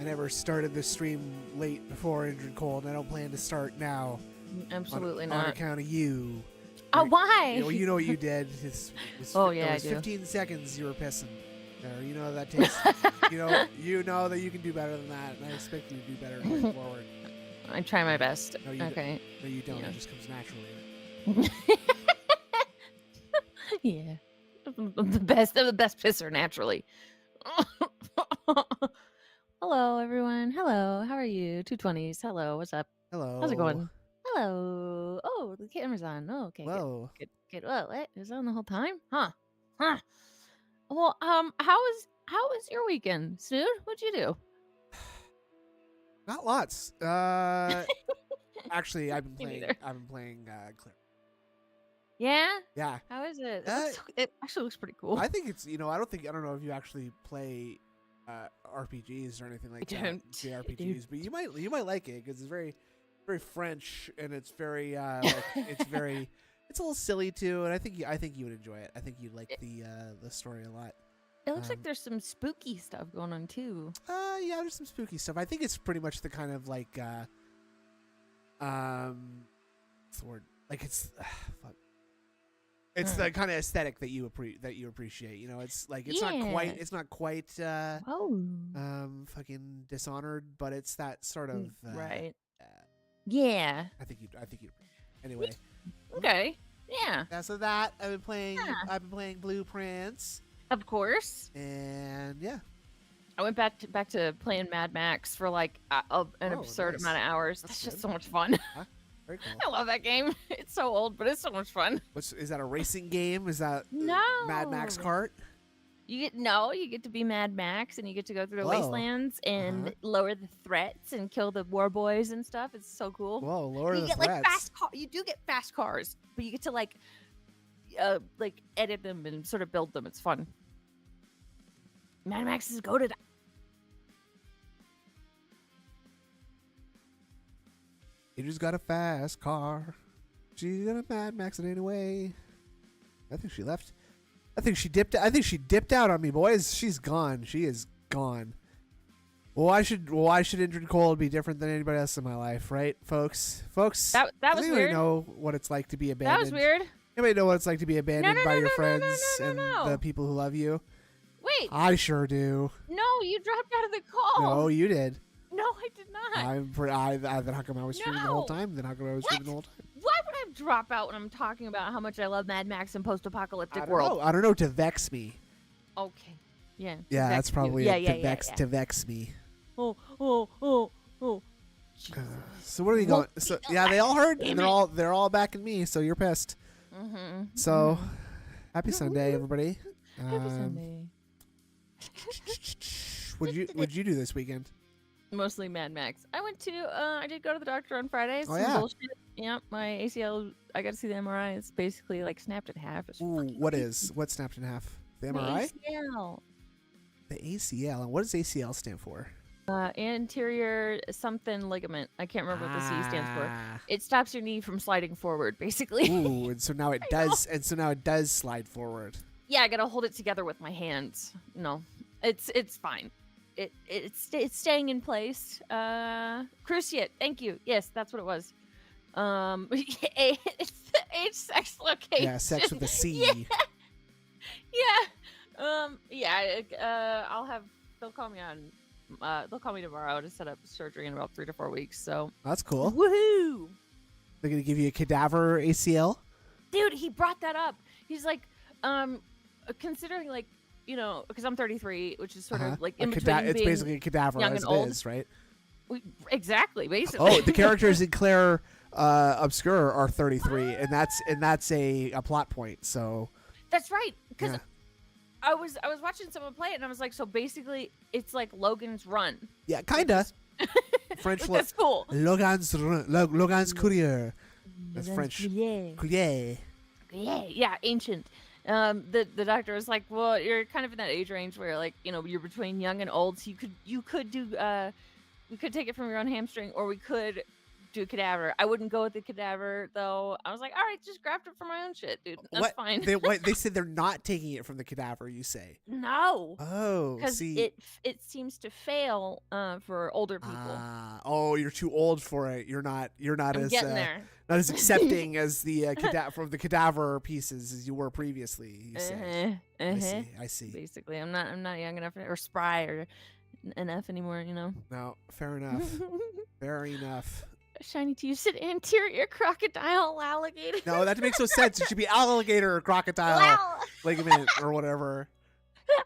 never started the stream late before Injured Cold, and I don't plan to start now. Absolutely on not. account of you. Why? Well, you know what you did. Oh, it yeah, was I do. 15 seconds you were pissing. There, you know that takes. you know that you can do better than that, and I expect you to do better going forward. I try my best. No, you Okay. No, you don't. Yeah. It just comes naturally. Yeah. I'm the best. I'm the best pisser naturally. Hello, everyone. Hello. How are you? 220s. Hello. What's up? Hello. How's it going? Hello. Oh, the camera's on. Oh, okay. Whoa. Good. Whoa, what? It was on the whole time? Huh. Well, how was your weekend, Snood? What'd you do? Not lots. Actually, I've been playing Clear. Yeah? Yeah. How is it? It actually looks pretty cool. I think it's, I don't know if you actually play RPGs or anything like that. JRPGs, but you might like it because it's very, very French, and it's very it's a little silly too, and I think you would enjoy it. I think you'd like the story a lot. It looks like there's some spooky stuff going on too. Yeah, there's some spooky stuff. I think it's pretty much the kind of like what's the word? Like it's fuck. It's the kind of aesthetic that you appreciate. It's like it's not quite fucking Dishonored, but it's that sort of right. Yeah. I think you anyway. Okay. Yeah. Yeah, so that I've been playing Blueprints. Of course. And yeah. I went back to playing Mad Max for like an absurd amount of hours. That's just so much fun. Huh? Very cool. I love that game. It's so old, but it's so much fun. Is that a racing game? Is that no Mad Max Kart? You get to be Mad Max, and you get to go through the wastelands and lower the threats and kill the war boys and stuff. It's so cool. Whoa, lower the threats. Like fast car. You do get fast cars, but you get to like edit them and sort of build them. It's fun. Mad Max is goated. You just got a fast car. She's gonna Mad Max it anyway. I think she left. I think she dipped out on me, boys. She's gone. She is gone. Why should Injured Cold be different than anybody else in my life, right, folks? That was weird. Know what it's like to be abandoned. That was weird. Anybody know what it's like to be abandoned by your friends and no. the people who love you? Wait. I sure do. No, you dropped out of the call. No, you did. No, I did not. Then how come I was streaming the whole time? Why would I drop out when I'm talking about how much I love Mad Max and post-apocalyptic world? I don't know. To vex me. Okay. Yeah. Yeah, that's probably it. To vex me. Oh. So what are you going? So yeah, they all heard, and they're all backing me. So you're pissed. Mm-hmm. So happy Sunday, everybody. Happy Sunday. What'd you do this weekend? Mostly Mad Max. I did go to the doctor on Friday. Bullshit. Yeah, my ACL, I got to see the MRI. It's basically like snapped in half. What snapped in half? The MRI? ACL. The ACL. And what does ACL stand for? Anterior something ligament. I can't remember what the C stands for. It stops your knee from sliding forward, basically. Ooh, and so now it does. And so now it does slide forward. Yeah, I gotta hold it together with my hands. No, it's fine. It's staying in place. Cruciate. Thank you. Yes, that's what it was. It's the age, sex, location. Yeah, sex with a C. I'll have. They'll call me tomorrow to set up surgery in about 3 to 4 weeks. So that's cool. Woohoo! They're gonna give you a cadaver ACL. Dude, he brought that up. He's like, considering like. Because I'm 33, which is sort of like in between it's basically a cadaver young as and it old. is, right? Exactly, basically. Oh, the characters in Claire Obscure are 33, and that's a plot point. So that's right, because I was watching someone play it, and I was like, so basically, it's like Logan's Run. Yeah, kinda. French. That's cool. Logan's Courier. That's French. Courier. Yeah, ancient. The doctor was like, well, you're kind of in that age range where like, you're between young and old. So you could do, we could take it from your own hamstring, or we could do a cadaver. I wouldn't go with the cadaver though. I was like, all right, just graft it for my own shit, dude. That's fine. They said they're not taking it from the cadaver. You say No, oh, because see, it seems to fail for older people. oh, you're too old for it. You're not I'm as getting there. not as accepting as the from the cadaver pieces as you were previously. You say. I see. Basically, I'm not young enough or spry or enough anymore. You know. No, fair enough. Fair enough. Shiny T, you said anterior crocodile alligator. No, that makes no sense. It should be alligator or crocodile Wow. ligament or whatever.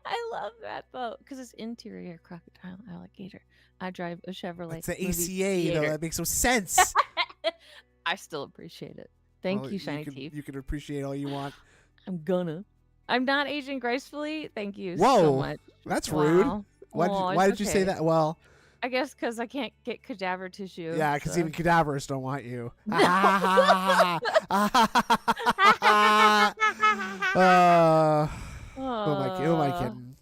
I love that though, because it's interior crocodile alligator. I drive a Chevrolet. It's the movie ACA theater. though. That makes no sense. I still appreciate it. Thank Well, you, Shiny Teeth. You can appreciate all you want. I'm not aging gracefully. Thank you Whoa, so much. That's rude. Wow. Why did you say that? Well, I guess because I can't get cadaver tissue. yeah, because so. even cadavers don't want you. No. Who am I kidding?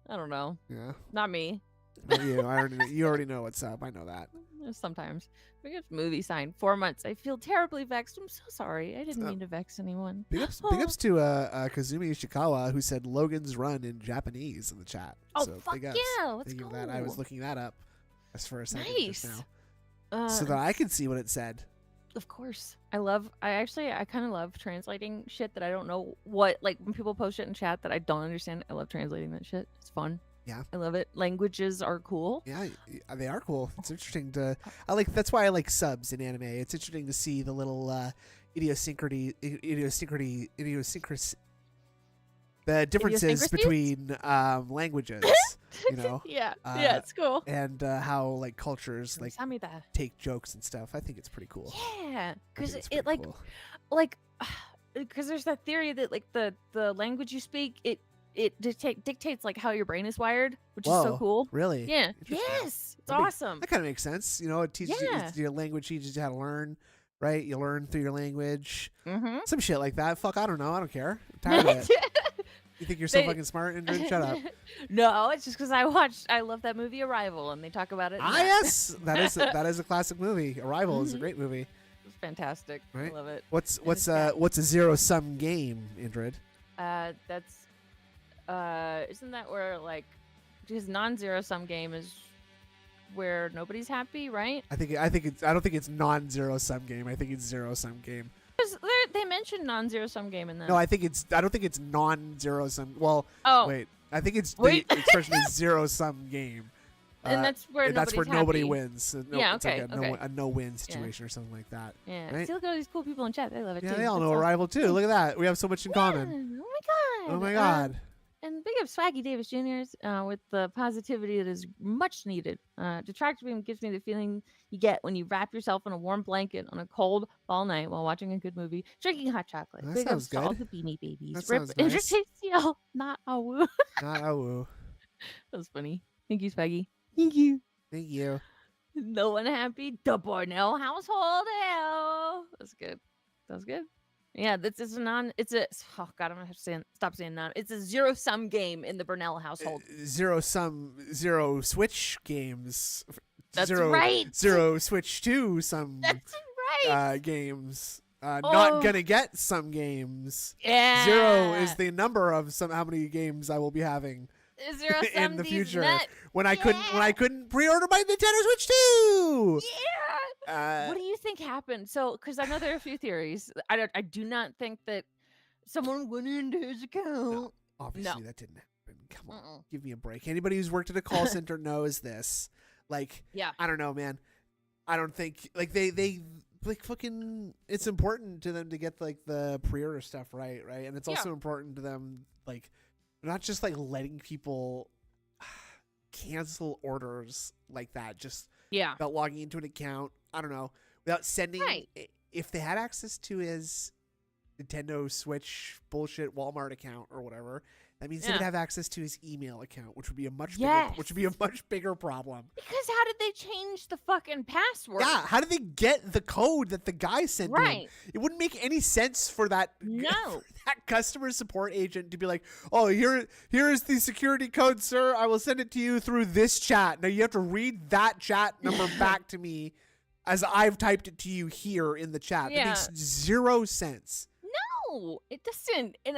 I don't know. Yeah, Not me. not you. You already know what's up. I know that. Sometimes. We get movie sign 4 months. I feel terribly vexed. I'm so sorry. I didn't mean to vex anyone. Big ups to Kazumi Ishikawa, who said Logan's Run in Japanese in the chat. Oh, so fuck big ups. yeah. Let's Thank you go. for that. I was looking that up as for a second just Nice. now, so that I could see what it said. Of course. I kind of love translating shit that I don't know what, like when people post shit in chat that I don't understand. I love translating that shit. It's fun. Yeah. I love it. Languages are cool. Yeah, they are cool. It's interesting to. That's why I like subs in anime. It's interesting to see the little idiosyncrasy, the differences between languages. You know. Yeah, it's cool. And how like cultures like Tell me that. take jokes and stuff. I think it's pretty cool. Yeah, because It like because there's that theory that like the language you speak it dictates like how your brain is wired, which is so cool. Really? Yeah. Interesting. Yes. It's awesome. That kind of makes sense. You know, it teaches Yeah. your language teaches you how to learn, right? You learn through your language. Mm-hmm. Some shit like that. Fuck, I don't know. I don't care. I'm tired of it. You think you're so fucking smart, Ingrid? Shut up. No, it's just because I love that movie Arrival, and they talk about it. Yes, that is a classic movie. Arrival is a great movie. It's fantastic. Right? I love it. What's a zero sum game, Ingrid? That's isn't that where like because non-zero sum game is where nobody's happy, right? I don't think it's non-zero sum game. I think it's zero sum game. They mentioned non-zero sum game in that. No, I don't think it's non-zero sum. Well, wait. I think it's the expression is zero sum game. And that's where nobody wins. Yeah, it's okay. like a no-win situation or something like that. Yeah. Right? See, look at all these cool people in chat. They love it too. Yeah, they all That's know awesome. Arrival too. Look at that. We have so much in common. Oh my god. Oh my god. And big up Swaggy Davis Jr.'s with the positivity that is much needed. Detractor Beam gives me the feeling you get when you wrap yourself in a warm blanket on a cold fall night while watching a good movie, drinking hot chocolate. That Big sounds ups to all good. the Beanie Babies. That Rip sounds nice. Interstitial, not a woo. Not a woo. That was funny. Thank you, Swaggy. Thank you. Thank you. No one happy. The Burnell household. Hell. That's good. That's good. Yeah, this is oh god, I'm gonna have to stop saying non. It's a zero sum game in the Burnell household. Zero Switch games. That's zero, right. Zero Switch 2 some That's right. games. Not gonna get some games. Yeah. Zero is the number of how many games I will be having Zero sum in the future nut. when I couldn't pre-order my Nintendo Switch 2. Yeah. What do you think happened? So, because I know there are a few theories. I do not think that someone went into his account. No, obviously that didn't happen. Come on, give me a break. Anybody who's worked at a call center knows this. Like, yeah, I don't know, man. I don't think like they like fucking. It's important to them to get like the pre-order stuff right, and it's also important to them like not just like letting people cancel orders like that. Just without logging into an account. I don't know, without sending. If they had access to his Nintendo Switch bullshit Walmart account or whatever, that means they would have access to his email account, which would be a much bigger problem. Because how did they change the fucking password? Yeah, how did they get the code that the guy sent in? It wouldn't make any sense for that that customer support agent to be like, "Oh, here is the security code, sir. I will send it to you through this chat. Now you have to read that chat number back to me." as I've typed it to you here in the chat. Yeah. That makes zero sense. No, it doesn't. And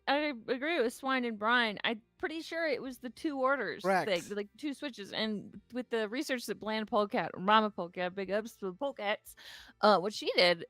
I agree with Swine and Brian. I'm pretty sure it was the 2 orders Correct. thing, like 2 switches. And with the research that Bland Polecat, Rama Polecat, big ups to the Polecats, what she did,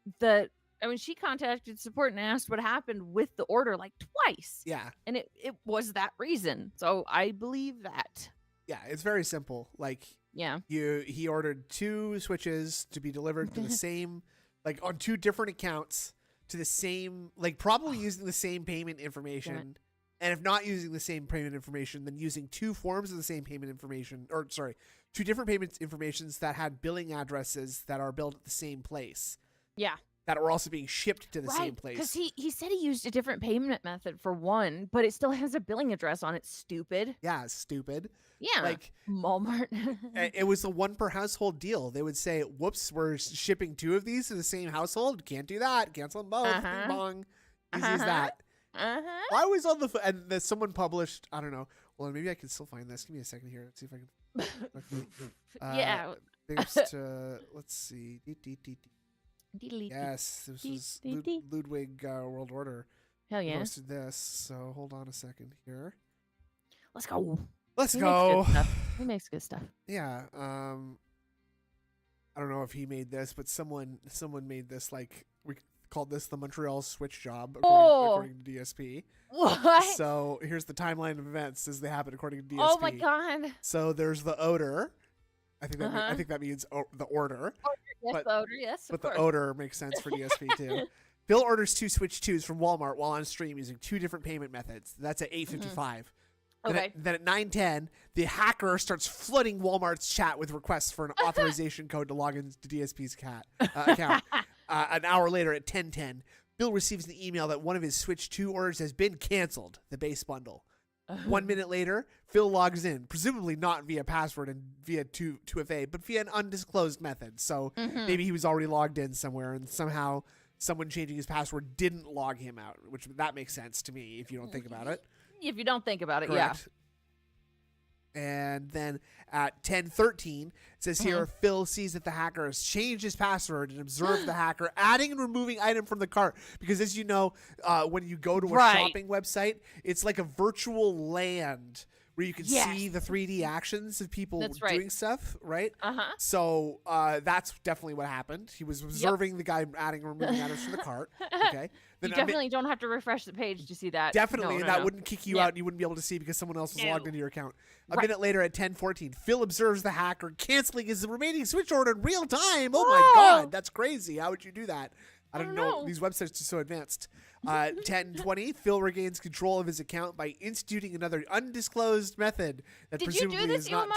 she contacted support and asked what happened with the order like twice. Yeah. And it was that reason. So I believe that. Yeah, it's very simple. Like, Yeah. he ordered 2 switches to be delivered to the same, like on 2 different accounts to the same, like probably using the same payment information. And if not using the same payment information, then using 2 forms of the same payment information, or sorry, 2 different payment informations that had billing addresses that are billed at the same place. Yeah. That are also being shipped to the same place. Because he said he used a different payment method for one, but it still has a billing address on it. Stupid. Yeah, stupid. Yeah. Like Walmart. it was a 1 per household deal. They would say, whoops, we're shipping 2 of these to the same household. Can't do that. Cancel them both. Bing bong. Easy as that. I was on the and then someone published, I don't know. Well, maybe I can still find this. Give me a second here. Let's see if I can. Yeah. Thanks to, let's see. Yes, this was Ludwig World Order. Hell yeah. Posted this. So hold on a second here. Let's go. Let's He go. Makes good stuff. He makes good stuff. Yeah. I don't know if he made this, but someone made this, like, we called this the Montreal switch job according to DSP. What? So here's the timeline of events as they happen according to DSP. Oh my god. So there's the odor. I think that means the order. Yes, but, the odor, yes, but of course. the odor makes sense for DSP too. Phil orders 2 Switch 2s from Walmart while on stream using 2 different payment methods. That's at 8:55. Okay. Then at 9:10, the hacker starts flooding Walmart's chat with requests for an authorization code to log into DSP's account. An hour later at 10:10, Bill receives an email that one of his Switch 2 orders has been canceled, the base bundle. 1 minute later, Phil logs in, presumably not via password and via 2FA, but via an undisclosed method. So maybe he was already logged in somewhere, and somehow someone changing his password didn't log him out, which that makes sense to me if you don't think about it. If you don't think about it, Correct. And then at 10:13, it says here, Phil sees that the hacker has changed his password and observed the hacker adding and removing item from the cart. Because as you know, when you go to a shopping website, it's like a virtual land where you can see the 3D actions of people doing stuff, right? So that's definitely what happened. He was observing the guy adding and removing items from the cart. Okay. Then you definitely don't have to refresh the page to see that. Definitely, and that wouldn't kick you out and you wouldn't be able to see because someone else was logged into your account. A minute later at 10:14, Phil observes the hacker canceling his remaining Switch order in real time. Oh my god, that's crazy. How would you do that? I don't know. These websites are so advanced. 10:20, Phil regains control of his account by instituting another undisclosed method that presumably is not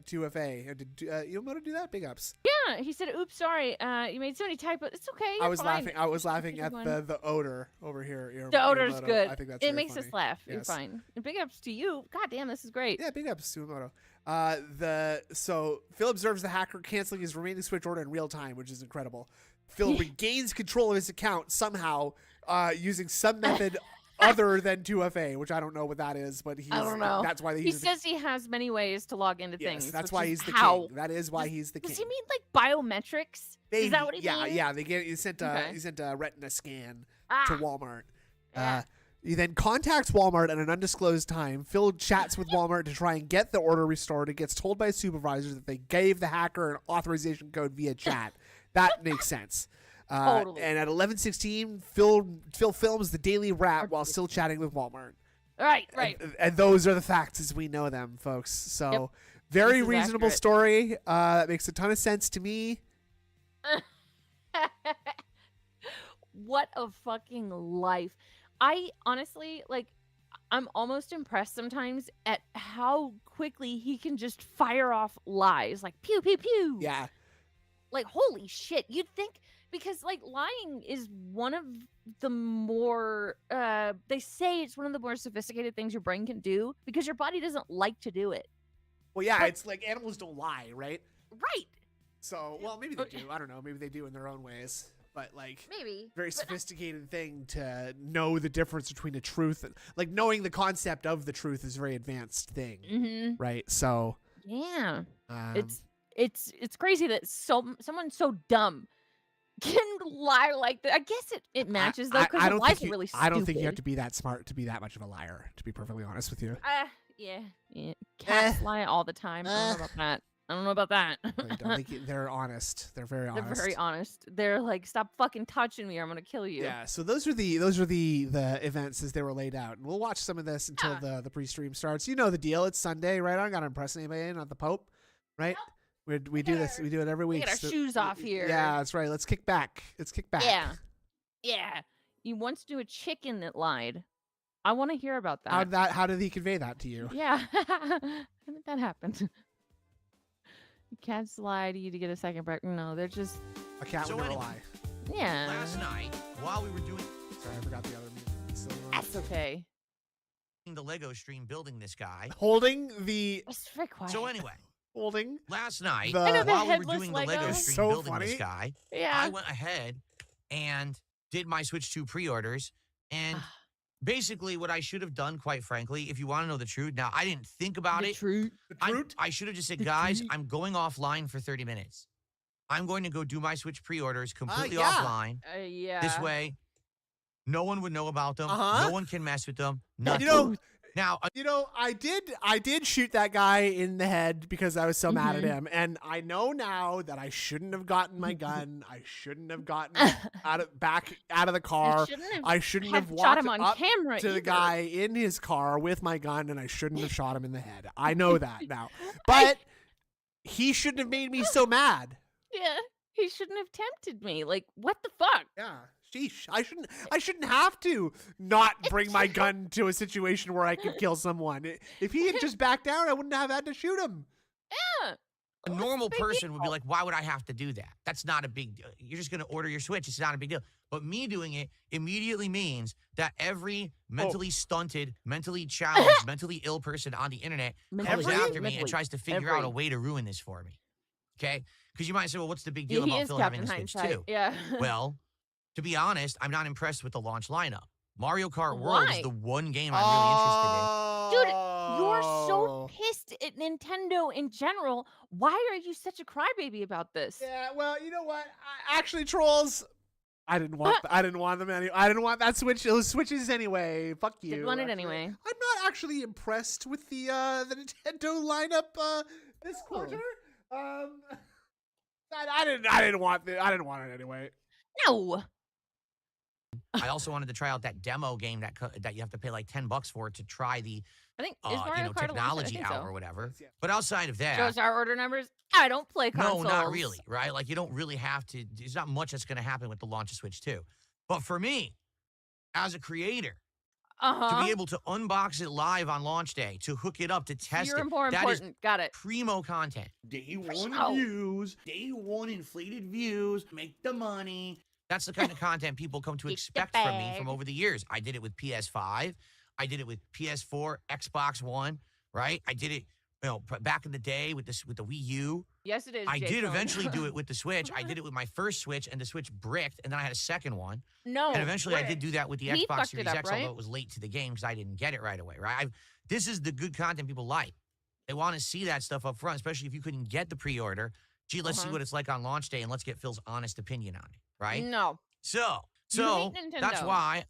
2FA. Did Iwamoto do that? Big ups. Yeah, he said, "Oops, sorry. You made so many typos. It's okay." I was laughing at the odor over here. The odor's good. I think that's it makes funny. us laugh. Yes. You're fine. And big ups to you. God damn, this is great. Yeah, big ups to Iwamoto. So Phil observes the hacker canceling his remaining Switch order in real time, which is incredible. Phil regains control of his account somehow using some method other than 2FA, which I don't know what that is, but I don't know. That's why he says he has many ways to log into things. That's why he's the king. That is why he's the king. Does he mean like biometrics? Is that what he means? Yeah. He sent a retina scan to Walmart. Yeah. He then contacts Walmart at an undisclosed time. Phil chats with Walmart to try and get the order restored. It gets told by a supervisor that they gave the hacker an authorization code via chat. That makes sense. Totally. And at 11:16, Phil films the daily wrap while still chatting with Walmart. Right. And those are the facts as we know them, folks. So very reasonable story. That makes a ton of sense to me. What a fucking life. I honestly, I'm almost impressed sometimes at how quickly he can just fire off lies. Like, pew, pew, pew. Yeah. Like, holy shit. You'd think, because, lying is one of the more, they say it's one of the more sophisticated things your brain can do because your body doesn't like to do it. Well, yeah, it's like animals don't lie, right? Right. So, well, maybe they do. I don't know. Maybe they do in their own ways. But, maybe. Very sophisticated thing to know the difference between a truth. And, knowing the concept of the truth is a very advanced thing. Right? So. Yeah. it's crazy that someone so dumb can lie like that. I guess it matches though, because the lies are really stupid. I don't think you have to be that smart to be that much of a liar, to be perfectly honest with you. Yeah. Cats lie all the time. I don't know about that. I don't know about that. I don't think they're honest. They're very honest. They're very honest. They're like, stop fucking touching me or I'm gonna kill you. Yeah, so those are the events as they were laid out. And we'll watch some of this until the pre-stream starts. You know the deal. It's Sunday, right? I don't gotta impress anybody, not the Pope. Right? We do this. We do it every week. We get our shoes off here. Yeah, that's right. Let's kick back. Yeah. You once knew a chicken that lied. I want to hear about that. How did he convey that to you? Yeah. How did that happen? Cats lie to you to get a second break. No, they're just a cat would never lie. Yeah. Last night, while we were doing... Sorry, I forgot the other music. That's okay. The Lego stream building this guy. Holding the... It's very quiet. So anyway... Holding last night, the while we were doing Lego. the Lego stream building this guy, yeah. I went ahead and did my Switch 2 pre-orders. And basically what I should have done, quite frankly, if you want to know the truth, now I didn't think about it. I should have just said, guys, I'm going offline for 30 minutes. I'm going to go do my Switch pre-orders completely offline. Yeah. This way, no one would know about them. No one can mess with them. Nothing. I did shoot that guy in the head because I was so mad at him, and I know now that I shouldn't have gotten my gun. I shouldn't have gotten back out of the car. I shouldn't have walked shot him on up camera to the guy in his car with my gun, and I shouldn't have shot him in the head. I know that now, but he shouldn't have made me so mad. Yeah, he shouldn't have tempted me. Like, what the fuck? Yeah. Sheesh. I shouldn't have to not bring my gun to a situation where I could kill someone. If he had just backed down, I wouldn't have had to shoot him. Yeah. A normal person would be like, why would I have to do that? That's not a big deal. You're just going to order your Switch. It's not a big deal. But me doing it immediately means that every mentally stunted, mentally challenged, mentally ill person on the internet comes after me and tries to figure out a way to ruin this for me. Okay? Because you might say, well, what's the big deal about Phil having a Switch 2? Yeah. Well, to be honest, I'm not impressed with the launch lineup. Mario Kart World is the one game I'm really interested in. Dude, you're so pissed at Nintendo in general. Why are you such a crybaby about this? Yeah, well, you know what? Actually, trolls, I didn't want I didn't want them any. I didn't want that Switch. Those Switches anyway. Fuck you. Didn't want it anyway. I'm not actually impressed with the Nintendo lineup this quarter. I didn't want it anyway. No. I also wanted to try out that demo game that you have to pay like $10 for to try the I think is Mario Kart technology out or whatever. Yeah. But outside of that, shows our order numbers. I don't play consoles. No, not really, right? Like you don't really have to. There's not much that's going to happen with the launch of Switch 2. But for me, as a creator, to be able to unbox it live on launch day, to hook it up, to test You're it, more that important. is Got it. primo content. Day one views, day one inflated views, make the money. That's the kind of content people come to expect from me from over the years. I did it with PS5. I did it with PS4, Xbox One, right? I did it, back in the day with the Wii U. Yes, it is. I did eventually do it with the Switch. I did it with my first Switch, and the Switch bricked, and then I had a second one. No. And eventually I did do that with the Xbox Series X, right? although it was late to the game because I didn't get it right away, right? This is the good content people like. They want to see that stuff up front, especially if you couldn't get the pre-order. Gee, let's see what it's like on launch day, and let's get Phil's honest opinion on it, right? No. So that's why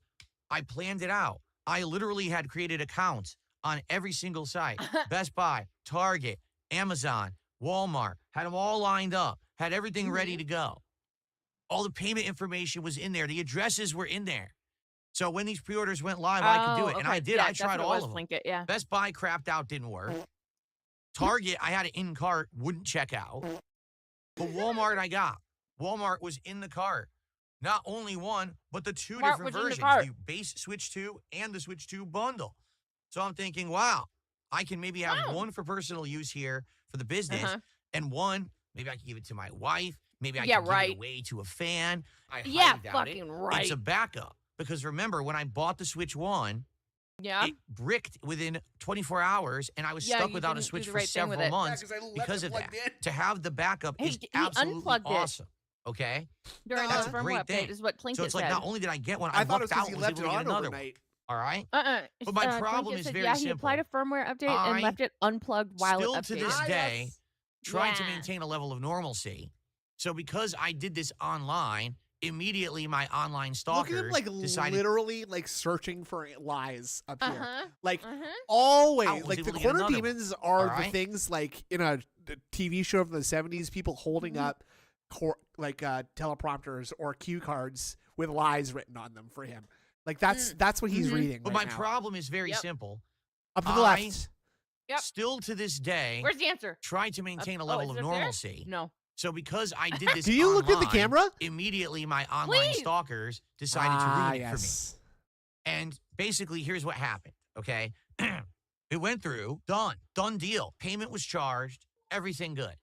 I planned it out. I literally had created accounts on every single site. Best Buy, Target, Amazon, Walmart, had them all lined up, had everything ready to go. All the payment information was in there. The addresses were in there. So when these pre-orders went live, I could do it. And I did. Yeah, I tried all of them. Yeah. Best Buy crapped out, didn't work. Target, I had it in cart, wouldn't check out. But Walmart I got. Walmart was in the cart. Not only one, but the two different versions. The base Switch 2 and the Switch 2 bundle. So I'm thinking, wow, I can maybe have one for personal use here for the business, and one, maybe I can give it to my wife. Maybe I can give it away to a fan. I highly doubt it. It's a backup. Because remember, when I bought the Switch 1, it bricked within 24 hours, and I was stuck without a Switch for several months because of that. To have the backup is absolutely awesome. Okay? During that's the a great firmware thing. update is what Clinket So it's like, said. not only did I get one, I lucked out and was able to get another one. All right? But my problem is very simple. He applied a firmware update and left it unplugged while it updated. Still to this day, tried to Yeah. maintain a level of normalcy. So because I did this online, immediately my online Look stalkers at him like decided literally like searching for lies up here. Like I always, was like able the to get corner another one. demons are the Alright? things like in a TV show from the 70s, people holding up teleprompters or cue cards with lies written on them for him. Like that's what he's reading But right my now. problem is very Yep. simple. Up to the I- left. Yep. Still to this day, Where's the answer? try to maintain a Oh, level is of it up there? normalcy. No. So because I did this Can you look at the online, camera? immediately my online Please. stalkers decided to ruin it for me. Yes. And basically, here's what happened, okay? It went through, done deal. Payment was charged, everything good.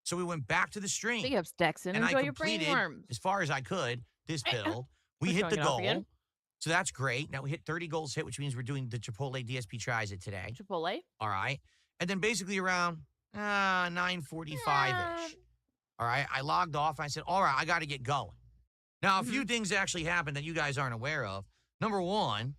So we went back to the stream, Big ups, Dexon. and I Enjoy your brain completed, worms. as far as I could, this build. We We're hit showing the it off goal. again. So that's great. Now we hit 30 goals hit, which means we're doing the Chipotle DSP tries it today. Chipotle. All right. And then basically around 9:45-ish. All right. I logged off. And I said, all right, I got to get going. Now, a few things actually happened that you guys aren't aware of. Number one,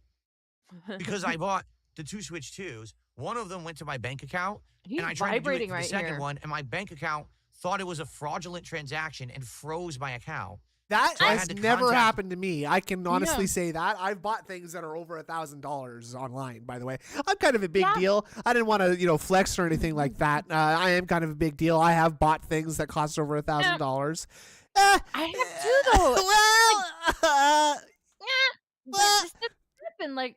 because I bought the 2 Switch 2s, one of them went to my bank account. He's and I tried to do it vibrating for the right second here. one, and my bank account thought it was a fraudulent transaction and froze my account. That So I has had to never contact- happened to me. I can honestly Yeah. say that. I've bought things that are over $1,000 online, by the way. I'm kind of a big Yeah. deal. I didn't want to, flex or anything like that. I am kind of a big deal. I have bought things that cost over $1,000. I have too, though. But this didn't happen. Like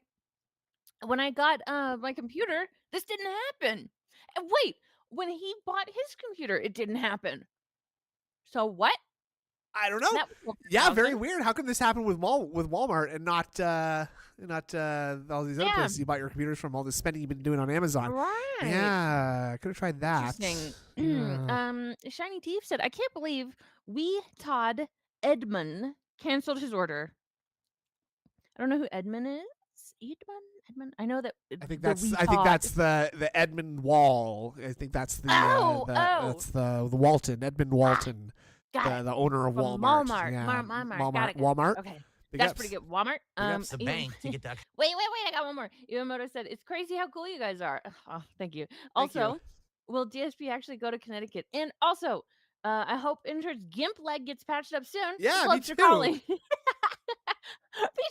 when I got my computer, this didn't happen. And wait, when he bought his computer, it didn't happen. So what? I don't know. That was Yeah, very 4,000. weird. How come this happened with Walmart and not all these other Yeah. places you bought your computers from? All this spending you've been doing on Amazon. Right. Yeah, could have tried that. Interesting. Yeah. Shiny Thief said, I can't believe Todd Edmund canceled his order. I don't know who Edmund is. Edmund? I know that. I think the that's Todd. the Edmund Wall. I think that's the Oh, that's the Walton, Edmund Walton, Got it. the owner of From Walmart. Walmart. Yeah. Walmart. Got it. Walmart. Okay. Big That's ups. pretty good. Walmart. That's the Iwan- bank to get that. Wait. I got one more. Iwamoto said, it's crazy how cool you guys are. Oh, thank you. Thank you. Also, will DSP actually go to Connecticut? And also, I hope Intern's GIMP leg gets patched up soon. Yeah, Good me luck to too. Carly. Me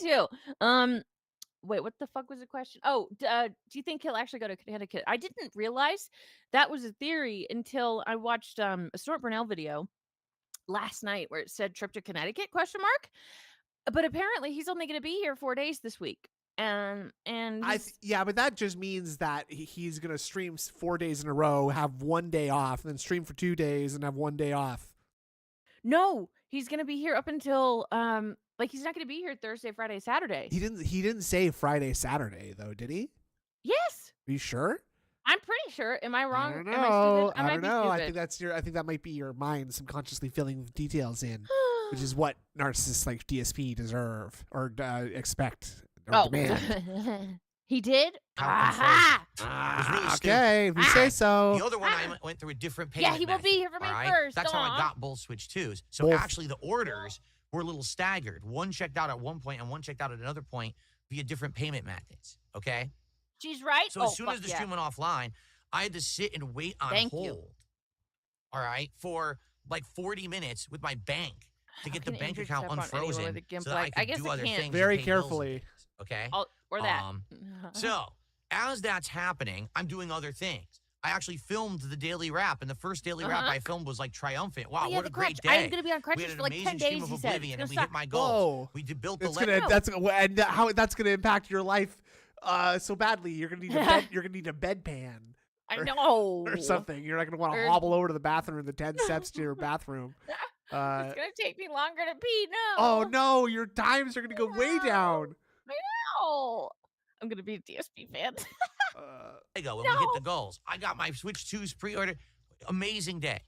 too. Wait, what the fuck was the question? Oh, do you think he'll actually go to Connecticut? I didn't realize that was a theory until I watched a Snort Burnell video last night where it said trip to Connecticut ? But apparently he's only going to be here 4 days this week. And Yeah, but that just means that he's gonna stream 4 days in a row, have 1 day off, and then stream for 2 days and have 1 day off. no, he's going to be here up until like he's not going to be here Thursday, Friday, Saturday. He didn't say Friday, Saturday though, did he? Yes, Are you sure? I'm pretty sure. Am I wrong? I don't Am I know. stupid? I I might don't be know. I stupid. think that might be your mind subconsciously filling details in, which is what narcissists like DSP deserve or expect or demand. He did? Count them Aha! It was really stupid. Okay, if you say so. The other one I went through a different payment Yeah, he will method, be here for me all right? first. That's how I Aw. got both Switch 2s. So Both. actually the orders were a little staggered. One checked out at one point and one checked out at another point via different payment methods, okay? She's right. So as soon as the stream went offline, I had to sit and wait on Thank hold, you. all right, for like 40 minutes with my bank to How get the can bank Andrew account step on anyone unfrozen with a GIMP so that I leg? I could guess do it other can't. things. and Very pay bills and carefully. things, okay? Or that. So as that's happening, I'm doing other things. I actually filmed the daily wrap, and the first daily wrap I filmed was like triumphant. Wow, Oh, yeah, what the a great crutch. I'm day. going to be on We crutches had an for like amazing 10 stream days, of he said. Oblivion, and It's we gonna hit my suck. goals. Whoa. We built the It's le- gonna and how that's gonna impact your life so badly. You're gonna need a bed. You're gonna need a bedpan I or- know. or something. You're not gonna want to Or- hobble over to the bathroom, the 10 steps to your bathroom. It's going to take me longer to pee. No. Oh no, your times are gonna go way down. No. I'm going to be a DSP fan. Lego when we hit the goals. I got my Switch 2s pre-ordered. Amazing day.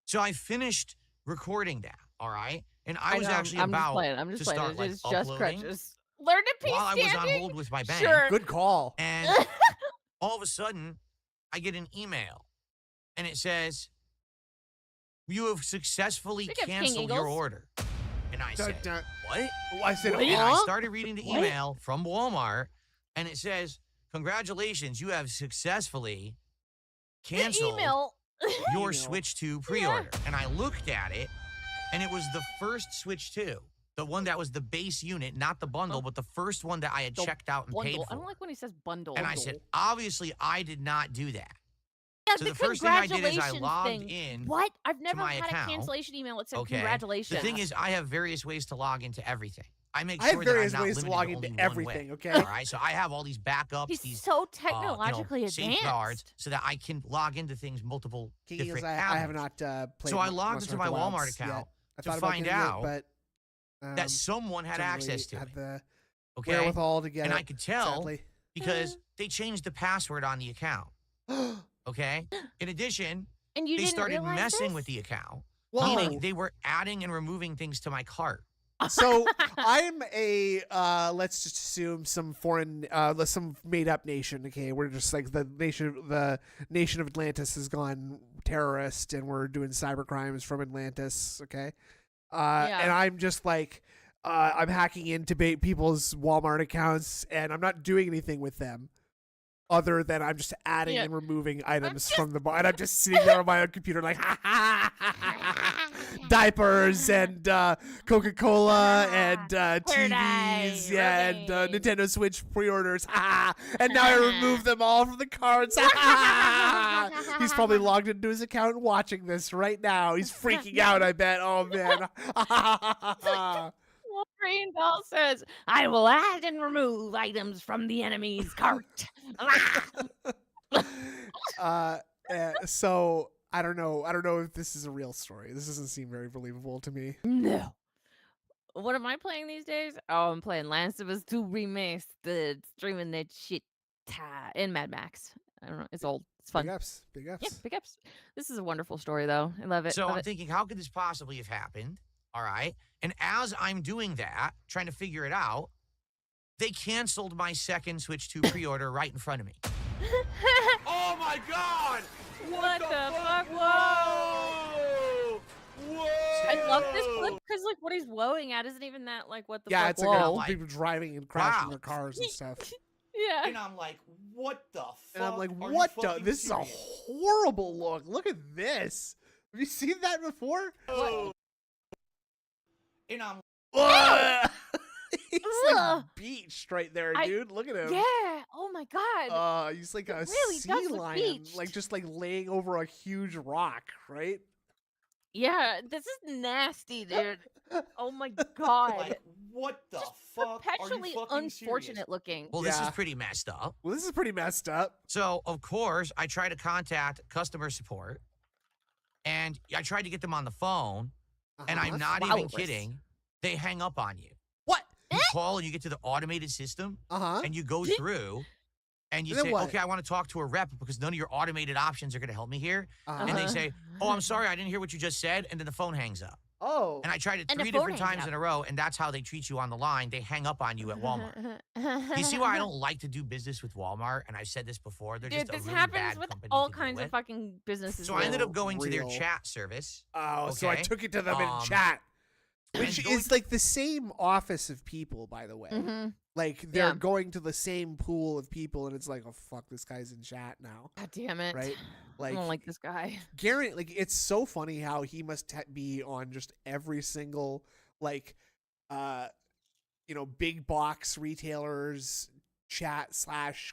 So I finished recording that, all right? And I was actually I'm about I'm just to playing. start like It's just uploading crutches. Learn to pee while I was on standing. hold with my bank. Sure. Good call. And all of a sudden, I get an email, and it says, "You have successfully Speaking of King canceled your Eagles. order." And I said, "What?" Oh, I said, What? And I huh? started reading the What? email from Walmart, and it says, "Congratulations, you have successfully The canceled email your email. Switch 2 pre-order. And I looked at it, and it was the first Switch 2. The one that was the base unit, not the bundle, but the first one that I had checked out and paid Bundle. for. I don't like when he says bundle. And I said, obviously, I did not do that. Yeah, So the first thing I did is I logged thing. in. What? I've never my had account. a cancellation email that said Okay. congratulations. The thing is, I have various ways to log into everything. I make I sure have that I'm various not ways to limited log to into only one everything. way. Okay. All right, so I have all these backups, He's these so technologically advanced. safeguards, so that I can log into things multiple Kiki, different I have avenues. not played. So I logged Monster into my Hunter Walmart Wilds yet. account I to thought about find getting out it, but that someone had didn't access to really it. have the Okay, wherewithal to get and it. I could tell sadly. because they changed the password on the account. Okay. In addition, And you they didn't started realize messing this? with the account, Whoa. meaning they were adding and removing things to my cart. So I'm a let's just assume some foreign some made up nation. Okay, we're just like the nation of Atlantis has gone terrorist, and we're doing cyber crimes from Atlantis. Okay, and I'm just like I'm hacking into people's Walmart accounts, and I'm not doing anything with them. Other than I'm just adding and removing items from the bar, and I'm just sitting there on my own computer like diapers and Coca-Cola and TVs, yeah, and Nintendo Switch pre-orders, and now I remove them all from the cards. He's probably logged into his account and watching this right now. He's freaking out, I bet. Oh man. Wolverine Doll says, "I will add and remove items from the enemy's cart." So I don't know if this is a real story. This doesn't seem very believable to me. No. What am I playing these days? Oh, I'm playing Last of Us 2 Remastered, streaming that shit in Mad Max. I don't know. It's old. It's fun. Big ups. Yeah, big ups. This is a wonderful story, though. I love it. So love I'm it. thinking, how could this possibly have happened? All right. And as I'm doing that, trying to figure it out, they canceled my second Switch 2 pre-order right in front of me. Oh my God! What the fuck? Whoa! I love this clip because, like, what he's woeing at isn't even that, like, what the Yeah, fuck? it's like whoa. old people driving and crashing Wow. their cars and stuff. Yeah. And I'm like, what the fuck? And I'm like, Are you what the? fucking This is a serious? horrible look. Look at this. Have you seen that before? Oh. And I'm He's Ugh. like beached right there, dude. Look at him. Yeah. Oh my god. He's like a really sea does look lion, beached. like just like laying over a huge rock, right? Yeah. This is nasty, dude. Oh my god. like, what the Just fuck? perpetually unfortunate looking. Well, this Yeah. is pretty messed up. Well, this is pretty messed up. So, of course, I try to contact customer support, and I tried to get them on the phone, and I'm not even kidding. They hang up on you. What? You call and you get to the automated system, Uh-huh. and you go through, and you And then say, what? okay, I want to talk to a rep because none of your automated options are going to help me here. Uh-huh. And they say, oh, I'm sorry, I didn't hear what you just said, and then the phone hangs up. Oh. And I tried it And the 3 phone different hangs times up. in a row, and that's how they treat you on the line. They hang up on you at Walmart. You see why I don't like to do business with Walmart? And I've said this before. They're Dude, just a this really happens bad with company all to deal kinds of with. fucking businesses. So I ended now. up going to their Real. chat service. Oh, so I Okay. took it to them in Um, chat. and Which going- is like the same office of people, by the way. Mhm. Like they're Yeah. going to the same pool of people, and it's like, oh fuck, this guy's in chat now, God damn it. right? I don't like this guy. Gary, like it's so funny how he must be on just every single like, big box retailers chat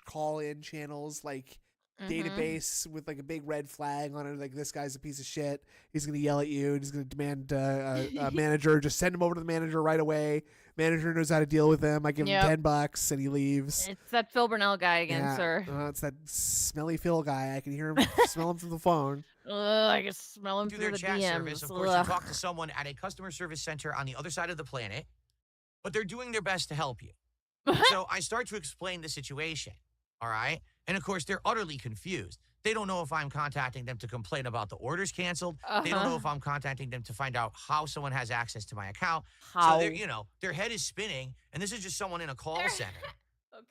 / call in channels like. Mhm. Database with like a big red flag on it, like this guy's a piece of shit. He's gonna yell at you. And he's gonna demand a manager. Just send him over to the manager right away. Manager knows how to deal with him. I give him Yep. $10 and he leaves. It's that Phil Burnell guy again, sir. It's that smelly Phil guy. I can hear him, smell him through the phone. I can smell him through through their the chat DMs. service. Of course, Ugh. you talk to someone at a customer service center on the other side of the planet, but they're doing their best to help you. So I start to explain the situation, all right? And, of course, they're utterly confused. They don't know if I'm contacting them to complain about the orders canceled. They don't know if I'm contacting them to find out how someone has access to my account. How? So, their head is spinning, and this is just someone in a call center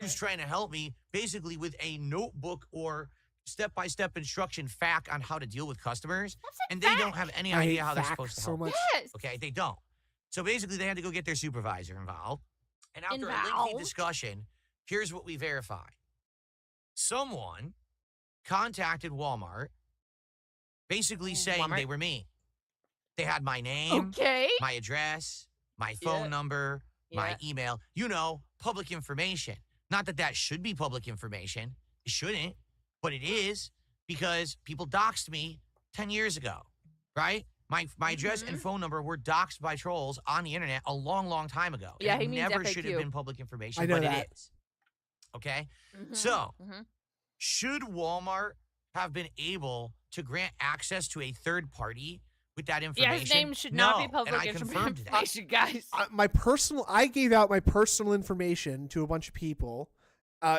who's trying to help me basically with a notebook or step-by-step instruction fact on how to deal with customers, and they don't have any I hate idea how they're facts supposed to so help. much. Yes. Okay, they don't. So basically, they had to go get their supervisor involved. And after a lengthy Involved? discussion, here's what we verified. Someone contacted Walmart, basically saying Walmart. they were me. They had my name, Okay. my address, my phone number, my email, public information. Not that that should be public information. It shouldn't, but it is because people doxed me 10 years ago, right? My address and phone number were doxed by trolls on the internet a long, long time ago. Yeah, And he it means never should have FAQ. been public information, I know but that. it is. Okay? So, should Walmart have been able to grant access to a third party with that information? Yeah, his name should not be No, public and I confirmed that. information, guys. I gave out my personal information to a bunch of people.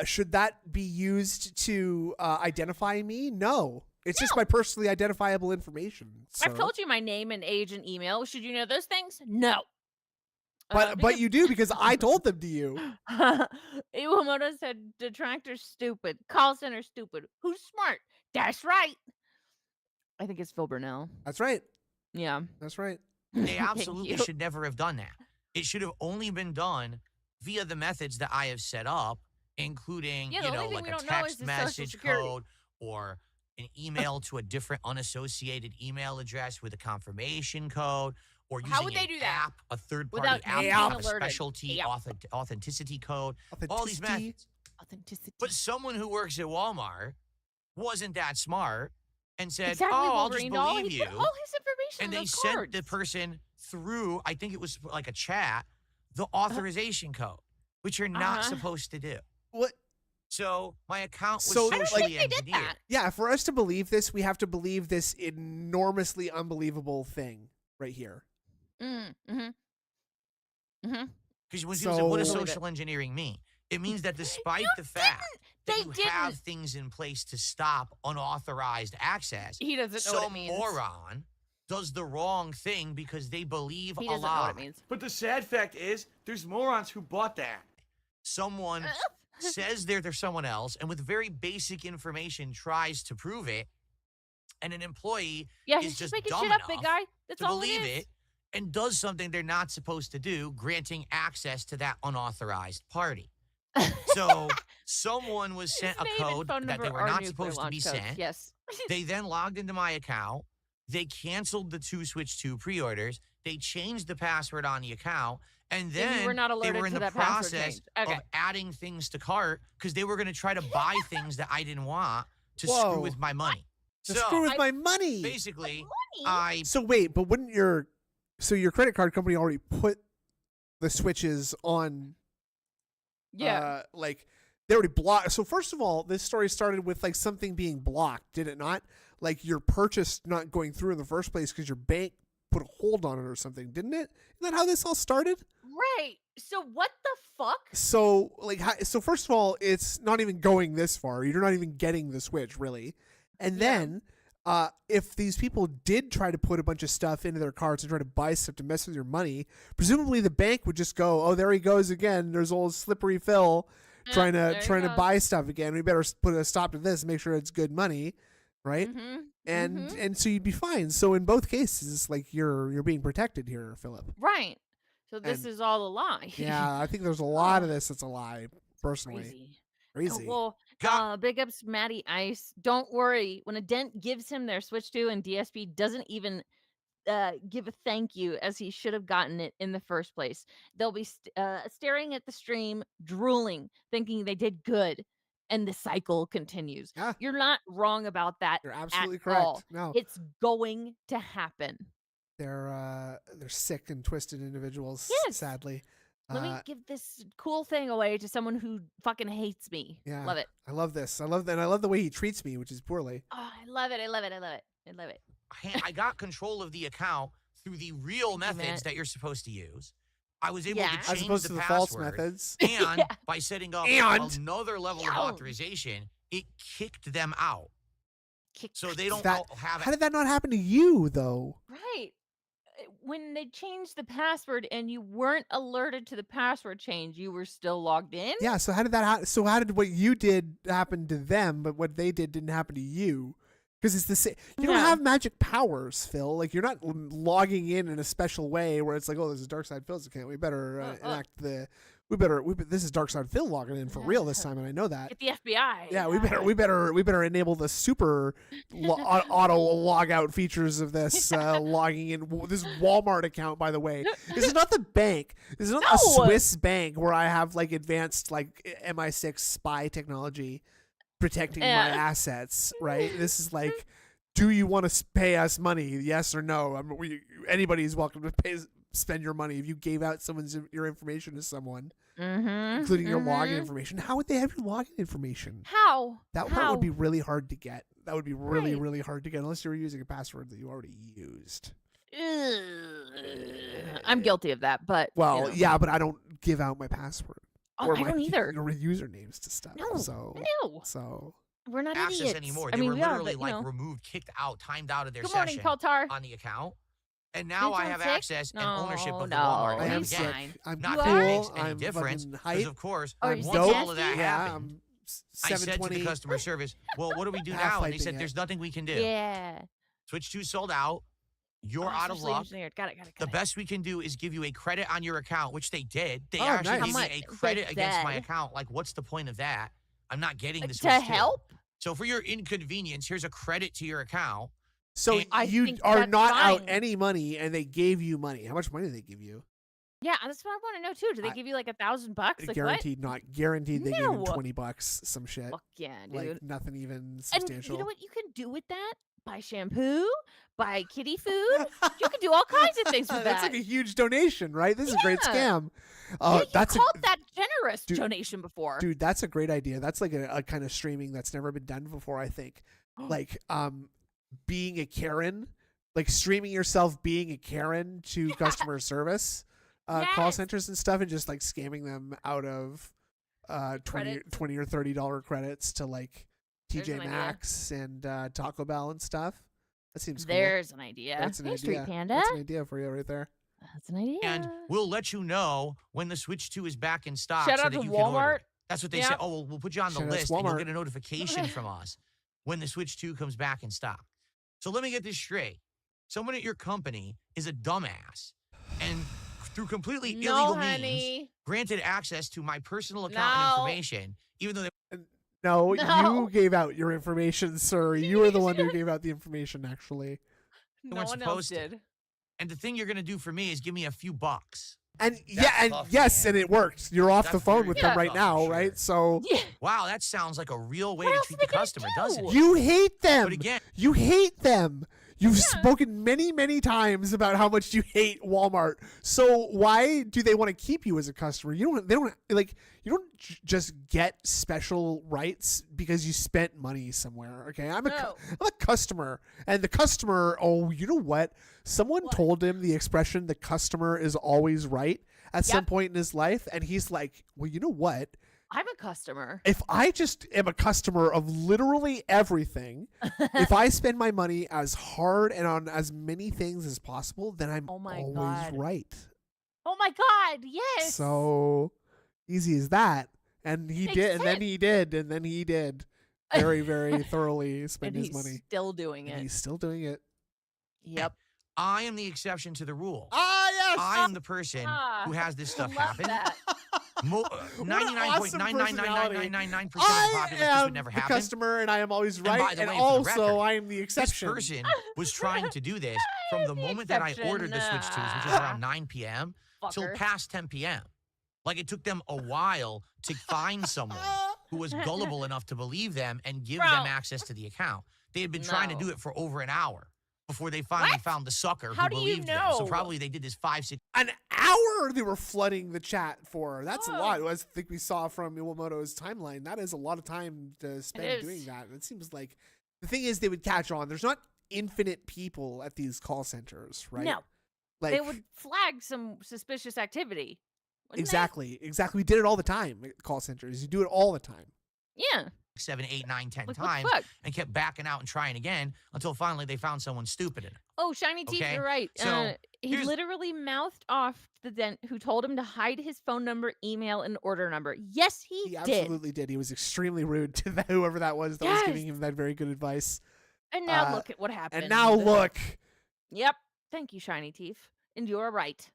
Should that be used to identify me? No. It's just my personally identifiable information. I've sir. told you my name and age and email. Should you know those things? No. But you do because I told them to you. Iwamoto said detractor stupid, call center stupid. Who's smart? That's right. I think it's Phil Burnell. That's right. Yeah. That's right. They Thank absolutely you. should never have done that. It should have only been done via the methods that I have set up, including, Yeah, the only thing like we a don't know is text the Social message Security. code or an email to a different unassociated email address with a confirmation code, or using How would they an do that? app, a third-party Without app being to have a alerted. specialty Yep. authenticity code, all these Authenticity. methods. Authenticity. But someone who works at Walmart wasn't that smart and said, Exactly, oh, I'll just Wolverine doll. believe He you. put all his information And on they those sent cards. the person through, I think it was like a chat, the authorization code, which you're not supposed to do. What? So my account was So, I don't socially think they did engineered. that. Yeah, for us to believe this, we have to believe this enormously unbelievable thing right here. Mm-hmm. Because when people say, what does So- social engineering mean? It means that despite the fact that you have things in place to stop unauthorized access, He doesn't know what it some means. moron does the wrong thing because they believe He a doesn't know lie. what it means. But the sad fact is, there's morons who bought that. Someone says they're someone else and with very basic information tries to prove it, and an employee Yeah, is he's just just making dumb shit up, enough big guy. That's to all believe it is. it and does something they're not supposed to do, granting access to that unauthorized party. So someone was sent His a name and code phone that they number were are not nuclear supposed to launch be codes. sent. Yes. They then logged into my account. They canceled the 2 Switch 2 pre-orders. They changed the password on the account. And So you then were not they alerted were in to the that password process change. Okay. of adding things to cart because they were going to try to buy things that I didn't want to Whoa. screw with my money. To So screw with my money. basically, Money? I So wait, but wouldn't your credit card company already put the switches on? Yeah. Like they already blocked. So first of all, this story started with like something being blocked, did it not? Like your purchase not going through in the first place because your bank put a hold on it or something, didn't it? Isn't that how this all started? Right. So what the fuck? So like, so first of all, it's not even going this far. You're not even getting the Switch really, and Yeah. then. If these people did try to put a bunch of stuff into their carts and try to buy stuff to mess with your money, presumably the bank would just go, "Oh, there he goes again. There's old slippery Phil trying there he to goes. buy stuff again. We better put a stop to this and make sure it's good money, right?" Mm-hmm. And so you'd be fine. So in both cases, like you're being protected here, Philip. Right. So this And- is all a lie. Yeah, I think there's a lot of this that's a lie. Personally, Crazy. crazy. Well, got big ups, Matty Ice. Don't worry. When a dent gives him their Switch 2 and DSP doesn't even give a thank you as he should have gotten it in the first place, they'll be staring at the stream, drooling, thinking they did good, and the cycle continues. Yeah. You're not wrong about that. You're absolutely at correct. all. No, It's going to happen. they're sick and twisted individuals. Yes. Sadly. Let me give this cool thing away to someone who fucking hates me. Yeah. Love it. I love this. I love that. And I love the way he treats me, which is poorly. Oh, I love it. I love it. I love it. I love it. I got control of the account through the real Thank you, methods Matt. that you're supposed to use. I was able Yeah. to As change opposed the to the password, false methods. and Yeah. by setting up And- another level of Yeah. authorization, it kicked them out. So they don't That- have How it. did that not happen to you, though? Right. When they changed the password and you weren't alerted to the password change, you were still logged in? Yeah. So how did that? So how did what you did happen to them, but what they did didn't happen to you? Because it's the same. You don't have magic powers, Phil. Like, you're not logging in a special way where it's like, oh, this is Dark Side Phil's account. We better enact the. This is Dark Side Phil logging in for real this time, and I know that. Get the FBI. Yeah, we better enable the super auto log out features of this logging in. This Walmart account, by the way, this is not the bank. This is not a Swiss bank where I have like advanced like MI6 spy technology protecting my assets. Right? This is like, do you want to pay us money? Yes or no? Anybody is welcome to spend your money if you gave out your information to someone, including your login information. How would they have your login information? How? That part would be really hard to get. That would be really, really hard to get unless you were using a password that you already used. I'm guilty of that, but well, yeah, but I don't give out my password. Oh, I don't either. Or usernames to stuff. No, So we're not access idiots anymore. I They mean, were we are, literally but, removed, kicked out, timed out of their Good session morning, Kaltar. on the account. And now I have access and ownership of the No, Walmart. I am And sick. again, I'm not cool. that it makes any I'm difference fucking because, hype. of course, Oh, once you're all of that Yeah, happened, I'm I said to 720. the customer service, well, what do we do Half now? And they hyping said, it. there's nothing we can do. Yeah. Switch 2 sold out. You're out of Socially luck. engineered. Got it. The best we can do is give you a credit on your account, which they did. They Oh, actually nice. gave How me a much? credit Like against my that? account. Like, what's the point of that? I'm not getting the To Switch 2. help? So for your inconvenience, here's a credit to your account. So And I you think are that's not out fine. any money, and they gave you money. How much money did they give you? Yeah, that's what I want to know too. Do they give you like $1,000? Like Guaranteed, not guaranteed. They gave him No. $20, some shit. what? Fuck yeah, dude. Like nothing even And substantial. you know what you can do with that? Buy shampoo, buy kitty food. You can do all kinds of things with That's that. like a huge donation, right? This is a great Yeah. scam. Yeah, you That's called that generous Dude- donation before. dude. That's a great idea. That's like a kind of streaming that's never been done before. I think, like, being a Karen, like streaming yourself being a Karen to customer service, call Yes. centers and stuff, and just like scamming them out of 20 Credits. or $30 credits to like There's TJ an idea. Maxx and Taco Bell and stuff. That seems cool. There's an idea. That's an Hey, idea. Street Panda. That's an idea for you right there. That's an idea. And we'll let you know when the Switch 2 is back in stock Shout so out that to you can order Walmart. it. That's what they Yep. said. Oh, well, we'll put you on the Shout out to list and you'll Walmart. get a notification from us when the Switch 2 comes back in stock. So let me get this straight. Someone at your company is a dumbass and through completely No, illegal means honey. granted access to my personal account and No. information, even though they No, No. you gave out your information, sir. You were the one who gave out the information, actually. No weren't one supposed else to. did. And the thing you're going to do for me is give me a few bucks. And tough, yes, man. and it worked. You're off the That's phone very with tough them right for now, sure. right? So Yeah. Wow, that sounds like a real way What to else treat are the they gonna customer, doesn't it? do? you hate them. But again, You hate them. You've spoken many, many times about how much you hate Walmart. So why do they want to keep you as a customer? You don't just get special rights because you spent money somewhere. Okay, I'm No. a customer, and the customer. Oh, you know what? Someone What? told him the expression "the customer is always right" at some Yep. point in his life, and he's like, "Well, you know what? I'm a customer. If I just am a customer of literally everything, if I spend my money as hard and on as many things as possible, then I'm Oh my always God. right." Oh my God, yes. So easy as that. And he Makes did, and then sense. he did, and then he did very, very thoroughly spend and his he's money. still doing And it. he's still doing it. Yep. I am the exception to the rule. Ah, yes. I am the person Ah, who has this stuff Love happen. that. What an awesome 99.99999% of the I populace this am would never the happen. customer, and I am always by right. the And way, for the also, record, I am the This exception. person was trying to do this from the The moment that I exception, ordered the Switch 2s, which was around 9 p.m., till Fucker. past 10 p.m. Like, it took them a while to find someone who was gullible enough to believe them and give them Bro. access to the account. They had been trying to No. do it for over an hour before they finally What? found the sucker How who do you believed them. So know? probably they did this 5-6 An hour they were flooding the chat for. That's a Oh. lot. I think we saw from Iwamoto's timeline. That is a lot of time to spend is. doing that. It seems like the thing is they would catch on. There's not infinite people at these call centers, right? No. Like They would flag some suspicious activity. wouldn't they? exactly. We did it all the time at call centers. You do it all the time. Yeah. 7, 8, 9, 10 Like, times what the fuck? and kept backing out and trying again until finally they found someone stupid enough. Oh, Shiny Teeth, Okay, you're right. so He here's- literally mouthed off the dent who told him to hide his phone number, email, and order number. Yes, he He did. absolutely did. He was extremely rude to whoever that was that was giving Yes. him that very good advice. And now look at what happened. And now look. Yep. Thank you, Shiny Teeth. And you're right.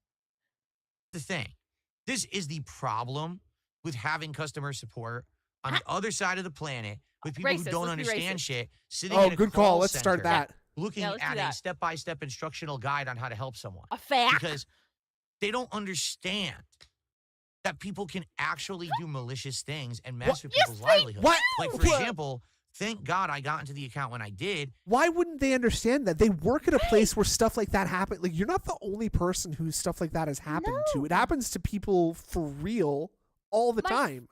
The thing. This is the problem with having customer support on the other side of the planet with people who don't understand shit, sitting in a good call call. Let's start center, that. looking let's do at a that. step-by-step instructional guide on how to help someone. A fact. Because they don't understand that people can actually do malicious things and mess with people's livelihoods. What? Like, for example, thank God I got into the account when I did. Why wouldn't they understand that? They work at a place where stuff like that happens. Like, you're not the only person who stuff like that has happened to. It happens to people for real all the time.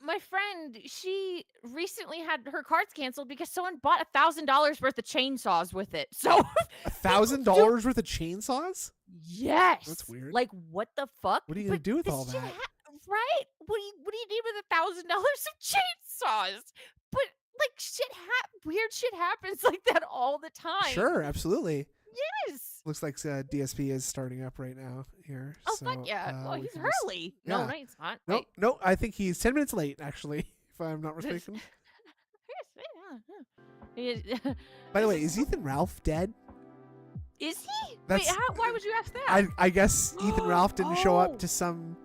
My friend, she recently had her cards canceled because someone bought $1,000 worth of chainsaws with it. So $1,000 worth of chainsaws? Yes. That's weird. Like, what the fuck? What are you gonna do with all that? Right? What do you need with $1,000 of chainsaws? But like, weird shit happens like that all the time. Sure, absolutely. Yes. Looks like DSP is starting up right now here. Oh, so, fuck yeah. Well, we he's can just- early. No, Yeah. he's not. No, Wait. no, I think he's 10 minutes late, actually, if I'm not mistaken. By the way, is Ethan Ralph dead? Is he? That's- Wait, why would you ask that? I guess Ethan Ralph didn't show Oh. up to some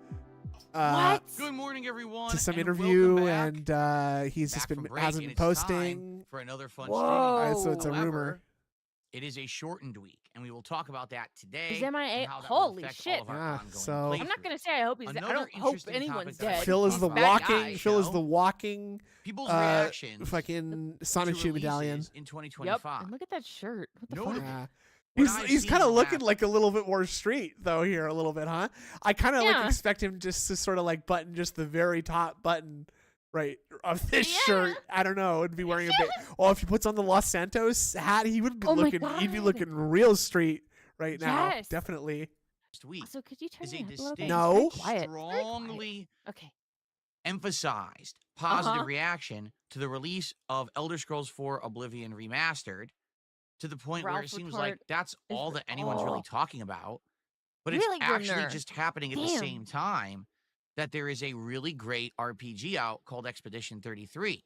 What? Good morning, everyone. to some and interview, welcome back. and he's Back just been from break, hasn't and been it's time posting. for another fun Whoa. streaming. So it's a However, rumor. It is a shortened week, and we will talk about that today. Is MIA? and how that will Holy affect shit. all of our Yeah, ongoing so- I'm not gonna say I hope he's dead. I Another don't hope interesting anyone's topic that I dead. Phil is He's the a bad walking. guy. Phil is Show. the walking. People's reactions Fucking to Sonic Shoe releases medallion. in Yep. 2025. And look at that shirt. What the Notably, fuck? Yeah. What He's I've he's seen kind of in the looking past- like a little bit more street though here a little bit, huh? I kind of like Yeah. expect him just to sort of like button just the very top button right of this Yeah. shirt. I don't know. It'd be wearing a bit. Oh, if he puts on the Los Santos hat, he would be Oh my looking. He'd be God. looking real street right now. Yes. Definitely. Next week So could you turn is a it up a little bit? distinct, No. Very quiet. Very quiet. strongly Okay. emphasized positive Uh-huh. reaction to the release of Elder Scrolls 4 Oblivion Remastered, to the point where it Ralph seems report like that's is all the- that anyone's really oh. talking about. But Really, it's actually Burnell? just happening at the Damn. same time that there is a really great RPG out called Expedition 33.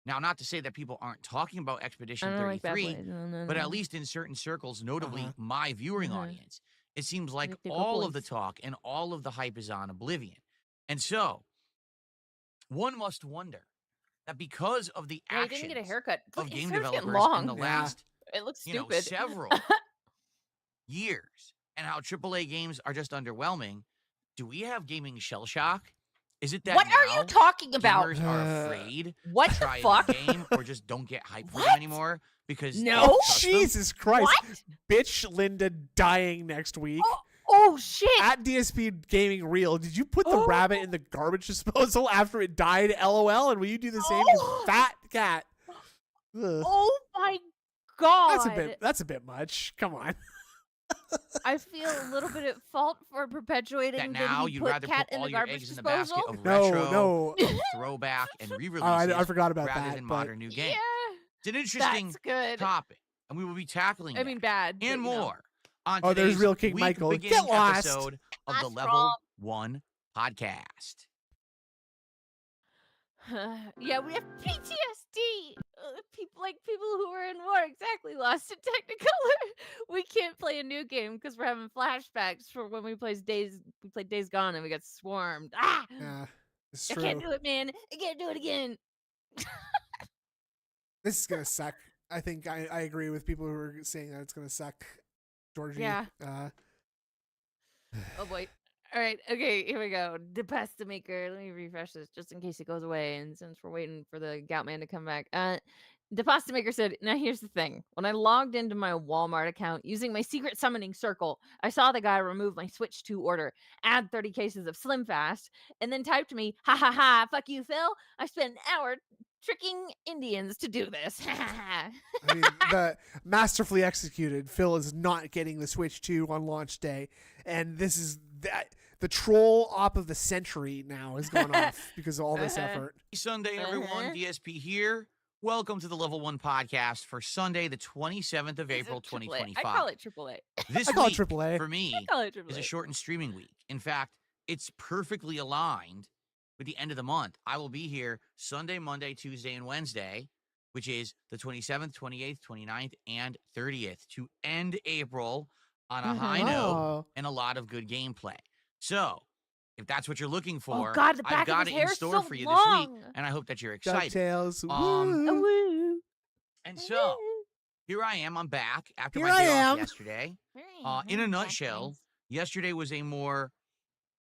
Now, not to say that people aren't talking about Expedition I don't like bad 33, boys. No, but no. at least in certain circles, notably Uh-huh. my viewing Uh-huh. audience, it seems like Like the good all of the boys. talk and all of the hype is on Oblivion. And so, one must wonder that because of the Yeah, he actions didn't get a haircut. of Look, his game hair's getting developers in long. the Yeah. last, It looks stupid. several years, and how AAA games are just underwhelming, do we have gaming shell shock? Is it that What are now you talking about? gamers are afraid What to the try fuck? a new game or just don't get hyped for them What? anymore because No. they Oh, trust them? Jesus Christ. What? Bitch Linda dying next week. Oh shit! At DSP Gaming Reel, did you put the Oh. rabbit in the garbage disposal after it died? LOL. And will you do the same Oh. to Fat Cat? Ugh. Oh my god! That's a bit much. Come on. I feel a little bit at fault for perpetuating That now he you'd put rather cat put in all the your garbage eggs in the disposal. basket of No, retro, no. throwback, and re-releases I forgot about rather that. than but modern new games. Yeah, It's an interesting that's good. topic, and we will be tackling I mean, that bad but, and you know. more on Oh, there's today's Real King week Michael. Get beginning lost. episode of the Lost Level Rob. 1 podcast. Yeah, we have PTSD. People who were in war exactly lost in Technicolor. We can't play a new game because we're having flashbacks for when we played Days Gone and we got swarmed. Ah, yeah, it's I true. can't do it, man. I can't do it again. This is gonna suck. I think I agree with people who are saying that it's gonna suck, Georgie. Yeah. Oh boy. All right. Okay. Here we go. The pasta maker. Let me refresh this just in case it goes away. And since we're waiting for the Gout Man to come back, the pasta maker said, "Now here's the thing. When I logged into my Walmart account using my secret summoning circle, I saw the guy remove my Switch 2 order, add 30 cases of Slim Fast, and then type to me, ha ha ha, fuck you, Phil. I spent an hour tricking Indians to do this." I mean, the masterfully executed. Phil is not getting the Switch 2 on launch day, and this is the troll op of the century now has gone off because of all this effort. Sunday, everyone. Uh-huh. DSP here. Welcome to the Level 1 podcast for Sunday, the 27th of Is it April, AAA? 2025. I call it AAA. This I call week, it AAA. for me, I call it AAA. is a shortened streaming week. In fact, it's perfectly aligned with the end of the month. I will be here Sunday, Monday, Tuesday, and Wednesday which is the 27th, 28th, 29th, and 30th to end April on a high note Oh. and a lot of good gameplay. So, if that's what you're looking for, Oh God, the back I've of got his it hair in is store so for you long. this week, and I hope that you're excited. DuckTales. Oh, Woo. woo. And so, here I am. I'm back after Here my day I off am. yesterday. In a nutshell, yesterday was a more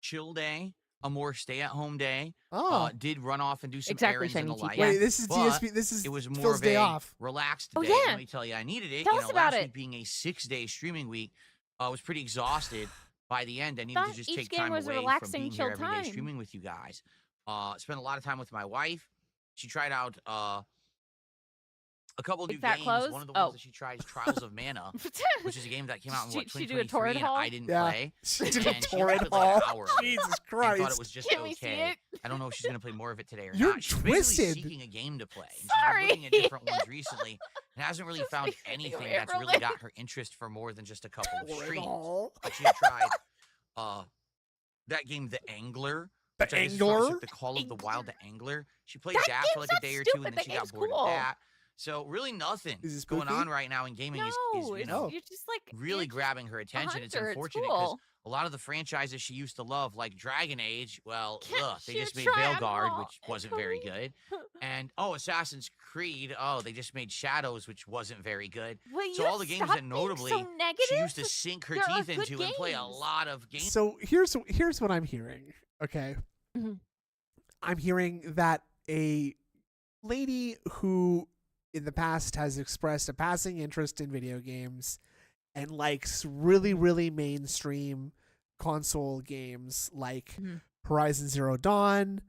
chill day, a more stay-at-home day. Oh. Did run off and do some Exactly, errands and the Shiny like. Teeth, yeah. Wait, this is but DSP. This is it was more Phil's of day a off. relaxed Oh, day. yeah. Let me tell you, I needed it. Tell us about last it. week being a 6-day streaming week, I was pretty exhausted by the end. I needed to Thought just each take game time was a away from relaxing, being chill here every day time. streaming with you guys. Spent a lot of time with my wife. She tried out a couple Big new fat games. clothes? One of the ones Oh. that she tried is Trials of Mana, which is a game that came out in what, She do a 2023, torrent and haul? I didn't Yeah. play. She did And a she torrent played like an haul. hour of it Jesus and Christ. thought it was just Can we see okay. it? I don't know if she's gonna play more of it today or You're not. She's basically twisted. seeking a game to play. And she's Sorry. been looking at different ones recently and hasn't really Just found makes me anything weird, that's really really. got her interest for more than just a couple of Torrent streams. haul. Like she had tried that game, The Angler. The which I guess is probably Angler? like the Call of the Wild, The Angler. She played That that for game's like a not day or two, stupid. and then That she got game's bored cool. of that. So really nothing Is it going spooky? on right now in gaming is No, you know you're just like really you're just grabbing her attention. It's hunter, it's unfortunate because cool. a lot of the franchises she used to love, like Dragon Age, well, Can't they you just made try 'em Veilguard, all, which wasn't very Echoey? good. And Assassin's Creed, they just made Shadows, which wasn't very good. Will So you all the games stop that being notably so negative? she used to sink her There are teeth good into and play a games. lot of games. So here's what I'm hearing. Okay. Mhm. I'm hearing that a lady who in the past has expressed a passing interest in video games and likes really, really mainstream console games like Mhm. Horizon Zero Dawn,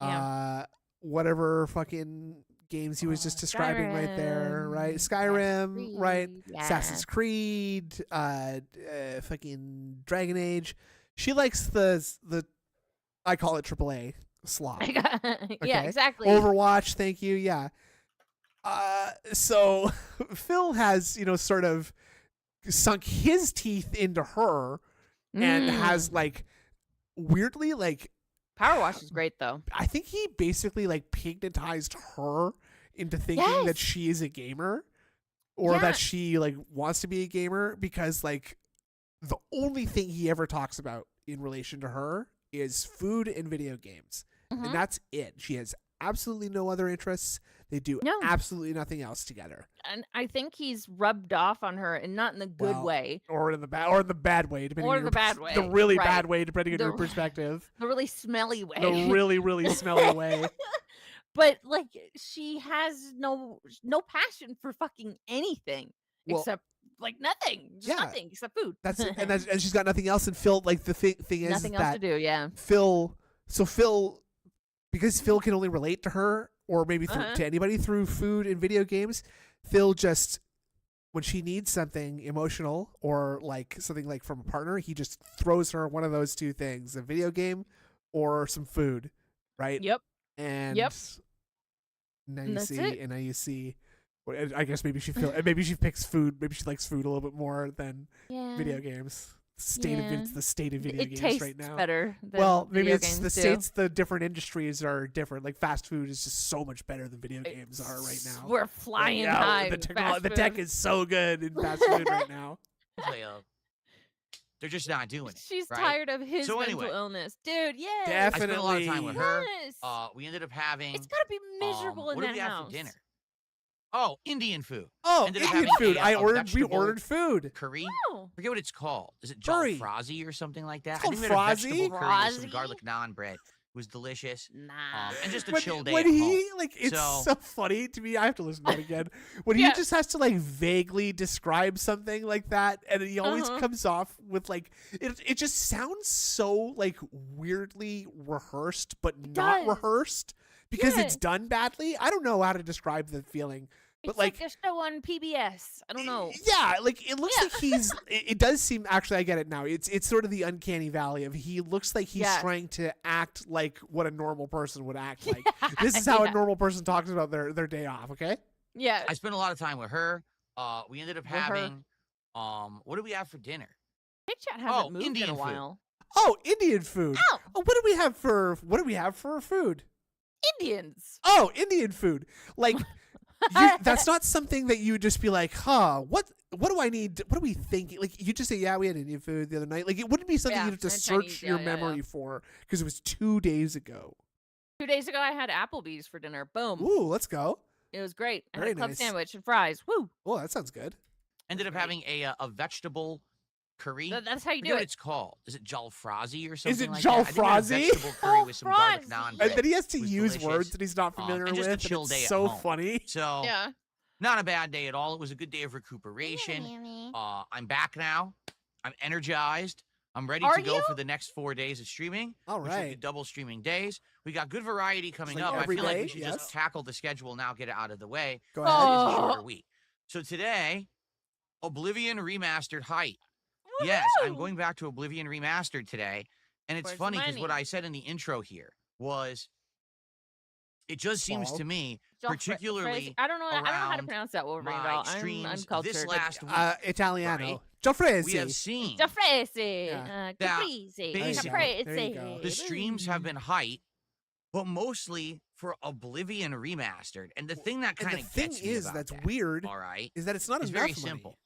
Yeah. whatever fucking games he was just describing right there, right? Skyrim, right? Assassin's Creed, fucking Dragon Age. She likes the I call it AAA slop. Yeah, Okay. exactly. Overwatch, thank you. Yeah. So Phil has, sort of sunk his teeth into her and has like weirdly like Power Wash is great though. I think he basically like hypnotized her into thinking that Yes. she is a gamer or Yeah. that she like wants to be a gamer because like the only thing he ever talks about in relation to her is food and video games. Mhm. And that's it. She has absolutely no other interests. They do No. absolutely nothing else together. And I think he's rubbed off on her, and not in the good Well, way, Or in the bad way, depending Or on the bad way, The really right. bad way, depending on The- your perspective. the really smelly way. The really, really smelly way. But like, she has no passion for fucking anything Well, except like nothing, just yeah. nothing except food. That's it. And she's got nothing else. And Phil, like the thing is nothing else that to do. Yeah. Phil, because Phil can only relate to her or maybe Uh-huh. to anybody through food and video games, Phil just, when she needs something emotional or like something like from a partner, he just throws her one of those two things, a video game or some food, right? Yep. And Yep. now And you that's see, it. and now you see, well, I guess maybe she picks food. Maybe she likes food a little bit more than Yeah. video games. Yeah. It's the state of video It games tastes right now. better. Than Well, maybe video it's the games do. states. The different industries are different. Like fast food is just so much better than video games are right now. We're flying Yeah, high. The, with fast the tech food. is so good in fast food right now. They're just not doing it. She's right? tired of his So mental anyway. illness, dude. Yeah. I spent a lot of time with her. Yes. We ended up having. It's gotta be miserable in what did that we have house. for dinner? Oh, Indian food. Oh, Ended up Indian having food. a We vegetable ordered food. Curry. Oh. Forget what it's called. Is it Curry. jalfrezi or something like that? It's I think we called had a vegetable frazi? curry with some Frazi? garlic naan bread. It was delicious. Nah. And just a When, chill day when at he home. like, it's So- so funny to me. I have to listen to it again. When Yeah. he just has to like vaguely describe something like that, and he always Uh-huh. comes off with like it just sounds so like weirdly rehearsed, but not does. rehearsed because Yeah. it's done badly. I don't know how to describe the feeling. But It's like, like a show on PBS. I don't know. yeah, like it looks Yeah. like he's. It does seem. Actually, I get it now. It's sort of the uncanny valley of he looks like he's Yeah. trying to act like what a normal person would act like. This is how Yeah. a normal person talks about their day off. Okay. Yeah. I spent a lot of time with her. We ended up With her. having. What did we have for dinner? Big Chat hasn't Oh, moved Indian in a food. while. Oh, Indian food. Oh, Oh, what do we have for food? Indians. Oh, Indian food. Like that's not something that you would just be like, huh, what do I need? What are we thinking? Like, you just say, yeah, we had Indian food the other night. Like, it wouldn't be something Yeah, you'd have to and search Chinese, your yeah, memory for because it was 2 days ago. 2 days ago, I had Applebee's for dinner. Boom. Ooh, let's go. It was great. I had Very a club nice. sandwich and fries. Woo. Oh, that sounds good. Ended up having a vegetable curry. That's how you I do forget what it. it's called. Is it jalfrezi or something Is it like that? I think it was jalfrezi? vegetable curry with some garlic Jalfrezi. naan. And bread. then he has to was use delicious. words that he's not familiar And just with. a chill and day it's at so home. funny. So Yeah. not a bad day at all. It was a good day of recuperation. I'm back now. I'm energized. I'm ready Are to go you? for the next 4 days of streaming. All which will be right. double streaming days. We got good variety coming like up. I every feel like day? we should Yes. just tackle the schedule now, get it out of the way. Go It's ahead. a Oh. shorter week. So today, Oblivion Remastered Height. Yes, I'm Woohoo! going back to Oblivion Remastered today. And it's Where's the funny because what money? I said in the intro here was it just seems Swallow. to me, Jalfre- particularly I don't know how to around pronounce that Wolverine my doll. I'm streams uncultured. this last week, Italiano. Right. Jalfrezi. we have seen Caprese. Yeah. That Caprese. basically- There you go. the streams have been hype, but mostly for Oblivion Remastered. And the thing that And kind the of thing gets me is about that's that, weird all right, is that it's not it's enough very money. simple.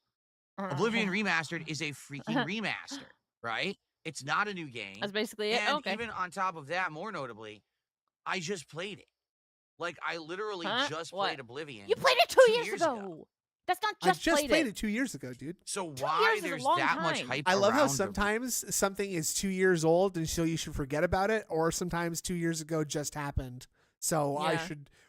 Oblivion Remastered is a freaking remaster, right? It's not a new game. That's basically it. And Okay. even on top of that, more notably, I just played it. Like, I literally Huh? just What? played Oblivion. You played it 2 2 years years ago. ago. That's not I just, just played, played it. it 2 years ago, dude. So 2 why years is a there's long that much time. hype I love how around the- sometimes something is 2 years old and so you should forget about it, or sometimes 2 years ago just happened. So Yeah.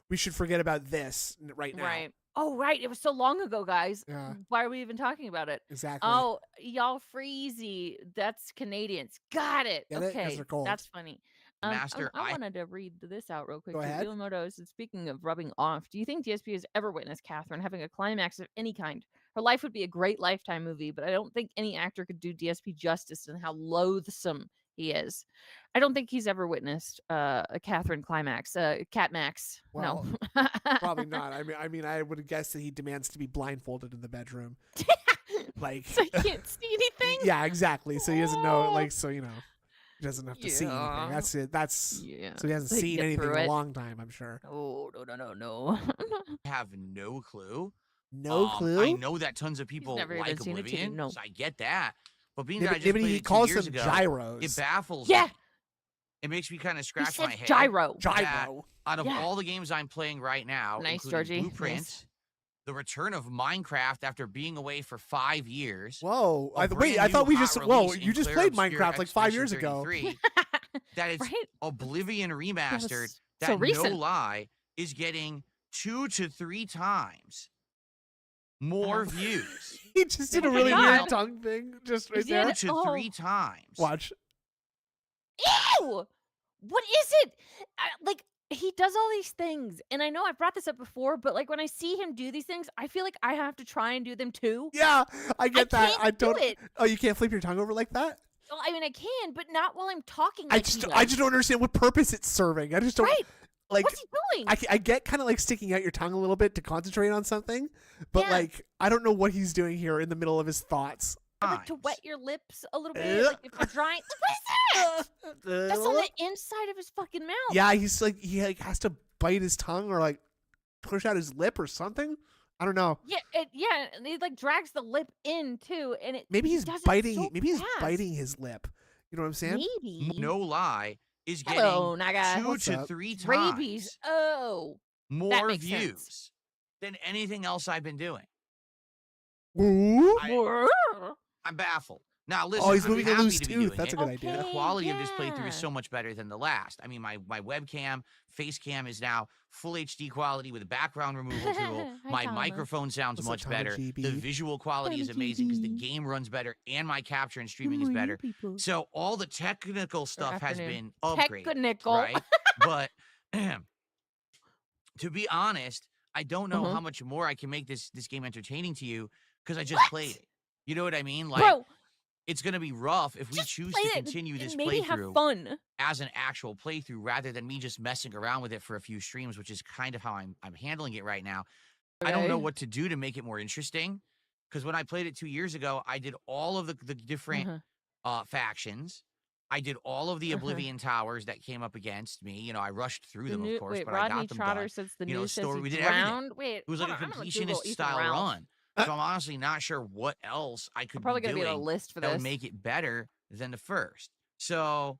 we should forget about this right now. Right. Oh, right. It was so long ago, guys. Yeah. Why are we even talking about it? Exactly. Oh, y'all freezy. That's Canadians. Got it. Get it? 'Cause Okay. they're cold. That's funny. Master, I I- wanted to read this out real quick. Go ahead. Miyamoto said, speaking of rubbing off, do you think DSP has ever witnessed Catherine having a climax of any kind? Her life would be a great Lifetime movie, but I don't think any actor could do DSP justice in how loathsome he is. I don't think he's ever witnessed a Catherine climax, Cat Max. Well, no. Probably not. I mean, I would guess that he demands to be blindfolded in the bedroom. Like, So he can't see anything? yeah, exactly. So he doesn't know. Oh. Like, so he doesn't have to see anything. Yeah. That's it. That's Yeah. so he hasn't So he seen can get anything through in a it. long time. I'm sure. Oh, no. have no clue. No clue. I know that tons of people never even like seen it, so you Oblivion, know. so I get that. But being Yeah, that I but, just yeah, but played he it 2 calls years them ago, gyros. it baffles Yeah. me. It makes me kind of He scratch my says head. gyro. Gyro. Out of Yeah. all the games I'm playing right now, Nice, including Georgie. Blueprint, Nice. the return of Minecraft after being away for 5 years. Whoa. a Wait. I brand thought new we just. hot Whoa. release You in just Claire played Obscure Minecraft like 5 Expedition years ago. 33, that it's Right? Oblivion Remastered. was That so no recent. lie is getting 2 to 3 times more views. He just did a Oh my really God. weird tongue thing. Just right Is he there. an- 2 to Oh. 3 times. Watch. Ew! What is it? Like, he does all these things, and I know I've brought this up before, but like when I see him do these things, I feel like I have to try and do them too. Yeah, I get that. can't I do don't. it. Oh, you can't flip your tongue over like that. Well, I mean, I can, but not while I'm talking. I Like just he I does. just don't understand what purpose it's serving. I just don't Right? like. What's he doing? I get kind of like sticking out your tongue a little bit to concentrate on something, but Yeah. like I don't know what he's doing here in the middle of his thoughts. Or, like, to times. wet your lips a little bit, like if you're drying. What is that? That's on the inside of his fucking mouth. Yeah, he's like he like has to bite his tongue or like push out his lip or something. I don't know. Yeah, and he like drags the lip in too, and it Maybe he he's does it biting. so Maybe he's fast. biting his lip. You know what I'm saying? Maybe. No lie is getting Hello, Naga. 2 What's to up? 3 times Rabies. Oh. more makes views sense. than anything else I've been doing. Ooh. I'm baffled. Now listen, Oh, he's I'm moving a happy loose to be tooth. doing That's it. a good idea. The Okay, quality of this playthrough is yeah. so much better than the last. I mean, my webcam, face cam is now full HD quality with a background removal tool. Hi, My Thomas. microphone sounds What's up, much Tommy better. The GB? visual quality is Tommy amazing because the GB. game runs better and my capture and streaming is better. So all the technical stuff has afternoon. been upgraded, Technical. right? But to be honest, I don't know Uh-huh. how much more I can make this game entertaining to you because I just What? played it. You know what I mean? Like Bro, it's going to be rough if we just choose play to it and- continue this and maybe have playthrough fun. as an actual playthrough rather than me just messing around with it for a few streams, which is kind of how I'm handling it right now. I don't know Okay. what to do to make it more interesting because when I played it 2 years ago, I did all of the different Uh-huh. factions. I did all of the Oblivion Towers that came up against me. You know, I rushed through them, of course, Wait, but Rodney I got them Trotter done. says the You know, news says we he did everything. drowned. Wait, It was like a hold on, I'm gonna Google completionist Ethan style Ralph. run. So I'm honestly not sure what else I could I'm probably be gonna be on a doing list for that would this. make it better than the first. So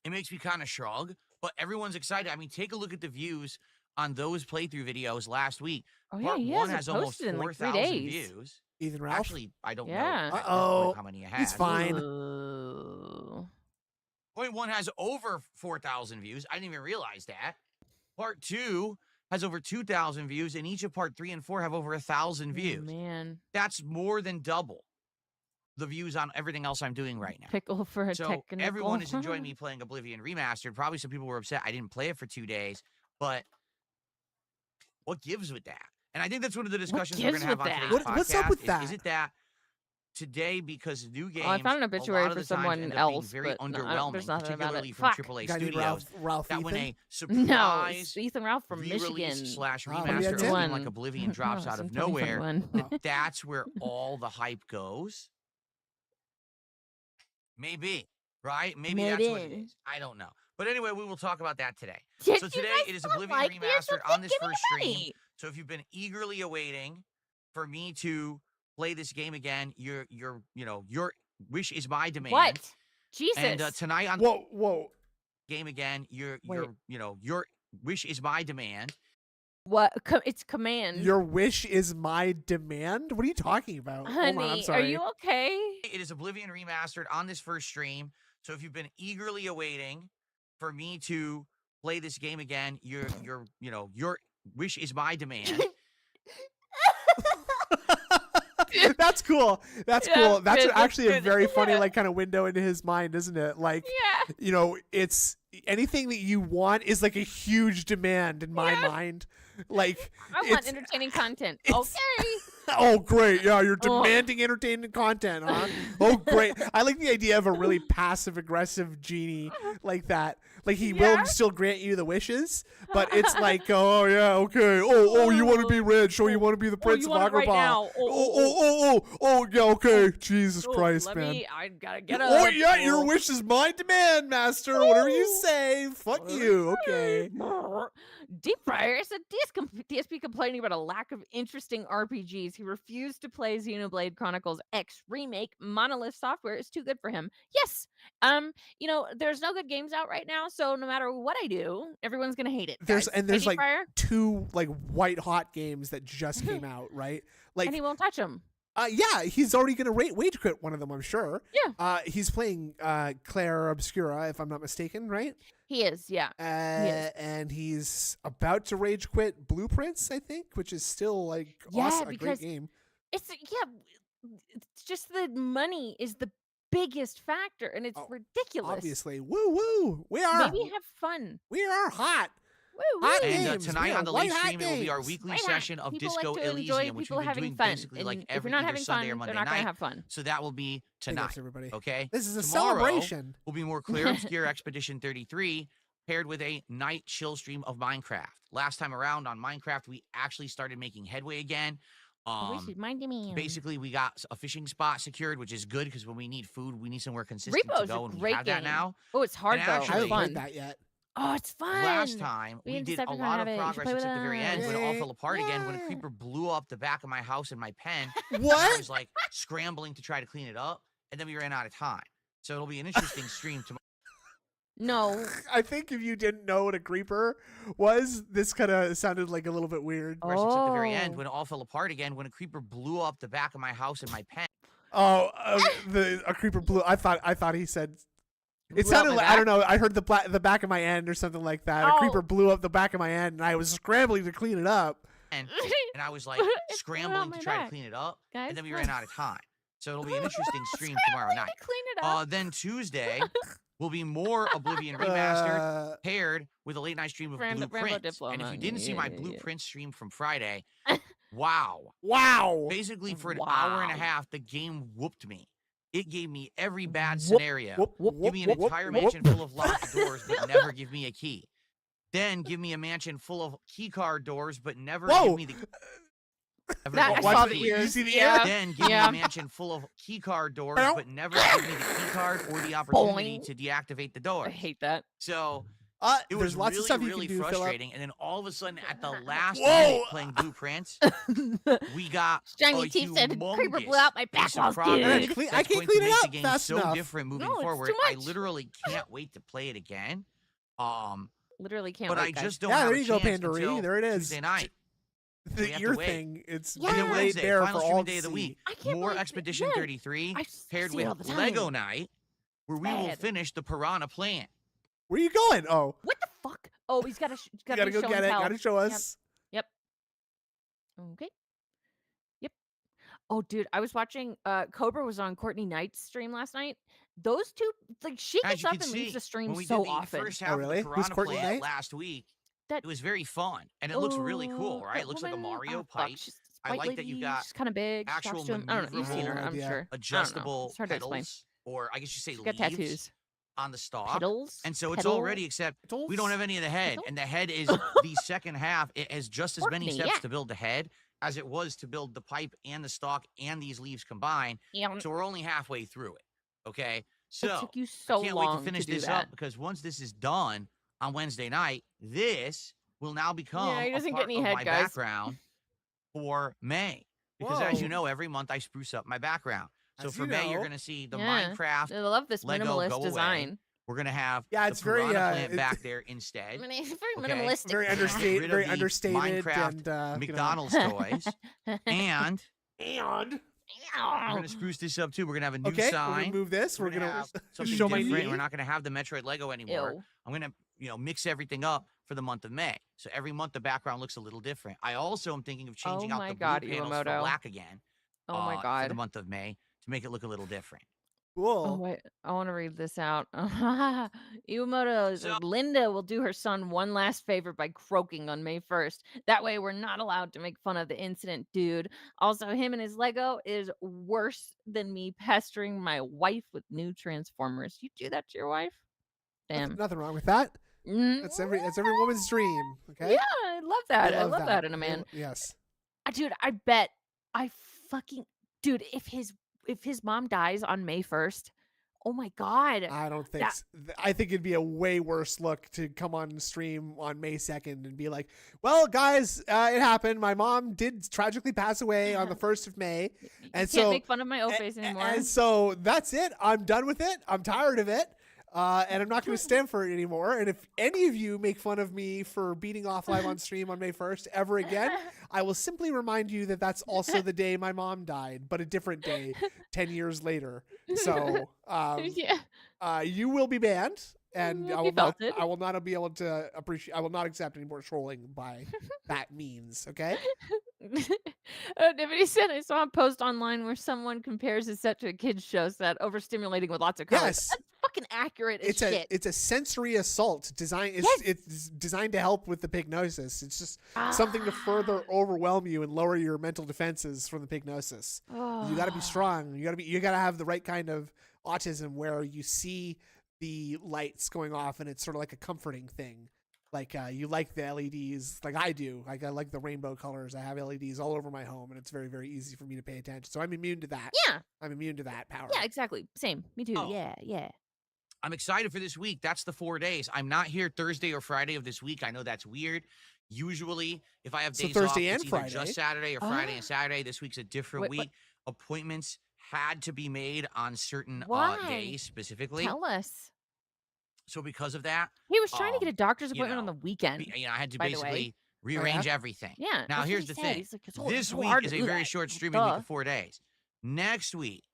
it makes me kind of shrug, but everyone's excited. I mean, take a look at the views on those playthrough videos last week. Oh yeah, Part he 1 hasn't has almost posted in like 3 4,000 days. views. Ethan Ralph. Actually, I don't know Yeah. at this Uh-oh. point how many it has. He's fine. Point 1 has over 4,000 views. I didn't even realize that. Part 2 has over 2,000 views, and each of Part 3 and 4 have over 1,000 views. Man, That's more than double the views on everything else I'm doing right now. pickle for a So technical. everyone is enjoying me playing Oblivion Remastered. Probably some people were upset I didn't play it for 2 days, but what gives with that? And I think that's one of the discussions we're going to have on today's podcast. What's up with is, that? Is it that today, because new games, I found an a obituary lot of for the times someone end up being else, very but no, underwhelming, there's nothing about particularly it. from Fuck. AAA Guy named studios. Ralph That when Ethan? a No, surprise it's Ethan Ralph from Michigan. re-release / Oh, remaster yeah, of Tim. something like Oblivion drops No, out it's of in nowhere, 2021. that's where all the hype goes. Maybe, right? Maybe that's what it Maybe. is. I don't know. But anyway, we will talk about that today. Did So you today guys it is not Oblivion like me or Remastered on something? this Give me first your stream. money. So if you've been eagerly awaiting for me to play this game again, your wish is my demand. What? Jesus. And tonight on Whoa. game again, your Wait. wish is my demand. What? It's command. Your wish is my demand? What are you talking about? Hold on, I'm Honey, are sorry. you okay? It is Oblivion Remastered on this first stream. So if you've been eagerly awaiting for me to play this game again, your wish is my demand. That's cool. That's Yeah, cool. That's good, that's actually a good. very funny, Yeah. like, kind of window into his mind, isn't it? Like, Yeah. you know, it's anything that you want is like a huge demand in my Yeah. mind. Like, I want it's- entertaining content. it's- Okay. oh, great. Yeah, you're Oh. demanding entertainment content, huh? Oh, great. I like the idea of a really passive aggressive genie like that. Like, he Yeah. will still grant you the wishes, but it's like, oh, yeah, okay. Oh, you want to be rich. Oh, you want to be the Prince you of want it right Agrabah. now. Oh, yeah, okay. Jesus Oh, Christ, let man. me. I gotta get up. Oh, yeah, your wish is my demand, master. Whatever you say. Fuck you. Okay. Deep Fryer said DSP complaining about a lack of interesting RPGs. He refused to play Xenoblade Chronicles X Remake. Monolith Software is too good for him. Yes. There's no good games out right now, so no matter what I do, everyone's gonna hate it. There's guys. there's Deep like Fryer, 2 like white hot games that just came out, right? Like, and he won't touch them. yeah, he's already gonna wage quit one of them, I'm sure. Yeah. He's playing Claire Obscura, if I'm not mistaken, right? He is. Yeah. is. And he's about to rage quit Blueprints, I think, which is still like Yeah, awesome, a great because game. It's just the money is the biggest factor, and it's ridiculous. Obviously, woo! We are Maybe have fun. we are hot. Woo Hot woo. And games. tonight Yeah, on the white late hot stream, it will be our games. weekly Why not? session of People Disco like to enjoy Elysium, which people we've been having doing fun. basically And like if every you're not either having Sunday fun, or Monday they're not night. gonna have fun. So that will be Big tonight. ups, everybody. Okay. This is a Tomorrow celebration. will be more Clear Obscure Expedition 33 paired with a night chill stream of Minecraft. Last time around on Minecraft, we actually started making headway again. Basically, we got a fishing spot secured, which is good because when we need food, we need somewhere consistent Repo's to go, a and we great have that game. now. Oh, it's hard And though. I actually- haven't It's fun. played that yet. Oh, it's fun. Last time, We we and did a Decepticon lot have of it. You should progress play with except the very end when it all us. fell apart again when a Yeah. creeper blew up the back of my house and my pen. I What? was like scrambling to try to clean it up, and then we ran out of time. So it'll be an interesting stream tomorrow. No. I think if you didn't know what a creeper was, this kind of sounded like a little bit weird. Except the very end Oh. when it all fell apart again when a creeper blew up the back of my house and my pen. Oh, a creeper blew. I thought he said. It Blew up sounded my like I don't know. I heard the back of my end or something like that. A Oh. creeper blew up the back of my end, and I was scrambling to clean it up. And I was like It blew out scrambling my to try back. to clean it up, Guys, and then we ran out of time. So it'll be an interesting stream tomorrow Scrambling night. to clean it up. Then Tuesday will be more Oblivion Remastered paired with a late night stream of Rambo Blueprints. And if Diploma. you didn't see Yeah, my yeah. Blueprint stream from Friday, wow. Wow. Basically, for an hour and a Wow. half, the game whooped me. It gave me every bad Whoop, scenario. Whoop, Give me an whoop, entire whoop, mansion whoop. full of locked doors, but never give me a key. Then give me a mansion full of key card doors, but never Whoa. give me the That, I Watch saw the the ears. ears. You see the yeah. Then give me a mansion full of key card doors, but never give me the key card or the opportunity to deactivate the door. I hate that. So it there's was lots really, of stuff you really can do, frustrating. And then all of a sudden, at the last Whoa! minute, playing Blueprints, we got Shiny a Teeth said, "Creeper blew humongous out my piece of backwalls, progress dude." I that's can't going clean to it make the up game fast so enough. different moving No, it's forward. too I much. literally can't wait to play it again. Literally can't But wait, I guys. just don't Yeah, have there a you go, chance Pandaree. until There it is. Tuesday night. we The have to ear wait. thing. It's Yeah. And then laid Wednesday, bare final for all streaming to day of the see. week. I can't More believe Expedition yeah. 33 I paired see it all with the time. Lego Night, where we will Bad. finish the Piranha Plant. Where are you going? Oh, What the fuck? Oh, he's got to. you gotta go get it. Gotta show us. Yep. Okay. Yep. Oh, dude, I was watching. Cobra was on Courtney Knight's stream last night. Those two, like, she As gets you up can and see, leaves the stream when we so did the often. first Oh, half really? of the Who's Piranha Courtney Plant Knight? last week, That- it was very fun. And it looks really cool, right? that It looks like a woman- Mario oh, fuck, pipe. she's I white like that you lady, got she's kind of big. She actual talks to him. I don't know. You've seen her, maneuverable, I'm yeah. sure. I don't know. adjustable It's hard to explain. pedals, or I guess you say She's got leaves tattoos. on the stalk. Pedals. And so it's Pedal? already, except we don't have any of the head. Pedal? And the head is the second half. It has just as many Courtney, steps yeah. to build the head as it was to build the pipe and the stalk and these leaves combined. Yeah. So we're only halfway through it. Okay. It So took you so I can't long wait to finish do this that. up, because once this is done on Wednesday night, this will now become he a doesn't get part any of head, my guys. background for May. Because as you Whoa. know, every month I spruce up my background. So As for you May, you're know. going to see the Yeah. Minecraft. I love this Lego go minimalist away. design. We're going to have Yeah, the it's very, Piranha Plant it's- back there instead. I mean, it's very Okay. minimalistic. Very Rid understated. of Very the understated. Minecraft And McDonald's toys. And And we're going to spruce this up too. We're going to have a new okay, we're sign. gonna move this. We're gonna have something show my different. knee. We're not going to have the Metroid Lego anymore. Ew. I'm going to, mix everything up for the month of May. So every month the background looks a little different. I also am thinking of changing out my the God, blue panels Iwamoto. for black again. Oh my for god. the month of May to make it look a little different. Cool. Oh wait, I want to read this out. Iwamoto, So- Linda will do her son one last favor by croaking on May 1st. That way, we're not allowed to make fun of the incident, dude. Also, him and his Lego is worse than me pestering my wife with new Transformers. You do that to your wife? Damn. Nothing wrong with that. That's every woman's dream. Okay. Yeah, I love that. They I love that in a They man. Yes. Dude, I bet dude, if his mom dies on May 1st, oh my god. I don't think. That- I think it'd be a way worse look to come on stream on May 2nd and be like, "Well, guys, it happened. My mom did tragically pass away on the 1st of May, You and can't so make fun of my O-face anymore. and so that's it. I'm done with it. I'm tired of it." And I'm not going to stand for it anymore. And if any of you make fun of me for beating off live on stream on May 1st ever again, I will simply remind you that that's also the day my mom died, but a different day, 10 years later. So yeah. you will be banned, and You I will felt not. it. I will not be able to appreciate. I will not accept any more trolling by that means. Okay. Nobody said I saw a post online where someone compares his set to a kid's show set, overstimulating with lots of colors. Yes. That's fucking accurate as shit. It's a sensory assault design. Yes. It's designed to help with the pignosis. It's just something to further overwhelm you and lower your mental defenses from the pignosis. You got to be strong. You got to have the right kind of autism where you see the lights going off and it's sort of like a comforting thing. Like you like the LEDs, like I do. Like I like the rainbow colors. I have LEDs all over my home, and it's very, very easy for me to pay attention. So I'm immune to that. Yeah. I'm immune to that power. Yeah, exactly. Same. Me too. Oh. Yeah. I'm excited for this week. That's the 4 days. I'm not here Thursday or Friday of this week. I know that's weird. Usually, if I have So days Thursday off, and it's either Friday? just Saturday or Friday and Oh. Saturday. This week's a different Wait, week. what? Appointments had to be made on certain Why? days specifically. Tell us. So because of that, He was trying to get a doctor's you appointment on know, the weekend. I had to by the way. basically rearrange everything. Yeah. Now, that's what here's he the said. thing. He's like, "It's This so week hard is to a do very that." short Like, streaming week duh. of 4 days. Next week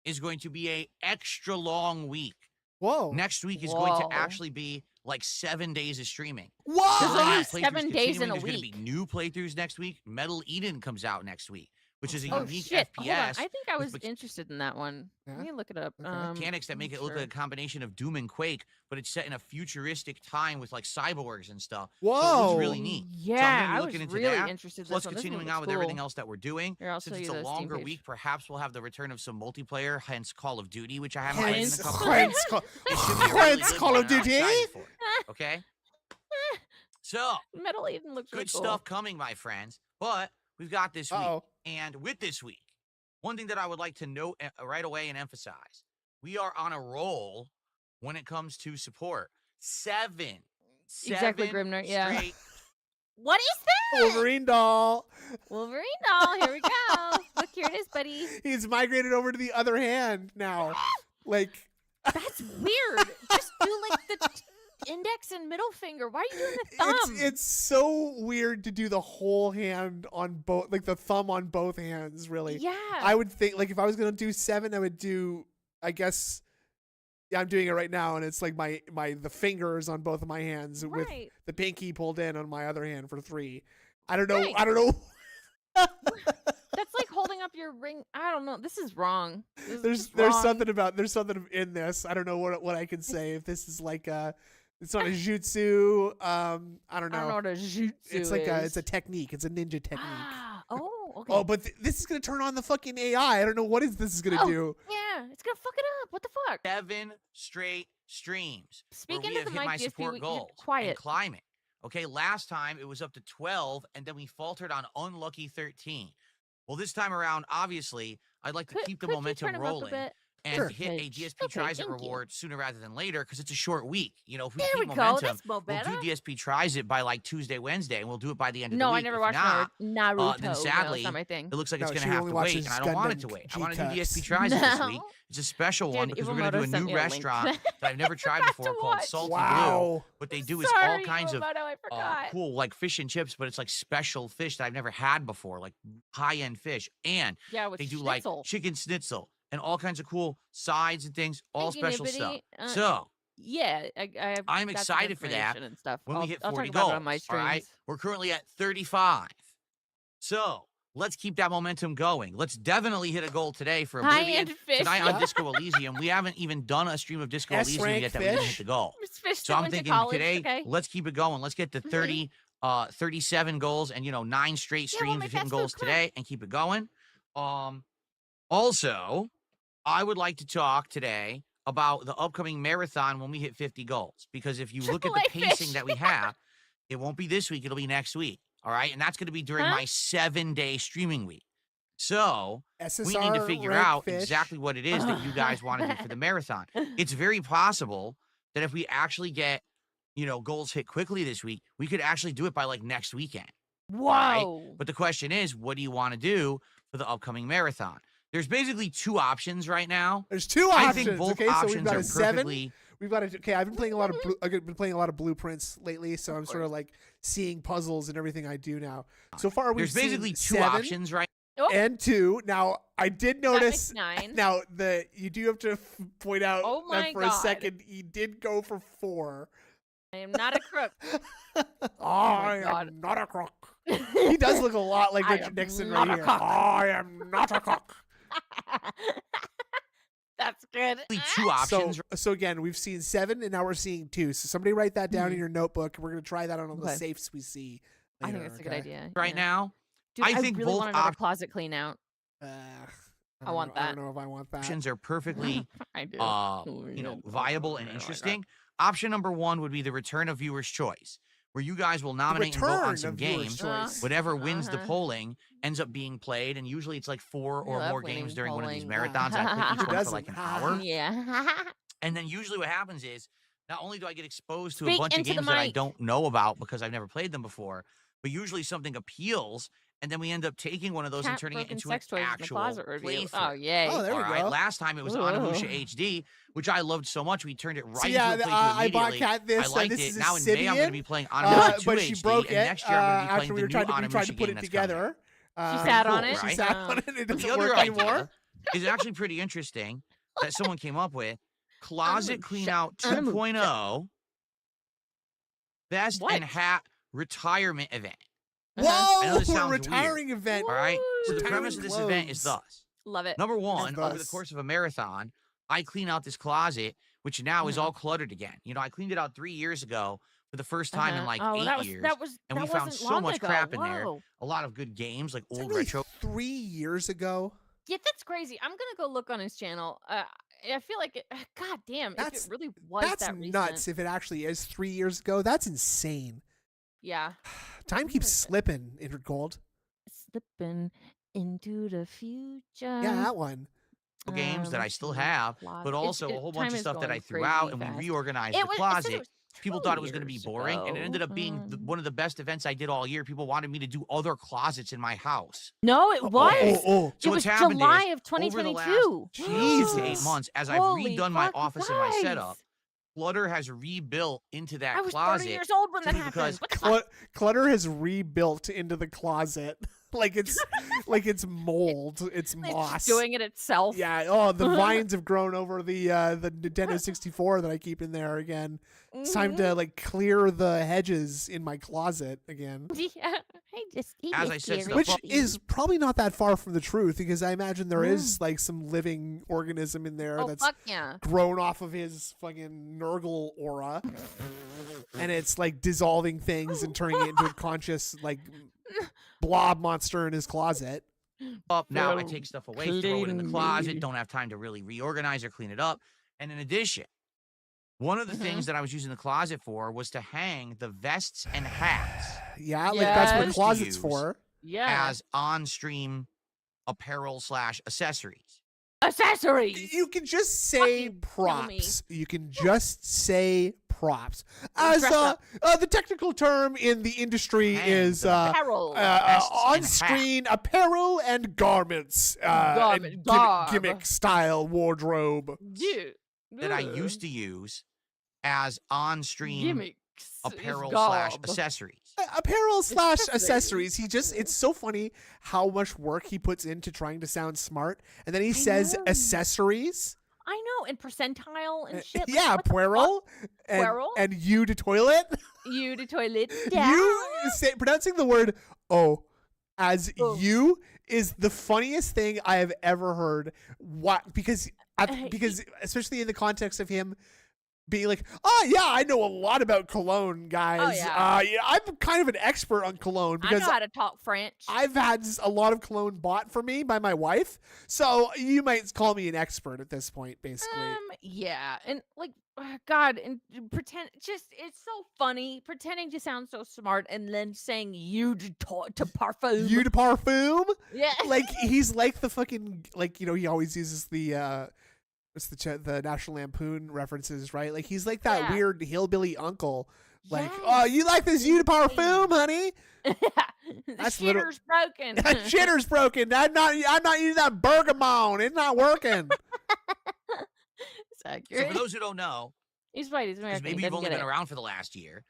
is going to be a extra long week. Whoa. Next week is going to Whoa. actually be like 7 days of streaming. Whoa. There's We're gonna only have playthroughs 7 days in continuing. a There's going to week. be new playthroughs next week. Metal Eden comes out next week, which is a Oh unique shit! Hold on. FPS. I think I with was interested in that one. Yeah? Let me look it up. Okay. mechanics that make it look sure. like a combination of Doom and Quake, but it's set in a futuristic time with like cyborgs and stuff. Whoa. So it looks really neat. Yeah, be I looking was into really that, interested in Plus, this one. This one continuing looks on with everything cool. else that we're doing. Here, I'll Since show it's you a the Steam longer page. week, perhaps we'll have the return of some multiplayer, hence Call of Duty, which I haven't played in a Hence, couple of years. Call It should be a really Hence good Call one, of and I'm Duty. excited for it, okay? So, Metal Eden looks really good cool. stuff coming, my friends. But we've got this week. Uh-oh. And with this week, one thing that I would like to note right away and emphasize, we are on a roll when it comes to support. Seven Exactly, Grimner, yeah. straight. What is that? Wolverine doll. Wolverine doll. Here we go. Look, here it is, buddy. He's migrated over to the other hand now. Like, That's weird. Just do like the index and middle finger. Why are you doing the thumb? it's so weird to do the whole hand on both, like the thumb on both hands, really. Yeah. I would think, like, if I was going to do 7, I would do, I guess, yeah, I'm doing it right now, and it's like the fingers on both of my hands with Right. the pinky pulled in on my other hand for 3. I don't know. Right. I don't know. That's like holding up your ring. I don't know. This is wrong. This is There's just wrong. something in this. I don't know what I can say. If this is like it's not a jutsu. I don't know. I don't know what a jutsu It's like is. it's a technique. It's a ninja technique. Oh, okay. Oh, but this is gonna turn on the fucking AI. I don't know what this is gonna Oh. do. Yeah, it's gonna fuck it up. What the fuck? 7 straight streams. Speak where we into have the hit mic, my DSP. support We- goals quiet. and climb it. Okay, last time it was up to 12, and then we faltered on unlucky 13. Well, this time around, obviously, I'd like to keep the Could you momentum turn him up a rolling bit? and Sure. hit a Okay, DSP okay, Tries It thank you. reward sooner rather than later because it's a short week. You know, if we There keep we go. momentum, That's more we'll better. do DSP Tries It by like Tuesday, Wednesday, and we'll do it by the end of No, the I week. never If watched not, Naruto. then No, sadly, it's not my thing. it looks like No, it's going she to have only to wait, watches and I don't want it to Gundam wait. I want to do G-Cuts. DSP Tries It this No. week. It's a special Dan one because we're going to Iwamoto do a sent new me a link. restaurant that I've never tried Got before to called watch. Salty Blue. Wow. What they do is Sorry, all kinds of Iwamoto, I forgot. cool, like fish and chips, but it's like special fish that I've never had before, like high-end fish. And Yeah, with they do schnitzel. like chicken schnitzel and all kinds of cool sides and things, all Thank you, special stuff. Nibbity. So Yeah, I I'm got excited some for that information and stuff. when we hit I'll 40 talk about goals, it on my all streams. right? We're currently at 35. So let's keep that momentum going. Let's definitely hit a goal today for Oblivion. High-end fish. Tonight on Disco Elysium. We haven't even done a stream of Disco S Elysium rank yet that we didn't fish? hit the goal. Miss Fish So still I'm went to thinking college, today, okay? let's keep it going. Let's get to 37 goals and 9 straight Yeah, we'll streams make of hitting fast food, goals come on. today and keep it going. Also, I would like to talk today about the upcoming marathon when we hit 50 goals. Because if you look at the Triple A pacing fish. that we have, it won't be this week, it'll be next week. All right. And that's going to be during Huh? my 7-day streaming week. So SSR we need to figure rank out fish. exactly what it is that you guys want to do for the marathon. It's very possible that if we actually get, goals hit quickly this week, we could actually do it by like next weekend. Whoa. But the question is, what do you want to do for the upcoming marathon? There's basically 2 options right now. There's 2 I options. think both Okay, so we've options got are a 7. perfectly. We've got okay. I've been playing a lot of blueprints lately, so I'm sort of like seeing puzzles and everything I do now. So far, we've There's basically seen 2 7 options right. Oh, and 2. Now I did that makes notice. 9. Now you do have to point out Oh that my for God. a second he did go for 4. I am not a crook. I God. am not a crook. He does look a lot like I Richard am Nixon not right a here. cock. I am not a cock. That's good. Basically 2 options. So again, we've seen 7 and now we're seeing 2. So somebody write that down in your notebook. We're gonna try that on all the Okay. safes we see. I think later, that's a good okay? idea. Right yeah. now, Dude, I think really both want another op- closet clean out. I want I that. don't know if I want that. options are perfectly I do. viable and interesting. Option number 1 would be the return of viewer's choice, where you guys will nominate and vote Return on some of viewer's games. choice. Whatever wins the Uh-huh. polling ends up being played, and usually it's like 4 or love more games winning during one of these polling. marathons. I play each Who one for doesn't? like an hour. Yeah. And then usually what happens is not only do I get exposed to a Speak bunch of into the games that I mic. don't know about because I've never played them before, but usually something appeals, and then we end up taking one of those and Cat turning it broken into sex an toys in the actual closet review. playthrough. Oh, yay. Oh, there we All right, go. last time it was Ooh. Onimusha HD, which I loved so much. We turned it right So into yeah, a playthrough I bought immediately. Cat this. I liked this it. is Now in May, I'm going to be Obsidian, playing Onimusha 2 but she HD, broke and it next year I'm going to be after playing we the were trying new to Onimusha put game it that's coming. together. She sat cool, on it. She right? sat on it. It But doesn't the other work idea anymore. is actually pretty interesting that someone came up with. Closet Onimusha. Cleanout Onimusha. 2.0 Best What? and Hat Retirement Event. Whoa! I know this A sounds retiring event. All right. So the Retiring premise of this event is clothes. thus. Love it. Number 1, And over the thus. course of a marathon, I clean out this closet, which now is all cluttered again. I cleaned it out 3 years ago for the first time in like 8 years. And we found so much crap in there. A lot of good games, like Is that old really retro. 3 years ago. Yeah, that's crazy. I'm gonna go look on his channel. I feel like it. God damn, if That's- it really was That's that recent. nuts. If it actually is 3 years ago, that's insane. Yeah. Time keeps is it? slipping, Inward Gold. Slipping into the future. Yeah, that one. Games that I let's still see. have, Closet. but also a whole bunch Time of is stuff that I going threw out, crazy and we fast. reorganized It the said it closet. was People 2 thought it was going to be years boring, and it ended ago. up being one of the best events I did all year. People wanted me to do other closets in my house. No, it was. So It what's was happened July is, of over the 2022. last 6 to 8 Jesus. months, as I've Holy redone my fuck, office and my guys. setup, clutter has rebuilt into that I was 30 closet. years old when that simply happened. because What the fuck? Clutter has rebuilt into the closet. like it's mold. It's moss. It's doing it itself. Yeah. Oh, the vines have grown over the Nintendo 64 that I keep in there again. It's time to like clear the hedges in my closet again. Yeah, I just eat As it, I said, Gary. Which is probably not that far from the truth, because I imagine there Mm. is like some living organism in there Oh that's fuck yeah! grown off of his fucking Nurgle aura, and it's like dissolving things and turning it into a conscious like blob monster in his closet. up. Now I Well, take stuff away, throw it in the closet, clean me. don't have time to really reorganize or clean it up. And in addition, one of the things that I was using the closet for was to hang the vests and hats Yeah, like that's what Yes. closet's Use for. Yeah, as on-stream apparel / accessories. accessories. You can just say Fucking kill me. props. You can just say props. Dress As up. the technical term in the industry Hang is the Apparel. vests and on-screen apparel and garments, and Garb. gimmick style wardrobe. Dude. That I used to use as on-stream gimmicks. apparel / garb. accessories. Apparel / Accessories. accessories. It's so funny how much work he puts into trying to sound smart, and then he says know. accessories. I know, and percentile and shit. Like, Yeah, what the fuck? pueril and, Pueril? and you to toilet. You to toilet. You say pronouncing the word "oh" as Oh. "you" is the funniest thing I have ever heard. What? Because especially in the context of him being like, "Oh yeah, I know a lot about cologne, guys. yeah. Yeah, I'm kind of an expert on cologne I because know how to talk French. I've had a lot of cologne bought for me by my wife, so you might call me an expert at this point, basically." Yeah, and like, God, and pretend. It's so funny pretending to sound so smart and then saying you to parfum. You de parfum? Yeah. Like he's like the fucking he always uses the what's the National Lampoon references, right? Like he's like that Yeah. weird hillbilly uncle. Like, Yes. "Oh, you like this eau de parfum, honey? The That's little- shitter's broken. Shitter's broken. I'm not using that bergamot. It's not working." It's So accurate. for those who don't know, He's right. He's because American. maybe He you've doesn't only get been it. around for the last year,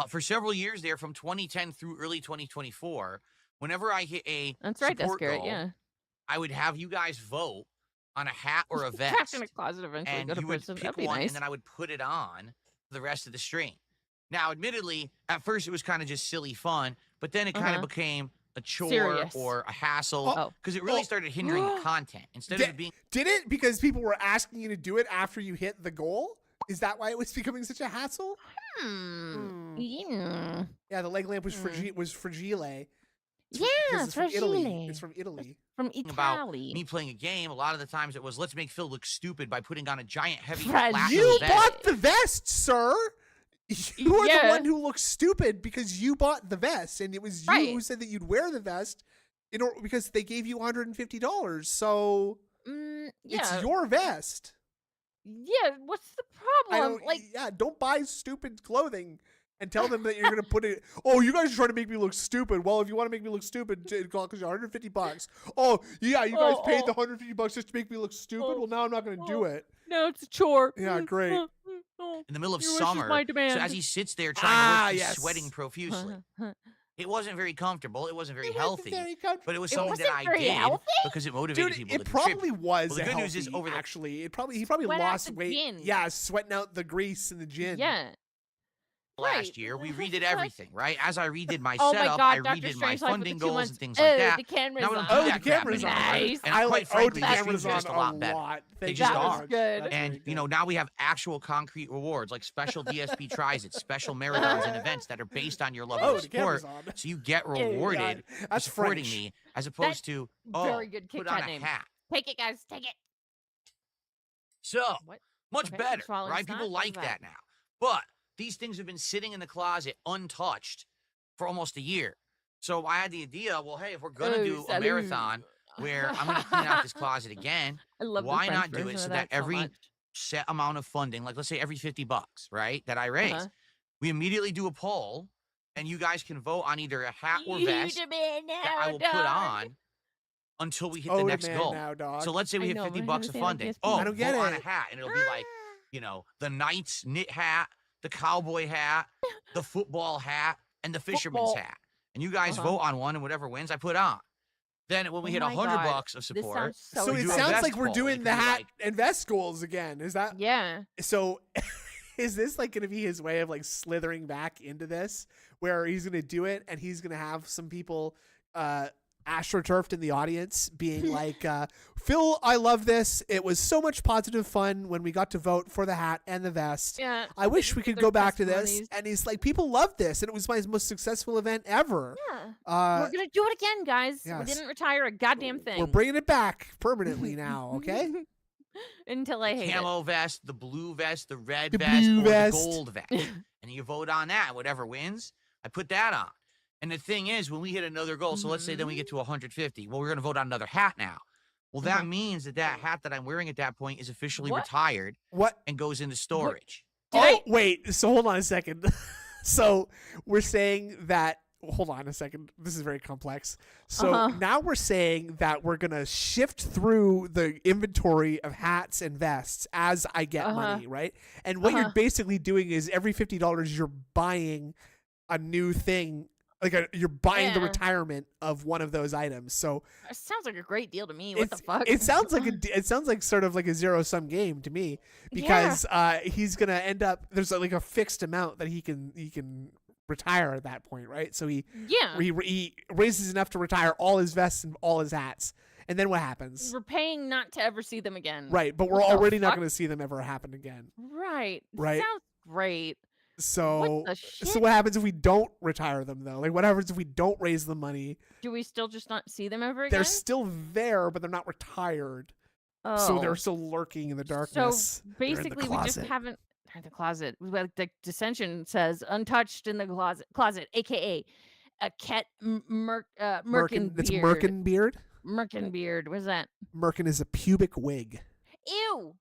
for several years there, from 2010 through early 2024, whenever I hit a That's right, support Descarate. goal, Yeah. I would have you guys vote on a hat or a Trapped vest, in a closet eventually. and Go to you would prison. pick That'd be one, nice. and then I would put it on for the rest of the stream. Now, admittedly, at first it was kind of just silly fun, but then it kind of became a chore Serious. or a hassle Oh. because it really Oh. started hindering the content instead of it being. Did it because people were asking you to do it after you hit the goal? Is that why it was becoming such a hassle? Yeah. Yeah, the leg lamp was fragile. Yeah, Because it's from Italy. fragile. It's from Italy. From About Italy. me playing a game, a lot of the times it was let's make Phil look stupid by putting on a giant heavy Fragile. platinum You vest. bought the vest, sir. You are the Yeah. one who looks stupid because you bought the vest, and it was you Right. who said that you'd wear the vest because they gave you $150. So Yeah. it's your vest. Yeah. What's the I problem? don't, don't buy stupid clothing and tell them that you're gonna put it. Oh, you guys are trying to make me look stupid. Well, if you want to make me look stupid, it costs you $150. Oh, yeah, you guys paid the $150 just to make me look stupid. Well, now I'm not gonna do it. No, it's a chore. Yeah, great. in the middle of Your wish is summer. my So demand. as he sits there trying to work, he's yes. sweating profusely. Uh-huh. It wasn't very comfortable. It wasn't very It wasn't healthy. very comfortable. But it was It something that wasn't I very did healthy? because it motivated Dude, people it to probably contribute. was Well, the good news is healthy, over the- actually. He probably Sweat out lost the weight. gin. Yeah, sweating out the grease and the gin. Yeah. last Right. year, we redid everything, right? As I redid my Oh my setup, God, I Dr. redid my Strange Life with funding the 2 goals months. and things like that. The camera's Now we don't on. do Oh, that the crap camera's on. anymore. Nice. And I quite like frankly, the the camera's streams on are just a lot better. lot. They Thank just you That very was much. good. That's And, very you know, good. now we have actual concrete rewards like special DSP tries-its, special marathons and events that are based on your level Oh, of the camera's support. on. So you get Yeah, rewarded for that's supporting French. me as opposed to, very good put Kit on Kat a name. hat. Take it, guys. Take it. So, What? much Okay, better, swallowing right? snot? People What like was that now. But these things have been sitting in the closet untouched for almost a year. So I had the idea, well, hey, if we're going to Oh, do a salud. marathon where I'm going to clean out this closet again, I love the why French not do version it so of that that so every much. set amount of funding, like let's say every $50, right, that I raise, Uh-huh. we immediately do a poll and you guys can vote on either a hat or vest that I will put on until we hit the Oh, next man, goal. now, dog. So let's say we I hit know, 50 we're bucks gonna of say like funding. DSP. Oh, I don't get vote on a it. hat, and it'll be like, the Knights knit hat, the cowboy hat, the football hat, and the fisherman's Football. hat. And you guys vote on one, and whatever wins, I put on. Then when we Oh hit my 100 God, bucks of this support, sounds so So we it do a sounds vest like we're poll, and doing it the could be hat like, and vest goals again. Is that Yeah. so? Is this like going to be his way of like slithering back into this, where he's going to do it and he's going to have some people astroturfed in the audience being like, Phil, I love this. It was so much positive fun when we got to vote for the hat and the vest. Yeah. I wish we could go back to this. testimonies. And he's like, people loved this, and it was my most successful event ever. Yeah. We're gonna do it again, guys. yes. We didn't retire a goddamn thing. We're bringing it back permanently now. Okay. Until I hate camo vest, the blue vest, the red The vest, blue or vest. the gold vest. And you vote on that. Whatever wins, I put that on. And the thing is, when we hit another goal, so let's say then we get to 150. Well, we're going to vote on another hat now. Well, that means that hat that I'm wearing at that point is officially What? retired What? and goes into storage. Oh, wait. So hold on a second. So we're saying that. Hold on a second. This is very complex. So now we're saying that we're going to shift through the inventory of hats and vests as I get money, right? And what you're basically doing is every $50 you're buying a new thing. Like you're buying the retirement of one of those items. So It sounds like a great deal to me. What the fuck? it sounds like it sounds like sort of like a zero-sum game to me, because he's gonna end up, there's like a fixed amount that he can retire at that point, right? So he raises enough to retire all his vests and all his hats, and then what happens? We're paying not to ever see them again. Right, but we're What the already not fuck? going to see them ever happen again. Right. Right. Sounds great. So, What the shit? so what happens if we don't retire them though? Like, what happens if we don't raise the money? Do we still just not see them ever again? They're still there, but they're not retired. Oh. So they're still lurking in the darkness. So They're in the basically, we just closet. haven't. They're in the closet. Like the dissension says, untouched in the closet, aka a cat Merkin It's beard. Merkin beard. Merkin beard. What's that? Merkin is a pubic wig. Ew.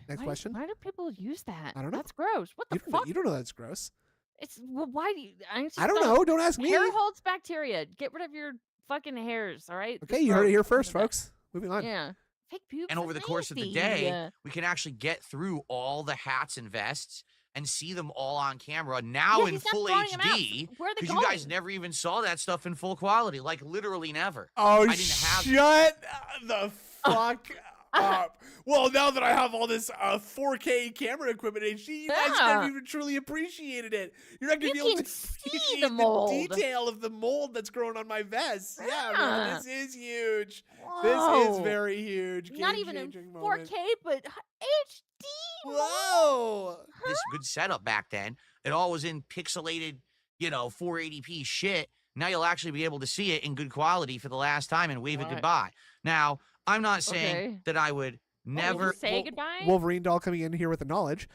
Next Why- question. Why do people use that? I don't know. That's gross. What the You don't, know, fuck? you don't know that's gross. It's why do you? I don't know. Don't ask me. Hair holds bacteria. Get rid of your fucking hairs. All right. Okay, It's you heard it here gross. first, folks. Moving on. Yeah. Fake pubes. And are over the course of the nasty. day, we can actually get through all the hats and vests and see them all on camera now Yeah, in he's not full throwing 'em out. HD. Where are they Because you guys going? never even saw that stuff in full quality, like literally never. Oh, I didn't have- shut the fuck up. Well, now that I have all this 4K camera equipment HD, you guys Yeah. never even truly appreciated it. You're not going to You be able can to see appreciate the mold. detail of the mold that's growing on my vest. Yeah, man, Yeah. this is huge. Whoa. This is very huge. Not even in Game-changing 4K, moment. but HD. Whoa. This good setup back then. It all was in pixelated, 480p shit. Now you'll actually be able to see it in good quality for the last time and wave it Right. goodbye. Now, I'm not saying Okay. that I would never. Say goodbye. Wolverine doll coming in here with the knowledge.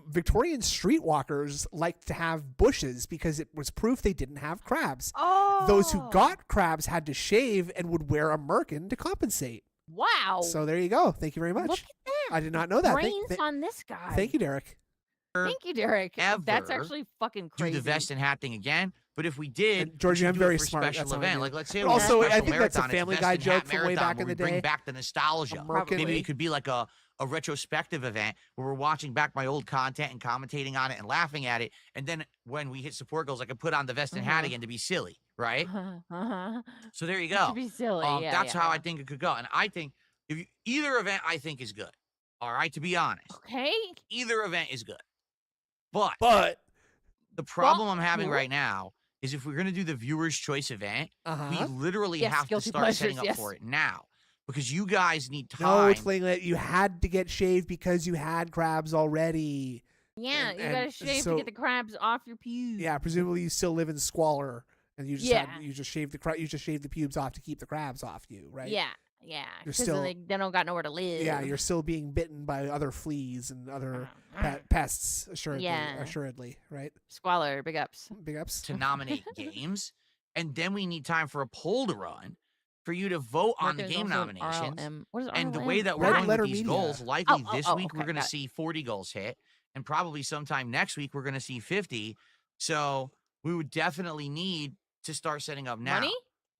Victorian streetwalkers liked to have bushes because it was proof they didn't have crabs. Oh. Those who got crabs had to shave and would wear a merkin to compensate. Wow. So there you go. Thank you very much. Look at that. I did not know that. Brains on this guy. Thank you, Derek. Thank you, Derek. That's ever actually fucking do crazy. the vest and hat thing again. But if we did, And Georgie, we should I'm do very it for a smart. special That's how I event. do it. Like let's say But we had also, a I special think that's a marathon, it's Family vest Guy and hat joke from way marathon back in where the we day. bring back the nostalgia. Merkin. Maybe it could be like a retrospective event where we're watching back my old content and commentating on it and laughing at it. And then when we hit support goals, I could put on the vest and hat again to be silly, right? So there you go. To be silly. Yeah, That's how I yeah. think it could go. And I think either event I think is good. All right, to be honest, Okay. either event is good. But But the problem I'm Well, having cool. right now is if we're going to do the viewer's choice event, we literally Yes, have to guilty start setting pleasures, up yes. for it now because you guys need no, time. Tlinglet, you had to get shaved because you had crabs already. Yeah, And- you gotta and shave so- to get the crabs off your pubes. Yeah, presumably you still live in squalor, and you just Yeah. you just shaved the shaved the pubes off to keep the crabs off you, right? Yeah. Yeah, You're because still- they don't got nowhere to live. Yeah, you're still being bitten by other fleas and other pests, assuredly, right? Squalor, big ups. Big ups. to nominate games, and then we need time for a poll to run for you to vote on the Marketing game also an nominations. RLM. What is And the RLM? way that we're Red going letter with these media. goals, likely this week okay, we're going to got it. see 40 goals hit, and probably sometime next week we're going to see 50. So we would definitely need to start setting up now. Money?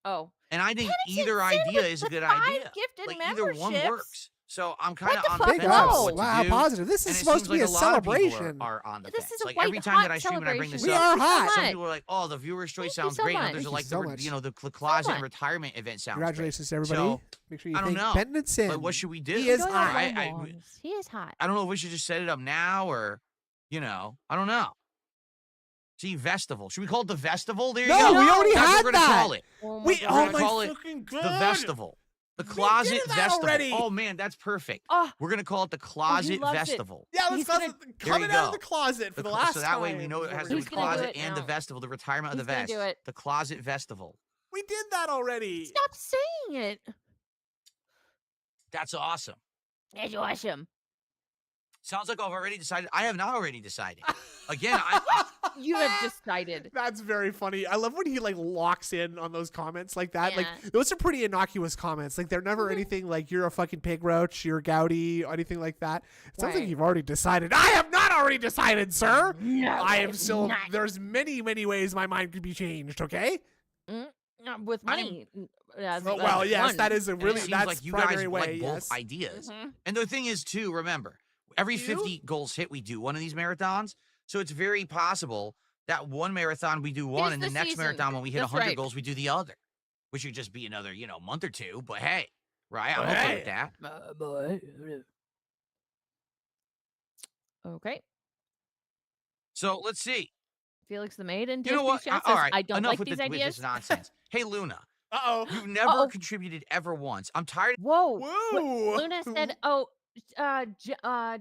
Oh. And I think Penitent either Sin idea with is a the good 5 idea. gifted Like either one memberships. works. So I'm kind of the on fuck? the Big fence No. about ups. what to Wow, do. positive. This And is it supposed to seems be like a lot of people celebration. Are on the This fence. is a Like white every time hot that I stream and I bring this We up, are hot. some much. people are like, "Oh, the viewer's choice Thank you sounds so great." And much. others are Thank like, you so much. the closet and much. retirement event sounds Congratulations to great. everybody. So, Make sure you I don't thank know. Penitent Sin. But what should we do? He is Enjoy hot. our I hormones. He is hot. I don't know if we should just set it up now or, I don't know. See, Vestival. Should we call it the Vestival? There you No, go. we already That's what had we're gonna that. call it. Oh We- my oh We're God. gonna call it fucking the God. Vestival. The We Closet did that Vestival. already. Oh man, that's perfect. Oh, We're gonna call it the Closet loves it. Vestival. Yeah, He's let's gonna- coming you out of go. the closet for the The last so that way time. we know it has to do Who's with gonna do closet it and the now? Vestival, the retirement of Who's the gonna vest. do it? The Closet Vestival. We did that already. stop saying it. That's awesome. That's awesome. Sounds like I've already decided. I have not already decided. Again, I You have decided. That's very funny. I love when he like locks in on those comments like that. Like Yeah. those are pretty innocuous comments. Like they're never anything like you're a fucking pig roach, you're gouty, or anything like that. It's something Right. you've already decided. I have not already decided, sir. No, I am it's still. not. There's many ways my mind could be changed. Okay. With I money. That's Well, yes, one. that is a and really it seems that's like you primary guys way. like both Yes. ideas. Mhm. And the thing is, too, remember, every You? 50 goals hit, we do one of these marathons. So it's very possible that one marathon we do one, Tis and the the next season. marathon when we hit That's 100 right. goals, we do the other, which would just be another, month or two. But hey, right? I'm But okay hey. with that. Okay. So let's see. Felix the Maid and You know DSP what? chat All says, right. I don't enough like with, these with ideas. this nonsense. Hey, Luna, Uh oh. you've never Uh-oh. contributed ever once. I'm tired. Whoa. Whoa. Luna said,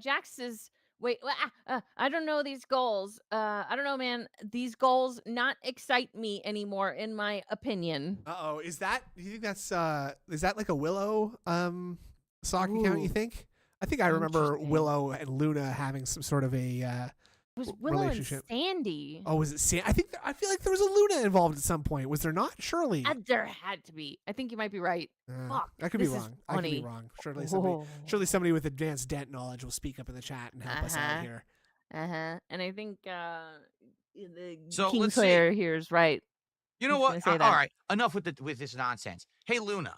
Jax is, wait, I don't know these goals. I don't know, man. These goals not excite me anymore, in my opinion. Uh-oh. Is that, do you think that's, is that like a Willow, sock account, you Ooh. think? I think I remember Interesting. Willow and Luna having some sort of a, It was Willow and relationship. Sandy. oh, was it Sam? I think, I feel like there was a Luna involved at some point. Was there not? Surely. There had to be. I think you might be right. Fuck, I could be this is wrong. I could be funny. wrong. Oh. Surely somebody with advanced dent knowledge will speak up in the chat and help us out Uh-huh. here. And I think the So, let's see. Kingslayer here is right. You know He's what? gonna say All that. right. Enough with this nonsense. Hey, Luna,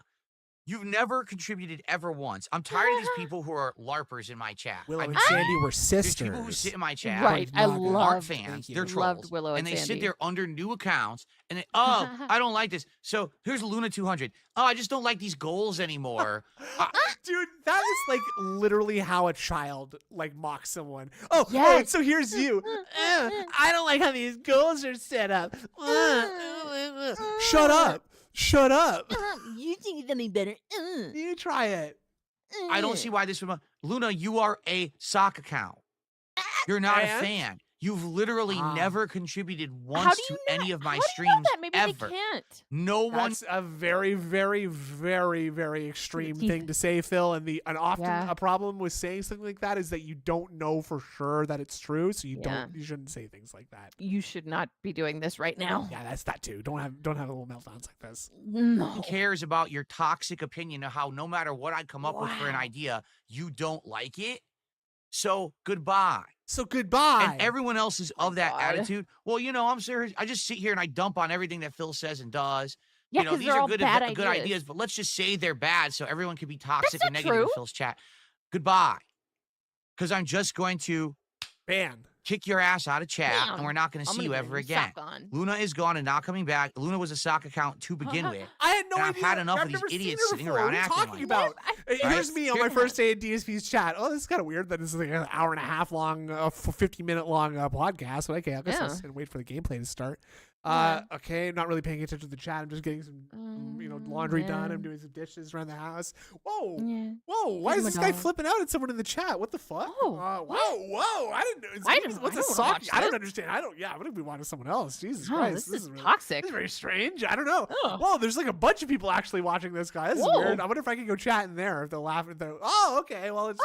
you've never contributed ever once. I'm tired of these people who are LARPers in my chat. Willow I'm and tired. Sandy were There's sisters. people who sit in my chat, Right. I Naga. aren't loved, fans. Thank you. They're loved trolls. Willow and they sit Sandy. there under new accounts and they, oh, I don't like this. So here's Luna 200. Oh, I just don't like these goals anymore. Dude, that is like literally how a child like mocks someone. Oh, Yes. so here's you. I don't like how these goals are set up. Shut up. Shut up. You think something better? You try it. I don't see why this would. Luna, you are a sock account. You're not a And? fan. You've literally Ah. never contributed How once do to you know? any of my How do you know streams that? Maybe ever. they can't. No one. That's a very, very, very, very extreme teeth. thing to say, Phil. And often Yeah. a problem with saying something like that is that you don't know for sure that it's true, so you Yeah. you shouldn't say things like that. You should not be doing this right now. Yeah, that's that too. Don't have little meltdowns like this. No. Who cares about your toxic opinion of how no matter what I come up with for an Wow. idea, you don't like it? So goodbye. So goodbye. And everyone else is of that God. attitude. Well, I'm serious. I just sit here and I dump on everything that Phil says and does. Yeah, You know, because these they're are all good, bad good ideas, but let's just say they're bad so everyone can be toxic and not negative in true. Phil's chat. Goodbye. Because I'm just going to ban. kick your ass out of chat Bam. and we're not going to I'm see gonna you get a ever new again. sock on. Luna is gone and not coming back. Luna was a sock account to begin with. I had no And I've idea. had enough of I've these never seen idiots her sitting before. around What are you acting talking like about? Here's Right? me on my first day in DSP's chat. Oh, this is kind of weird that this is like an hour and a half long, 50-minute long podcast. But okay, I guess I'll Yeah. sit and wait for the gameplay to start. Yeah. Okay, I'm not really paying attention to the chat. I'm just getting some, laundry done. yeah. I'm doing some dishes around the house. Whoa. Yeah. Whoa, why Oh is my this guy God. flipping out at someone in the chat? What the fuck? Oh, whoa, I didn't know. I don't- What's I a don't wanna sock? watch I don't this. understand. I don't, yeah, what if we wanted someone else? Jesus Oh, Christ. this is really- toxic. This is very strange. I don't know. Ugh. Whoa, there's like a bunch bunch of people actually watching this guy. This is Whoa. weird. I wonder if I can go chat in there if they'll laugh. Oh, okay. Well, it's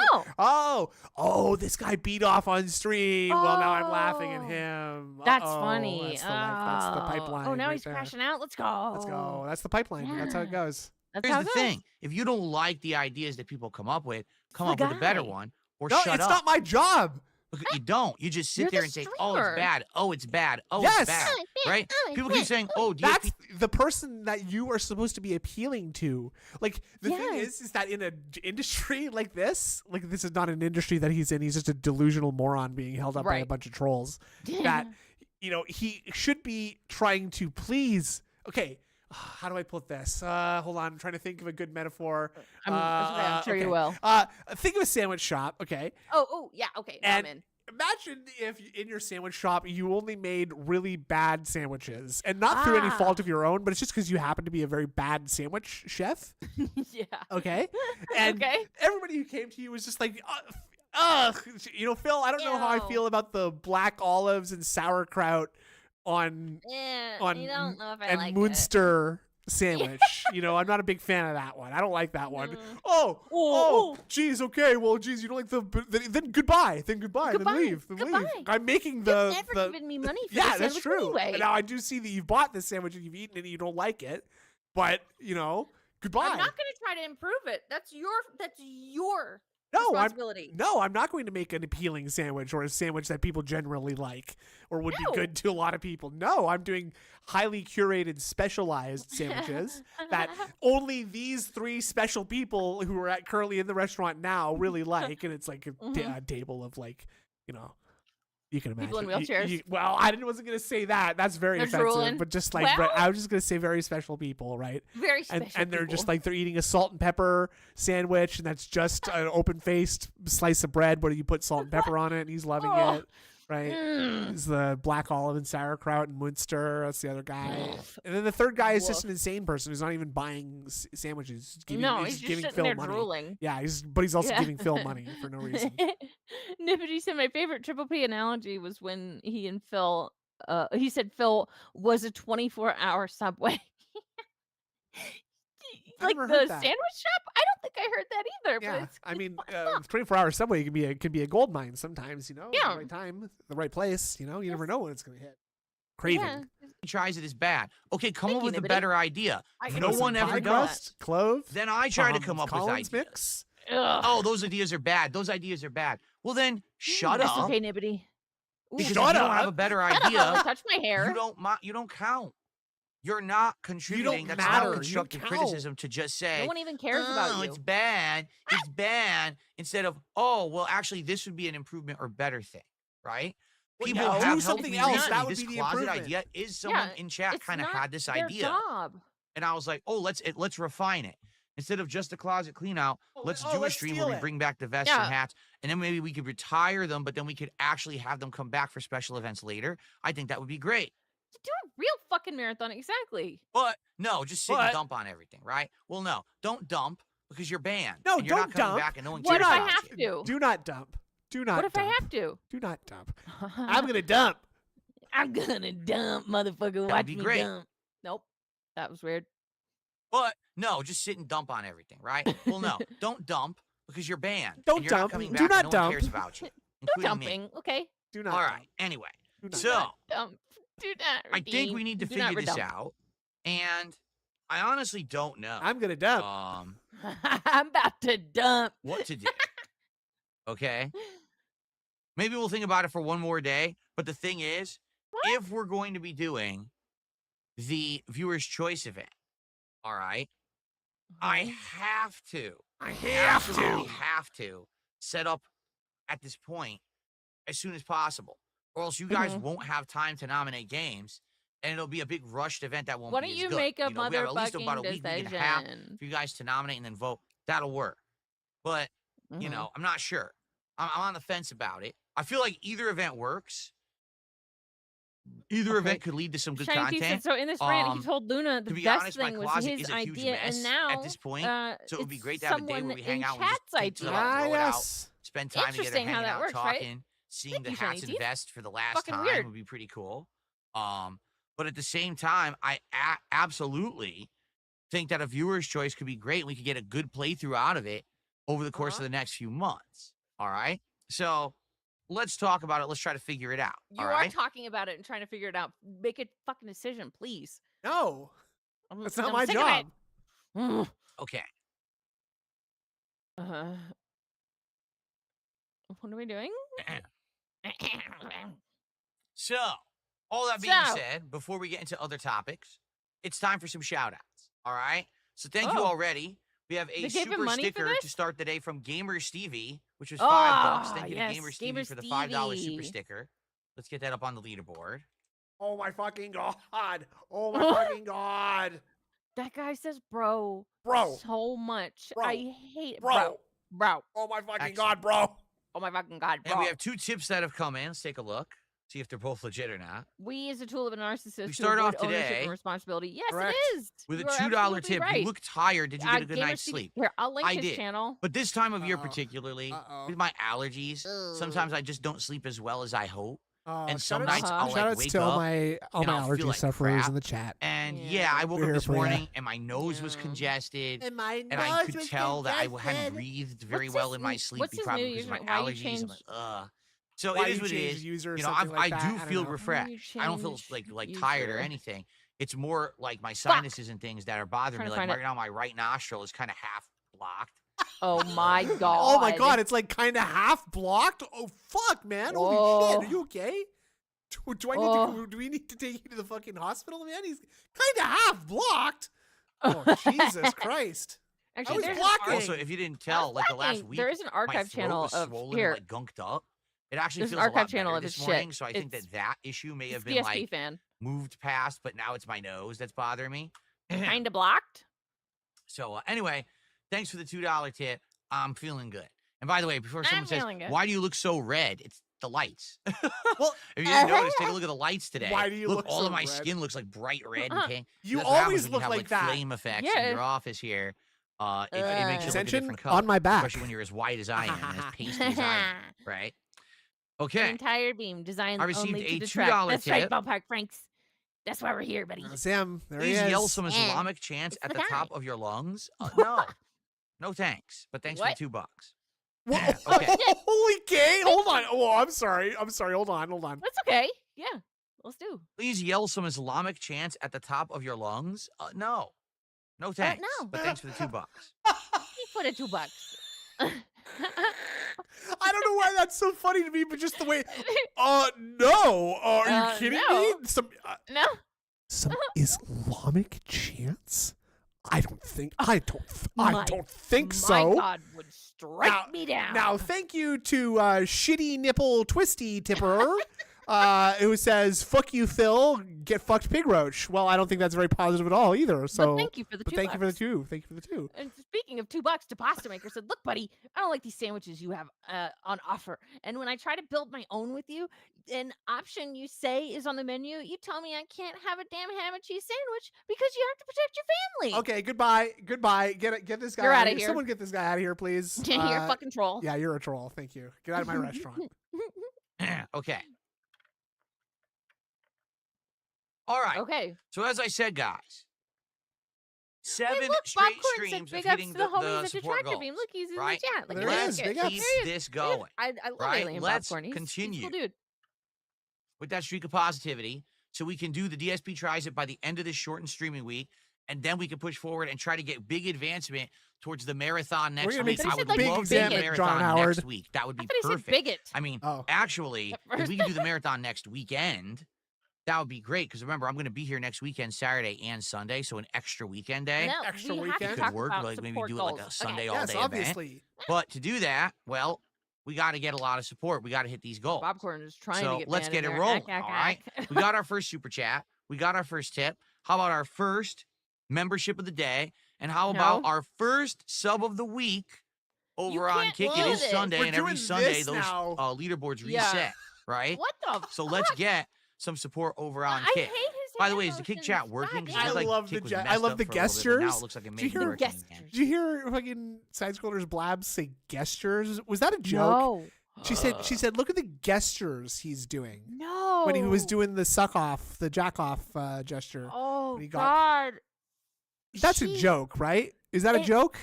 this guy beat off on stream. Well, now I'm laughing at him. That's Uh-oh. funny. That's the pipeline. Oh, now right he's there. crashing out. Let's go. Let's go. That's the pipeline. That's how it Yeah. goes. That's Here's how the it goes. thing: if you don't like the ideas that people come up with, come the up with a better guy. one, or No, shut it's up. not my job. Look, you don't. You just sit You're there the and say, "Oh, it's streamer. bad. Oh, it's bad. Oh, Yes. it's bad." Oh, it's bad. Right? Oh, it's People keep bad. saying, "Oh, DSP." That's the person that you are supposed to be appealing to. Like the thing Yes. is that in an industry like this is not an industry that he's in. He's just a delusional moron being held up by a Right. bunch of trolls. That he should be trying to please. Okay, how do I put this? Hold on, I'm trying to think of a good metaphor. I'm sure you will. Think of a sandwich shop. Okay, Oh, yeah. Okay. Now I'm and in. imagine if in your sandwich shop you only made really bad sandwiches, and not through any fault of your own, but it's just because you happen to be a very bad sandwich chef. Yeah. Okay, and Okay. everybody who came to you was just like, Phil, I don't know how I Ew. feel about the black olives and sauerkraut on Yeah. on You don't know if I and like Munster sandwich. I'm not a big fan of that one. I don't like that one. Mm. Oh, geez, okay. Well, geez, you don't like then goodbye. Then goodbye. Goodbye. Then leave. Then leave. Goodbye. I'm making You've the never given me money for yeah, this that's sandwich true. anyway. And now I do see that you've bought this sandwich and you've eaten it and you don't like it. But goodbye. I'm not going to try to improve it. That's your No, responsibility. I'm not going to make an appealing sandwich or a sandwich that people generally like or would No. be good to a lot of people. No, I'm doing highly curated, specialized sandwiches that only these 3 special people who are currently in the restaurant now really like. And it's like a table of you can imagine. People in wheelchairs. Well, I wasn't going to say that. That's very They're offensive. drooling. But just like, Well- I was just going to say very special people, right? Very special. And they're just people. like they're eating a salt and pepper sandwich, and that's just an open-faced slice of bread where you put salt and pepper on it, and he's loving Oh. it, right? Mm. It's the black olive and sauerkraut and Munster. That's the other guy, and then the third guy is just an insane person who's not even buying sandwiches. He's He's just giving sitting Phil there money. drooling. Yeah, but he's also Yeah. giving Phil money for no reason. Nippity said my favorite Triple P analogy was when he and Phil, he said Phil was a 24-hour Subway. I Like never the heard sandwich that. shop? I don't think I heard that either. But Yeah, it's, I mean, fucked up. 24-hour Subway can be a gold mine sometimes. At Yeah. the right time, the right place. You never Yes. know when it's gonna hit. Craving. Yeah. He tries it as bad. Okay, come Thank up you, with a Nibbity. better idea. I No can one listen to ever that. does. Clove. Then I try to come up with Collins ideas. mix. Ugh. Oh, those ideas are bad. Those ideas are bad. Well, then shut That's up. okay, Nibbity. Ooh, Because Shut if you don't have up. a better don't idea, touch my hair. you don't count. You're not contributing. That's matter. not You constructive count. criticism to just say, No one even cares oh, about you. it's bad. It's bad. Instead of, oh, well, actually, this would be an improvement or better thing, right? Well, People yeah, have do helped something me else. recently. That would This be the closet improvement. idea is someone Yeah, in chat it's kind of not had this their idea, job. and I was like, oh, let's refine it. Instead of just a closet clean out, let's do a let's stream steal where we it. bring back the vests Yeah. and hats, and then maybe we could retire them, but then we could actually have them come back for special events later. I think that would be great. Do a real fucking marathon, exactly. But no, just sit But- and dump on everything, right? Well, no, don't dump because you're banned. No, and you're don't not coming dump. back, and no one What cares if I about have you. to? Do not dump. Do not. What if I dump. have to? Do not dump. I'm gonna dump. I'm gonna dump, motherfucker. would Watch be me great. dump. Nope. That was weird. But no, just sit and dump on everything, right? Well, no, don't dump because you're banned. Don't and you're not dump. coming Do back, not and no one dump. cares about you, No including me. dumping. Okay. Do not. All dump. right. Anyway, Do not so dump. Dump. Do not. I think redeem. we need to Do not figure this redump. out, and I honestly don't know. I'm gonna dump. I'm about to dump. What to do. Okay. Maybe we'll think about it for one more day. But the thing is, if we're going to be doing the viewer's choice event, all right, I have to. I absolutely have to set up at this point as soon as possible, or else you guys Mhm. won't have time to nominate games, and it'll be a big rushed event that won't Why be don't as you good. make a we have at least about a motherfucking week and a half decision? for you guys to nominate and then vote. That'll work. But you know, I'm not sure. I'm on the fence about it. I feel like either event works. Either Okay. event could lead to some good Shiny T content. said, so in this rant, he Um, told Luna the to be best honest, my thing was closet his is a huge idea, mess and now at this point, so it would be it's great to have a day where someone we hang in out and just chat's take it idea. up, throw it out, yes. spend time together, Interesting how hanging that out, works, right? talking, seeing Thank the you, Shiny hats and Teeth. vests for the last Fucking time weird. would be pretty cool. But at the same time, I absolutely think that a viewer's choice could be great. We could get a good playthrough out of it over the course of the next few months. All right. So let's talk about it. Let's try to figure it out. You all are right? talking about it and trying to figure it out. Make a fucking decision, please. No, I'm, that's not I'm my sick of it. job. Okay. What are we doing? So, all that being So- said, before we get into other topics, it's time for some shout-outs. All right? So thank you Oh. already. We have a They gave him super money for sticker this? to start the day from Gamer Stevie, which was $5. Ah, Thank you yes, to Gamer Stevie Gamer for the $5 super Stevie. sticker. Let's get that up on the leaderboard. Oh my fucking god! Oh my fucking god! That guy says bro Bro, so much. Bro. I hate it. bro! Bro. Oh my fucking Excellent. god, bro! Oh my fucking god, bro. And we have 2 tips that have come in. Let's take a look. See if they're both legit or not. We is a tool of a narcissist. We to start avoid off ownership today and responsibility. Yes, Correct. it is. With You a are $2 absolutely tip. right. You look tired. Did you get a good Gamer night's Stevie- sleep? Here, I'll link I his did. channel. But this time of year Uh-oh. particularly, Uh-oh. with my allergies, sometimes I just don't sleep as well as I hope. And some shout nights outs- I'll, like, shout outs wake to all up my and I'll feel allergy like sufferers crap. in the chat. And Yeah. yeah, I woke We're up here this for ya. morning and my nose was Yeah. congested. And my And I could tell that I hadn't breathed very What's well his in my n- sleep what's his probably new because of my username? Why you allergies. I'm change- like, ugh. So Why it is you what it change is. user or You know, something like I that? do I don't feel know. refreshed. I don't feel change like tired or user? anything. It's more like my sinuses and things that are bothering Trying me. to Like find right now, my right nostril is kind of half blocked. Oh my god. Oh my god, it's like kind of half blocked. Oh fuck, man! Holy Whoa. shit, are you okay? Do I need Oh. do we need to take you to the fucking hospital, man? He's kind of half blocked. Oh Jesus Christ! Actually, was there's blocking. An Also, if you didn't tell, like the last week, there is an my archive throat channel was of swollen here. and like gunked up. It actually There's an feels a lot archive channel better of his this morning, shit. so I think It's- that issue may It's have been DSP like fan. moved past, but now it's my nose that's bothering me. Kind of blocked. So anyway, thanks for the $2 tip. I'm feeling good. And by the way, before someone says, feeling good. "Why do you look so red?" It's the lights. Well, If you didn't notice, take a look at the lights today. Why do you look all so of my red? skin looks like bright red and pink. you That's what happens always when you look have, like that. flame effects Yeah. in your office here. It makes you look a Attention different color, on my back. especially when you're as white as I am and as pasty as I am. Right? An Okay. entire beam designed I received only a to detract. $2 That's right, tip. Ballpark Franks. That's why we're here, buddy. Sam, there he Please is. yell some Yeah. Islamic chants It's at the the guy. top of your lungs. No. No thanks. But thanks What? for the $2. Whoa, Okay. Holy gay! Hold on. Oh, I'm sorry. Hold on. That's okay. Yeah, let's do. Please yell some Islamic chants at the top of your lungs. No. No thanks. no. But thanks for the $2. He put it $2. I don't know why that's so funny to me, but just the way. No. Are you kidding no. me? Some No. Islamic chants? I don't think My so. God would strike Now- me down. Now, thank you to Shitty Nipple Twisty Tipper, who says, "Fuck you, Phil. Get fucked, Pig Roach." Well, I don't think that's very positive at all either. So, but thank you for the $2. thank you for the two. Thank you for the two. And speaking of $2, the pasta maker said, "Look, buddy, I don't like these sandwiches you have on offer. And when I try to build my own with you, an option you say is on the menu. You tell me I can't have a damn ham and cheese sandwich because you have to protect your family." Okay, goodbye. Get this guy You're out outta of here. Someone get this guy out of here, please. You're a fucking troll. Yeah, you're a troll. Thank you. Get out of my restaurant. Okay. All right. Okay. So as I said, guys, 7 Hey, look, straight Bob Corn said streams of big ups hitting to the homies the at support Detractor goals. Beam. Look, he's in right? the chat. Like, There look, he is, look, big look, ups. Keep there he is. this going. I love right? Alien Let's Popcorn. He's continue. a cool dude. With that streak of positivity, so we can do the DSP tries it by the end of this shortened streaming week, and then we can push forward and try to get big advancement towards the marathon next gonna week. make I some would big love to do the advancement, John marathon Howard. next week. That would I be thought he said perfect. bigot. I mean, Oh. actually, At if first. we can do the marathon next weekend, that would be great. Because remember, I'm going to be here next weekend, Saturday and Sunday, so an extra weekend day. No, Extra we have weekend? to Could talk work, about like maybe support do it like a goals. Sunday Okay. all Yes, day event. obviously. But to do that, well, we got to get a lot of support. We got to hit these goals. Popcorn is trying So to get let's Van get in it there. rolling. Ack, All ack, right. ack. We got our first super chat. We got our first tip. How about our first membership of the day? And how about No. our first sub of the week over on can't Kick? do It is this. Sunday, We're and every doing Sunday this those now. leaderboards Yeah. reset, right? What the So let's fuck? get some support over on I Kick. hate his By the hand way, is the Kick motions. chat working? God 'Cause damn. it I looked like love the Kick was ge- I messed love up the for a little bit, but now gestures. it looks like it Did may you be hear working gestures? again. Did you hear fucking side scrollers Blab say gestures? Was that a joke? No. She said, look at the gestures he's doing No. when he was doing the suck off, the jack off gesture. Oh when he got- God. That's a joke, right? Is that a joke?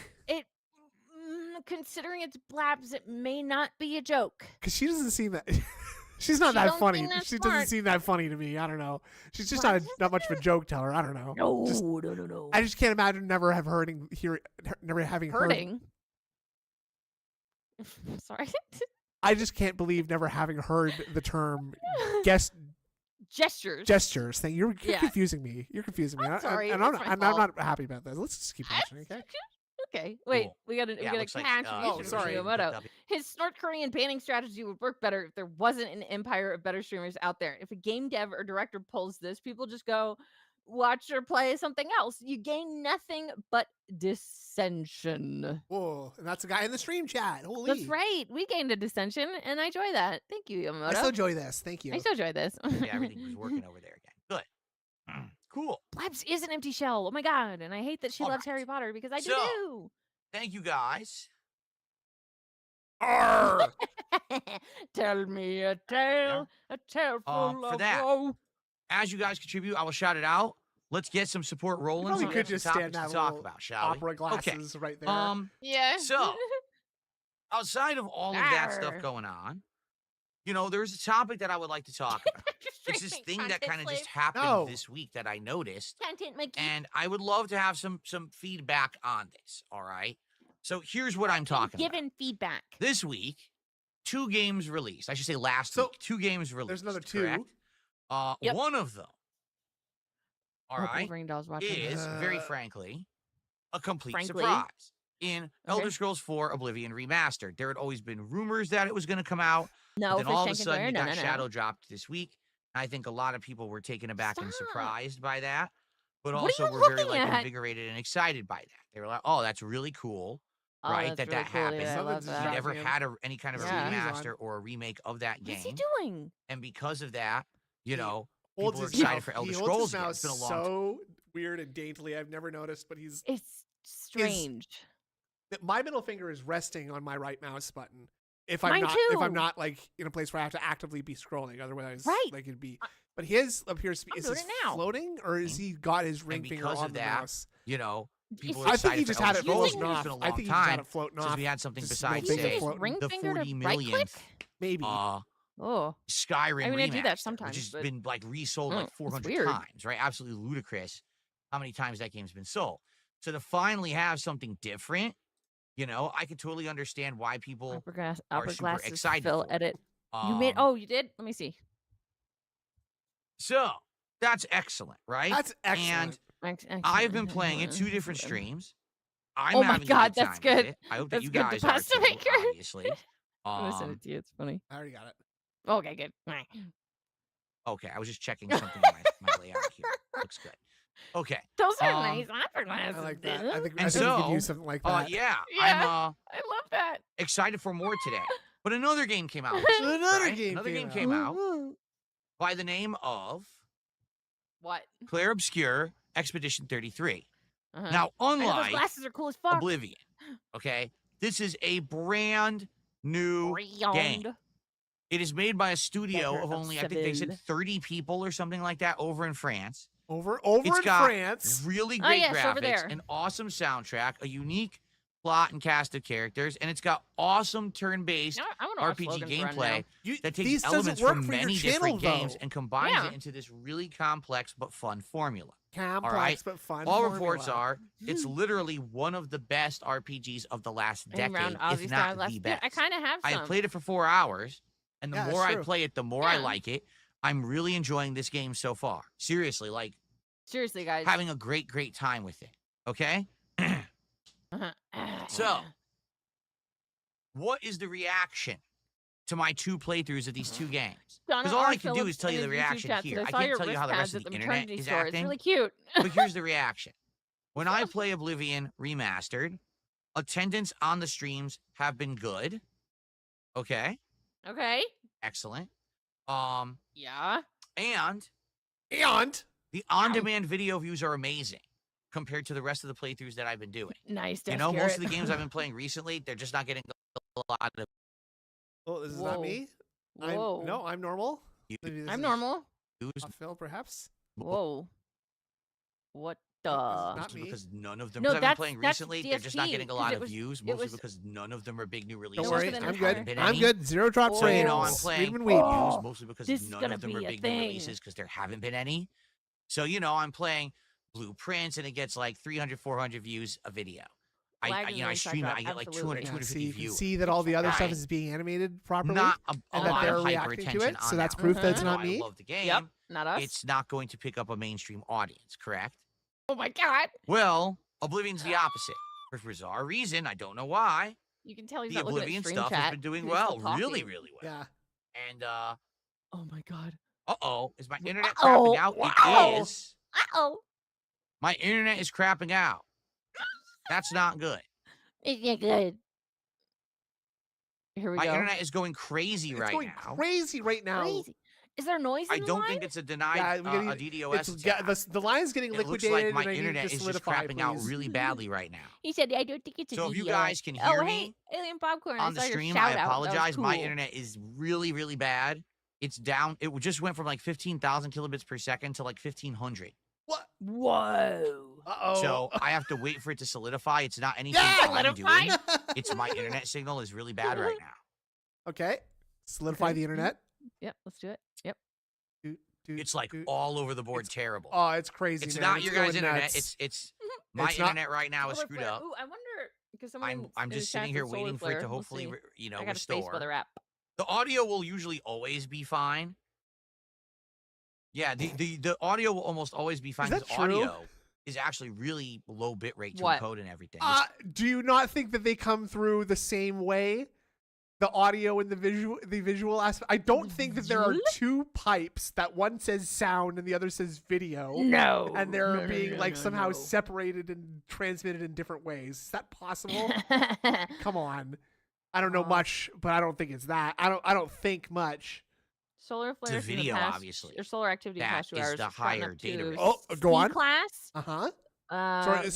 Considering it's Blabs, it may not be a joke. Because she doesn't seem that. She's not She that don't funny. seem that She smart. doesn't seem that funny to me. I don't know. She's just Blabs not much of a joke teller. I don't know. No. I just can't imagine never having heard. Hurting. Sorry. I just can't believe never having heard the term Gestures. gestures. You're Yeah. confusing me. You're confusing me. I'm sorry, And it's my I'm not happy about this. Let's just keep watching, okay? Okay, wait. Cool. We got a looks like, contribution oh, from sorry. Miyamoto. His Snort Korean banning strategy would work better if there wasn't an empire of better streamers out there. If a game dev or director pulls this, people just go watch or play something else. You gain nothing but dissension. Whoa, and that's a guy in the stream chat. Holy. That's right. We gained a dissension, and I enjoy that. Thank you, Yamamoto. I still enjoy this. Thank you. I still enjoy this. Yeah, everything was working over there again. Good. Cool. Blabs is an empty shell. Oh my god. And I hate that she All loves right. Harry Potter because I do So- too. Thank you guys. Arr! Tell me a tale, a tale full For of that, woe. As you guys contribute, I will shout it out. Let's get some support rolling. Probably so we could have just some stand topics that to talk little about, shall we? opera glasses right there. Yeah. So, outside of all of that stuff Arr. going on, there's a topic that I would like to talk about. It's this thing that kind of just happened No. this week that I noticed, Content monkey. and I would love to have some feedback on this. All right. So here's what I'm talking about. Given feedback. This week, 2 games released. I should say last So, week, 2 games released. there's another 2. Correct? Yep. One of them, all I hope right, Wolverine Doll's watching is this. very frankly a complete Frankly? surprise. In Elder Okay. Scrolls 4 Oblivion Remastered, there had always been rumors that it was going to come out. No, Then fish all of a tank and sudden, Blair? it No, got no, shadow no. dropped this week. I think a lot of people were taken aback and Stop. surprised by that, but What are also you were very looking at? invigorated and excited by that. They were like, "Oh, that's really cool." Oh, Right, that's that really cool. happened. Yeah, I Something love to We that. distract never him. had any kind of a Yeah. remaster or a remake of that What's he game, doing? and because of that, people Holds are his excited mouth- for Elder he Scrolls. holds his again. mouth It's been a long time. so weird and daintily. I've never noticed, but It's strange. my middle finger is resting on my right mouse button. If Mine I'm too. not like in a place where I have to actively be scrolling, otherwise, Right. like it'd be. But his appears to be. I'm Is doing this it now. floating or is he got his ring finger because on of the that, mouse? People It's- are I excited think he for just Elder had it Scrolls floating again. off. It's been a I long think he just had time it floating since off. we had something Just besides no Use finger say his floating. ring the finger 40 to right millionth click? Maybe. Oh. Skyrim I mean, I do that remaster, sometimes, which has but- been like resold Mm, like it's 400 weird. times, right? Absolutely ludicrous how many times that game's been sold. So to finally have something different, I could totally understand why people Opera are super glasses. excited Phil, for it. edit. You made. Um, Oh, you did. Let me see. So that's excellent, right? That's excellent. I've been playing it 2 different streams. I'm Oh my having a God, good that's time with good. it. I hope that That's you good, guys the are pasta too, maker. obviously. I'm gonna send it to you. It's funny. I already got it. Okay, good. Alright. Okay, I was just checking something in my layout here. Looks good. Okay. Those are Um, nice opera glasses. I like that. dude. I think And we could so, use something like that. Yeah, Yeah. I'm I love that. excited for more today. But another game came out. Another right? game. Another game came out by the name of What? Claire Obscure Expedition 33. Uh-huh. Now, I know those unlike glasses are cool as fuck. Oblivion, okay, this is a brand new game. Round. It is made by a studio Better of only, I think they said Seville. 30 people or something like that over in France. Over It's in got France. really Oh, great yes, over graphics, there. an awesome soundtrack, a unique plot and cast of characters, and it's got awesome turn-based I wanna watch RPG Logan's Run gameplay now. that These takes elements doesn't work from for your many channel, different games though. and combines Yeah. it into this really complex but fun formula. Complex right. but fun. All formula. reports are it's literally one of the best RPGs of the last And decade, round if Ozzy not style last the bit. best. I kind of have I some. have played it for 4 hours, and the Yeah, more it's I true. play it, the more I Yeah. like it. I'm really enjoying this game so far. Seriously, like Seriously, guys. having a great time with it. Okay? Uh-huh. So, what is the reaction to my 2 playthroughs of these 2 games? Donna Because all R. I can do Phillips is tell you in the his YouTube reaction chat here. said, I saw can't your tell you how the rest of wristbands the at internet maternity is store. acting. It's really cute. But here's the reaction. When I play Oblivion Remastered, attendance on the streams have been good. Okay? Okay. Excellent. Yeah. And And the on-demand video views are amazing compared to the rest of the playthroughs that I've been doing. Nice. You know, most of the games I've been playing recently, they're just not getting a lot of oh, this is not Whoa. me. Whoa. No, I'm normal. views. Maybe this I'm is normal. Views. Phil, perhaps. Whoa. What Duh. Not Mostly me. because none of them. No, because I've been that's- playing that's recently. They're just not DSP, getting a 'cause lot it of was- views. it Mostly was- because none of them are big new releases. Don't worry, wasn't in I'm the good. car. Been I'm any. good. Zero drop Oh. So, frames. you know, I'm Read playing and for weep. Oh. views mostly because This is none gonna of them be are a big new thing. releases because there haven't been any. So, you know, I'm playing Blueprints and it gets like 300, 400 views a video. Lag I is you know, I really stream it. sucked I up, get like 200, absolutely. Yeah, 250 so you can views. see that all the other stuff Right. is being animated properly, Not a and lot that they're of hyper reacting to attention it. on So that's that proof one. that it's Even not though me. I love the game. Yep, not us. It's not going to pick up a mainstream audience, correct? Oh my god. Well, Oblivion's the opposite. For bizarre reason, I don't know why. You can tell he's The not looking at Oblivion stream stuff chat. has been doing 'cause he's well, still really, talking. really well. Yeah. And Oh my god. is my internet Uh-oh. crapping out? Wow. It is. Uh-oh. My internet is crapping out. That's not good. It's not good. Here we My go. internet is going crazy It's right going now. crazy right now. Crazy. Is there noise in I the don't line? think it's a denied Yeah, we gotta- a DDoS It's attack. the line's getting It looks liquidated, like my and I need internet to is just solidify, crapping out please. really badly right now. He said, I don't think it's a So if you DDoS. guys can Oh, hear hey, me Alien Popcorn. on the I saw your stream, shout I out. That was apologize. My cool. internet is really, really bad. It's down. It just went from like 15,000 kilobits per second to like 1,500. What? Whoa. Uh-oh. So I have to wait for it to solidify. It's not anything Yeah! I'm Solidify? doing. It's my internet signal is really bad right now. Okay. Solidify Okay. the internet. Yep, let's do it. Yep. It's like all over the board terrible. Oh, it's crazy. It's man. not your guys' going internet. nuts. It's my It's not- internet right now is Solar screwed flare. up. Ooh, I wonder because someone I'm in the just chat sitting said here solar waiting for it flare. to We'll hopefully, see. you know, I got a restore. space weather app. The audio will usually always be fine. Yeah, the audio will almost always be fine that because true? audio is actually really low bit rate to What? encode and everything. Do you not think that they come through the same way? The audio and the visual aspect. I don't think that there are Visual? two pipes that one says sound and the other says video. No. And they're No, no, being no, like no, somehow no. separated and transmitted in different ways. Is that possible? Come on. I don't know Uh, much, but I don't think it's that. I don't think much. Solar flares in the video, past, obviously. or solar activity in the That past 2 is hours. the has gotten higher up data to rate. Oh, go C on. class. Uh-huh. Uh,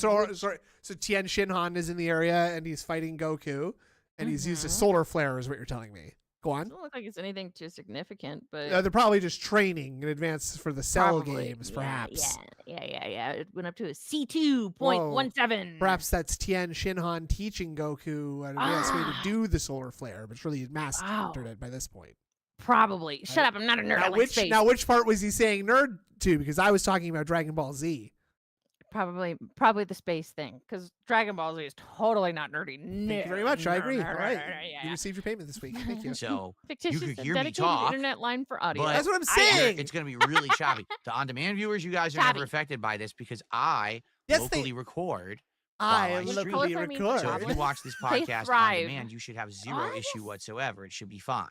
So Tien Shinhan is in the area and he's fighting Goku and he's used a Mhm. solar flare is what you're telling me. Go on. doesn't look like it's anything too significant, but They're probably just training in advance for the Cell probably. games, Yeah, perhaps. Yeah. It went up to a C2.17. Perhaps that's Tien Shinhan teaching Goku an advanced way to Ah. do the solar flare, but surely he's mastered Wow. it by this point. Probably. Shut up! I'm not a nerd. I like space. Now which part was he saying nerd to? Because I was talking about Dragon Ball Z. Probably the space thing, because Dragon Ball Z is totally not nerdy. Thank you very much. I agree. All right. You received your payment this week. Thank you. So Fictitious could and hear me dedicated talk, internet line for audio. but That's what I'm I- saying. it's going to be really choppy. The on-demand viewers, you guys are Choppy. never affected by this because I Yes, locally record. I while I locally stream. Color means record. So if you Tablets, watch this they podcast on thrive. demand, you should have zero Oh, issue yes. whatsoever. It should be fine.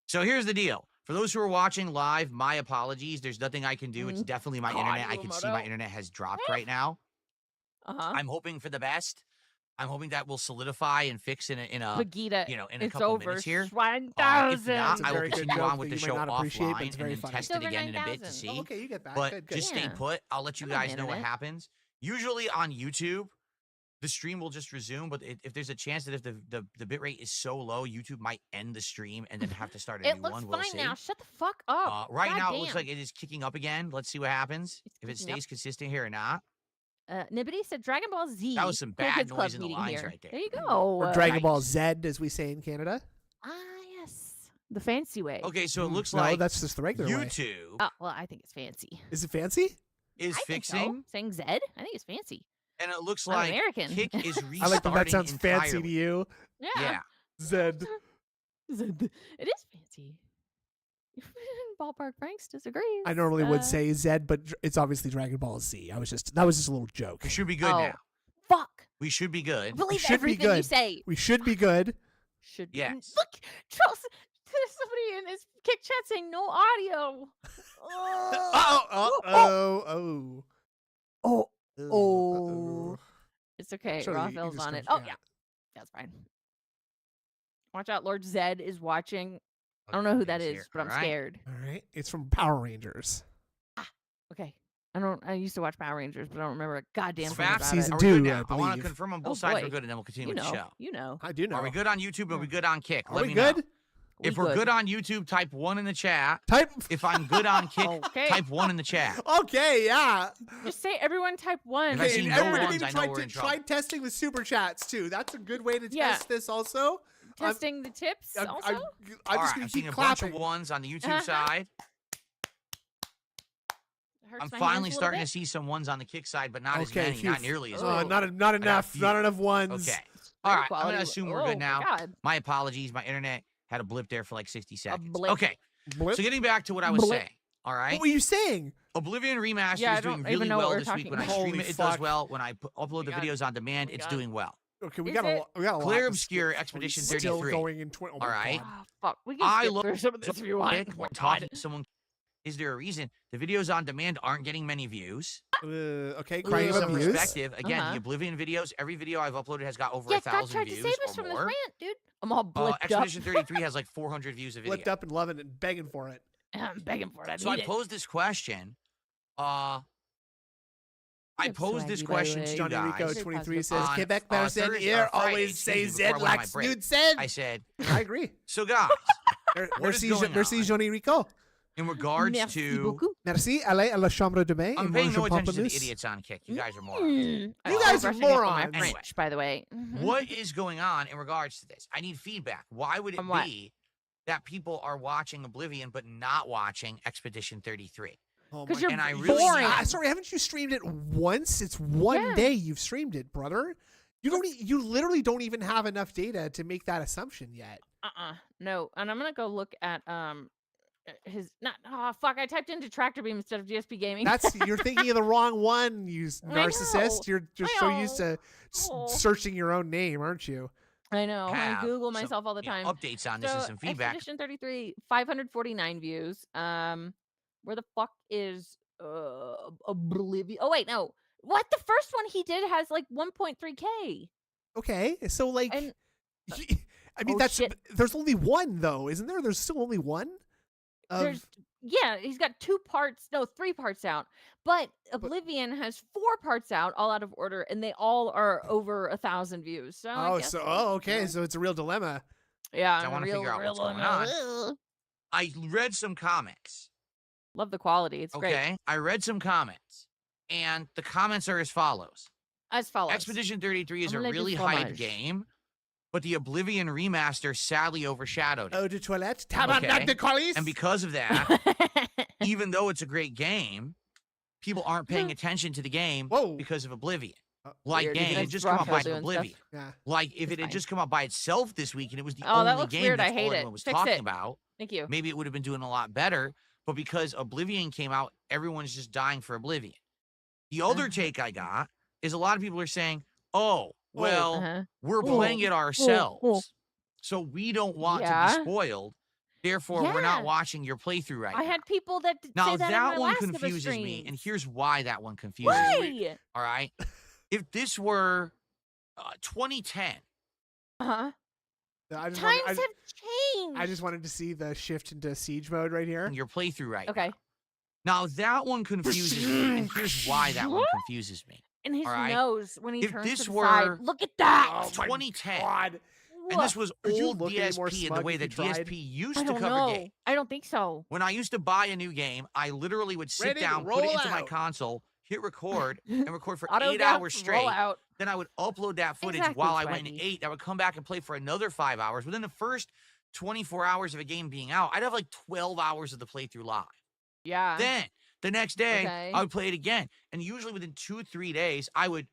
So here's the deal. For those who are watching live, my apologies. There's nothing I can do. It's definitely my God, internet. I can see my Yumoto. internet has dropped right now. Uh-huh. I'm hoping for the best. I'm hoping that will solidify and fix in a Vegeta. you know, in a It's couple over. minutes here. 1,000. If not, It's a I will very good continue joke on with that the you might show not appreciate, but offline it's very and then funny. test It's it over again in a bit to 9,000. see. Oh, okay, you get that. But Good. just stay Yeah. put. I'll let you I'm on guys the know what internet. happens. Usually on YouTube, the stream will just resume. But if there's a chance that if the bit rate is so low, YouTube might end the stream and then have to start a It new looks one. We'll fine see. now. Shut the fuck up. Right now, it looks Goddamn. like it is kicking up again. Let's see what happens. It's If it kicking up. stays consistent here or not. Nibbity said Dragon Ball Z. That was some Cool bad Kids Club noise in the meeting lines here. right there. There you go. Or Dragon Nice. Ball Z, as we say in Canada. Ah, yes. The fancy way. Okay, so it looks No, like that's just the regular way. YouTube Oh, well, I think it's fancy. Is it fancy? is I think so. fixing, Saying Z? I think it's fancy. and it looks I'm like American. Kick is restarting I like that sounds fancy to entirely. you. Yeah. Yeah. Zed. It is fancy. Ballpark Franks disagrees. I normally would say Zed, but it's obviously Dragon Ball Z. That was just a little joke. We should be good Oh. now. Fuck. We should be good. Believe should be everything you good. say. We should be good. Should be. Yes. Look, Charles, there's somebody in his kick chat saying no audio. Oh. Oh. It's okay. Surely you Raphael's just on it. come- Oh, yeah. That's fine. Watch out, Lord Zed is watching. I don't know who that is, but I'm scared. All right. It's from Power Rangers. Okay. I used to watch Power Rangers, but I don't remember a goddamn It's thing fast. about Season it. Are we good two, now? I I want to believe. confirm on both Oh, sides we're boy. good, and then we'll continue You with the know. show. You know. I do know. Are we good on YouTube? Are we good on Kick? Are Let we me good? know. If we're good on YouTube, type 1 in the chat. Type. If I'm good on Kick, Okay. type 1 in the chat. Okay, yeah. Just say everyone type 1. If I see Okay, no everybody ones, maybe I know we're in try trouble. testing the super chats too. That's a good way to Yeah. test this. Also, Testing the tips also? I'm All just right, gonna I'm keep seeing a bunch clapping. of 1s on the YouTube Uh-huh. side. Hurts I'm my hands finally a little starting bit. to see some 1s on the Kick side, but not as Okay, many, phew. not nearly as Oh. many. Not enough. few. Not enough ones. Okay. All right, I'm Quality. going to assume we're Oh, good my now. God. My apologies. My internet had a blip there for like 60 seconds. blip. Okay, Blip. so getting back to what I was Blip. saying, all right? What were you saying? Oblivion Remastered Yeah, I is doing don't even really know what well we're this week. talking When I about. stream Holy it, it fuck. does well. When I upload the God. videos on demand, Oh my it's God. doing well. Okay, we Is got a it? lot. We got a lot. Clear to Obscure skip Expedition before we still 33. going in 20. Oh my All right. God. Oh, fuck. We I can skip look through some of this if you want. Kick, Oh, my when God. talking to someone, is there a reason the videos on demand aren't getting many views? Okay, To crying give about some views. perspective, again, Uh-huh. the Oblivion videos, every video I've uploaded has got over Yeah, God 1,000 tried to views save us or from this more. rant, dude. I'm all blipped up. Expedition 33 has like 400 views a video. Flipped up and loving it and begging for it. I'm begging for it. So I need it. posed this question. I Looks posed this swaggy, by the question way. to you Johnny Rico guys. Very 23 positive. says On, Quebec person Thursday- here or Friday, always excuse say me, Z before I went on my like break. Snood said. I said, I agree. so guys, What is going Merci on? Johnny Rico. in regards Merci to, beaucoup. Merci. Allez à la chambre de bain. I'm et paying mange no un attention to the pamplemousse. idiots on Kick. You guys are morons. I'm You still guys are brushing up on my morons. French, Anyway. by the way. Mhm. What is going on in regards to this? I need feedback. Why would it From what? be that people are watching Oblivion but not watching Expedition 33? Oh 'Cause my you're And I really boring. need- Sorry, haven't you streamed it once? It's one Yeah. day you've streamed it, brother. You don't. You literally don't even have enough data to make that assumption yet. No. And I'm gonna go look at his not. Oh fuck! I typed into Tractor Beam instead of DSP Gaming. That's you're thinking of the wrong one, you I narcissist. know. You're just I so used to know. Oh. searching your own name, aren't you? I know. Have I Google some, myself all the time. updates on this and So, some feedback. Expedition 33, 549 views. Where the fuck is Oblivion? Oh wait, no. What? The first one he did has like 1.3K. Okay, so like, And I mean, oh, that's shit. there's only one though, isn't there? There's still only one. there's he's got 3 parts out. But Oblivion has 4 parts out, all out of order, and they all are over 1,000 views. So I guess, okay, so it's a real dilemma. yeah, I wanna real, figure out real what's going on. I read some comments. Love the quality. It's great. Okay, I read some comments, and the comments are as follows. As follows. Expedition 33 is I'm a gonna do really hyped fromage. game, but the Oblivion remaster sadly overshadowed it. Eau de toilette, Okay. tabarnak de colis. And because of that, even though it's a great game, people aren't paying attention to the game Whoa. because of Oblivion. Uh, Like, Weird. game, it That's just come out by Rockwell doing stuff. Oblivion. Yeah. Like, if It's it had fine. just come out by itself this week and it was the Oh, that only looks game weird. I that's all hate it. anyone was Fix talking it. about, Thank you. maybe it would have been doing a lot better. But because Oblivion came out, everyone's just dying for Oblivion. The other Uh-huh. take I got is a lot of people are saying, oh, well, Uh-huh. we're Oh, playing it ourselves. oh. So we don't want to Yeah. be spoiled. Therefore, we're not Yeah. watching your playthrough right I now. had people that Now say that, in that my one last of the confuses me, and streams. here's why that one confuses me. Why? All right, if this were 2010, Uh-huh. I just, Times wanted, have changed. I just wanted to see the shift into siege mode right here. your playthrough right Okay. now that one confuses me, and here's why that one confuses me. And his All right. nose when he If turns this to the were- side. Look at that. Oh my 2010, God. and this was Could you old look any more DSP in the smug way if you that tried? DSP used I to don't cover know. games. I don't think so. When I used to buy a new game, I literally would sit Ready, down, put roll it into my out. console, hit record, and record for Auto 8 death, hours straight. roll out. Then I would upload that footage Exactly, while I went and Swaggy. ate. I would come back and play for another 5 hours. Within the first 24 hours of a game being out, I'd have like 12 hours of the playthrough live. Yeah. Then the next day, Okay. I would play it again. And usually within 2-3 days, I would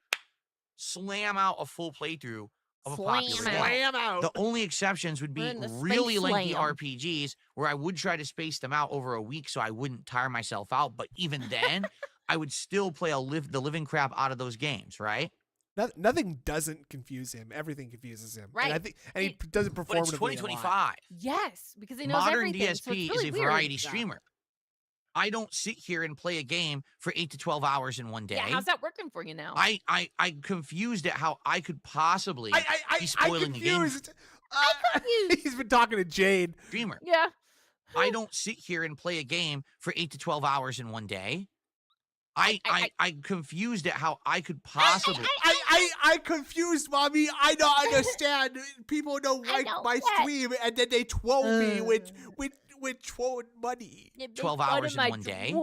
slam out a full playthrough of a Slam popular out. game. Slam out. The only exceptions would We're be in the space really lengthy slam. RPGs where I would try to space them out over a week so I wouldn't tire myself out. But even then, I would still play the living crap out of those games, right? Nothing doesn't confuse him. Everything confuses him. And I Right. think, and he does it But performatively. it's a lot. 2025. Yes, because he knows Modern everything. so it's DSP really is a weird. variety Yeah. streamer. I don't sit here and play a game for 8 to 12 hours in one day. Yeah, how's that working for you now? I'm confused at how I could possibly I be spoiling the game. confused. confused. He's been talking to Jade. streamer. Yeah. I don't sit here and play a game for 8 to 12 hours in one day. I'm confused at how I could possibly. I confused, mommy. I don't understand. People don't like my stream, and then they troll me with trolling money. 12 hours in one day.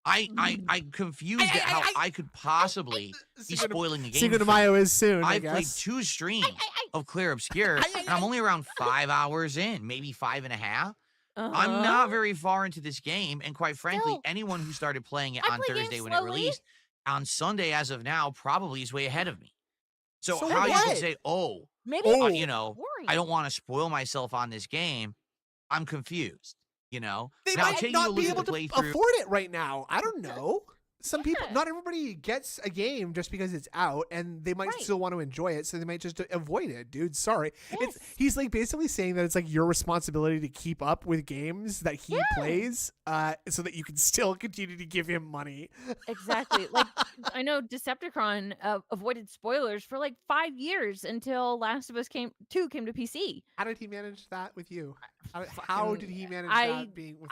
I'm confused at how I could possibly be spoiling the game. Cinco de Mayo is soon. I played 2 streams of Clear Obscure, and I'm only around 5 hours in, maybe 5.5. I'm not very far into this game, and quite frankly, anyone who started playing it on Thursday when it released, on Sunday as of now, probably is way ahead of me. So how you can say, maybe you know, I don't want to spoil myself on this game, I'm confused. You know, they now, might not be able to afford it right now. I don't know. Some people, not everybody gets a game just because it's out, and they might still want to enjoy it, so they might just avoid it, dude. Sorry. He's like basically saying that it's like your responsibility to keep up with games that he plays, so that you can still continue to give him money. Exactly. Like, I know Decepticon avoided spoilers for like 5 years until Last of Us 2 came to PC. How did he manage that with you? How did he manage that being with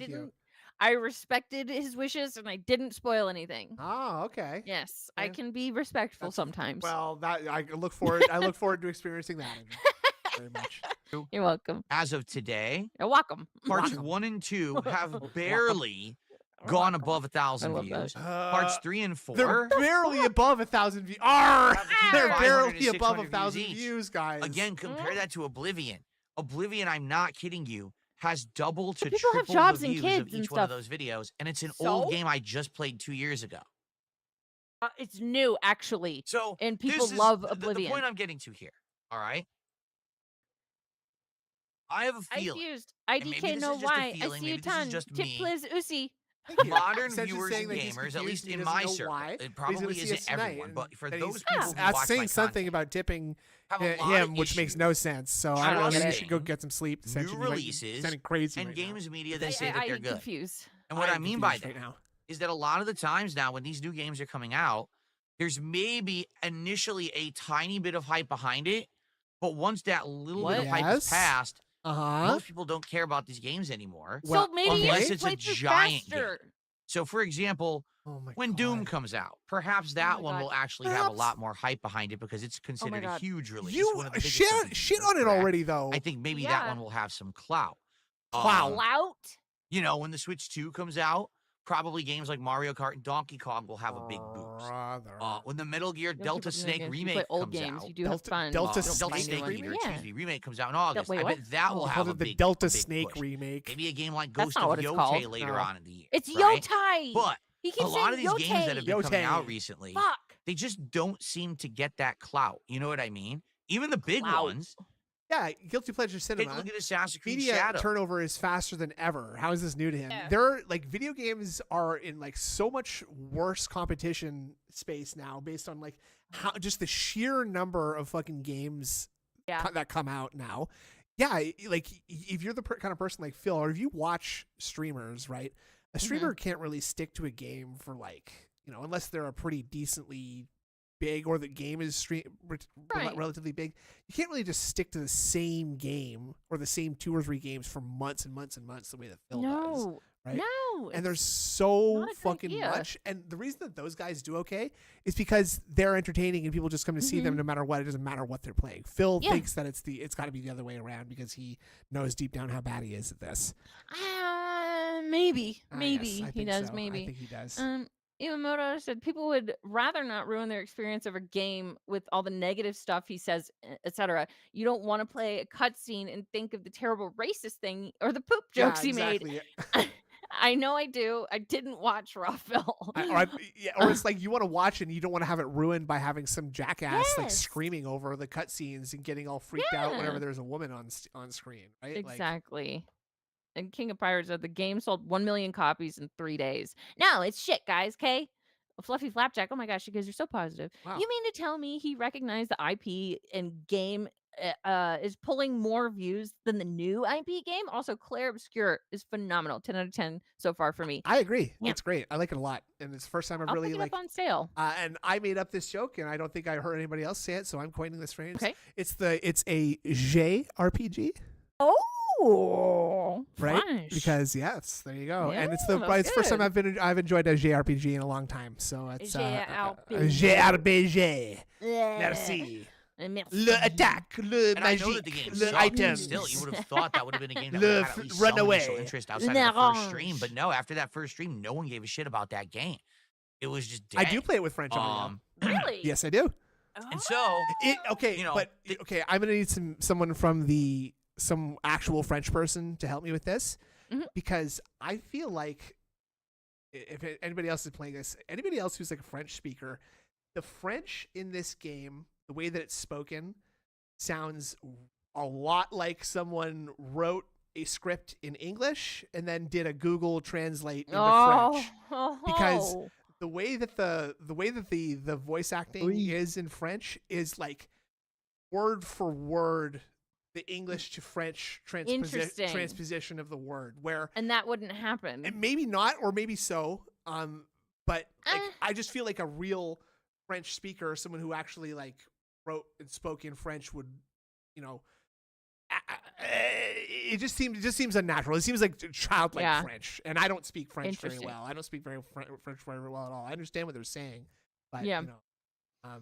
you? I respected his wishes and I didn't spoil anything. Oh, okay. Yes, I can be respectful sometimes. Well, that I look forward to experiencing that very much. You're welcome. As of today, you're welcome. Parts 1 and 2 have barely gone above 1,000 views. Parts 3 and 4, they're barely above 1,000 views. They're barely above 1,000 views, guys. Again, compare that to Oblivion. Oblivion, I'm not kidding you, has double to people triple have jobs the and views kids of and each one of those videos, and it's an old game I just played 2 years ago. It's new, actually. So, and people love Oblivion. The point I'm getting to here, all right? I have a feeling. I fused. IDK no why. I see a ton. Tip please, Uzi. Modern viewers and gamers, at least in my circle, it probably isn't everyone, but for those people who watch saying my something about tipping him, which makes no sense. So I don't know. Maybe you should go get some sleep. New releases and games media that say that they're good. Confused. And what I mean by that is that a lot of the times now when these new games are coming out, there's maybe initially a tiny bit of hype behind it, but once that little bit of hype is passed, most people don't care about these games anymore. So maybe unless it's a giant game. So, for example, when Doom comes out, perhaps that one will actually have a lot more hype behind it because it's considered a huge release. You shit on it already, though. I think maybe that one will have some clout. Clout? You know, when the Switch 2 comes out, probably games like Mario Kart and Donkey Kong will have a big boost. When the Metal Gear Delta Snake remake comes out, you do have fun. Delta Snake remake comes out in August. Wait, I bet that will have a big Delta big Snake push. remake. Maybe a game like Ghost of Yotei later on in the year. It's right? Yotai. But he keeps a lot of these Yotei. games that have been coming out recently, Fuck. they just don't seem to get that clout. You know what I mean? Even the big ones. Yeah, Guilty Pleasure Cinema. Look at Assassin's Creed Media Shadow. Turnover is faster than ever. How is this new to him? They're like video games are in like so much worse competition space now, based on like how just the sheer number of fucking games that come out now. Yeah, like if you're the kind of person like Phil, or if you watch streamers, right? A streamer can't really stick to a game for like, you know, unless they're a pretty decently big or the game is relatively big. You can't really just stick to the same game or the same 2 or 3 games for months and months and months the way that Phil does. Right? No. And there's so fucking much. And the reason that those guys do okay is because they're entertaining and people just come to see them no matter what. It doesn't matter what they're playing. Phil thinks that it's got to be the other way around because he knows deep down how bad he is at this. Maybe. Yes, he does. so. Maybe. I think he does. Iwamoto said people would rather not ruin their experience of a game with all the negative stuff he says, etc. You don't want to play a cutscene and think of the terrible racist thing or the poop jokes he made. I know I do. I didn't watch Raw Phil. Or it's like you want to watch and you don't want to have it ruined by having some jackass like screaming over the cutscenes and getting all freaked out whenever there's a woman on screen, right? Exactly. And King of Pirates said the game sold 1 million copies in 3 days. No, it's shit, guys. Okay. Fluffy Flapjack. Oh my gosh, you guys are so positive. Wow. You mean to tell me he recognized the IP and game is pulling more views than the new IP game? Also, Claire Obscure is phenomenal. 10 out of 10 so far for me. I agree. Yeah. It's great. I like it a lot, and it's the first time I've really pick it up on sale. And I made up this joke, and I don't think I heard anybody else say it, so I'm coining this phrase. Okay. It's a JRPG. Oh. Ooh, right? French. Because yes, there you go. And it's Yeah, the that's first time good. I've enjoyed a JRPG in a long time. So it's JRPG. JRPG. Yeah. Merci. Merci. Le attack, le And I know that the magique, game le sucked, but items. still, you would have thought that would have been a game that Le would have had at least run some initial away. interest outside of the Orange. first stream. But no, after that first stream, no one gave a shit about that game. It was just dead. I do play it with French audio. Really? Yes, I do. And so, Okay, you know, but okay, I'm gonna need someone from some actual French person to help me with this because I feel like if anybody else is playing this, anybody else who's like a French speaker, the French in this game, the way that it's spoken, sounds a lot like someone wrote a script in English and then did a Google Translate into French. Because the way that the voice acting is in French is like word for word the English to French transposition of the word, where And that wouldn't happen. and maybe not or maybe so, but like, I just feel like a real French speaker, someone who actually like wrote and spoke in French would, you know, it just seems unnatural. It seems like childlike French, and I don't speak French very well. I don't speak French very well at all. I understand what they're saying, but you know,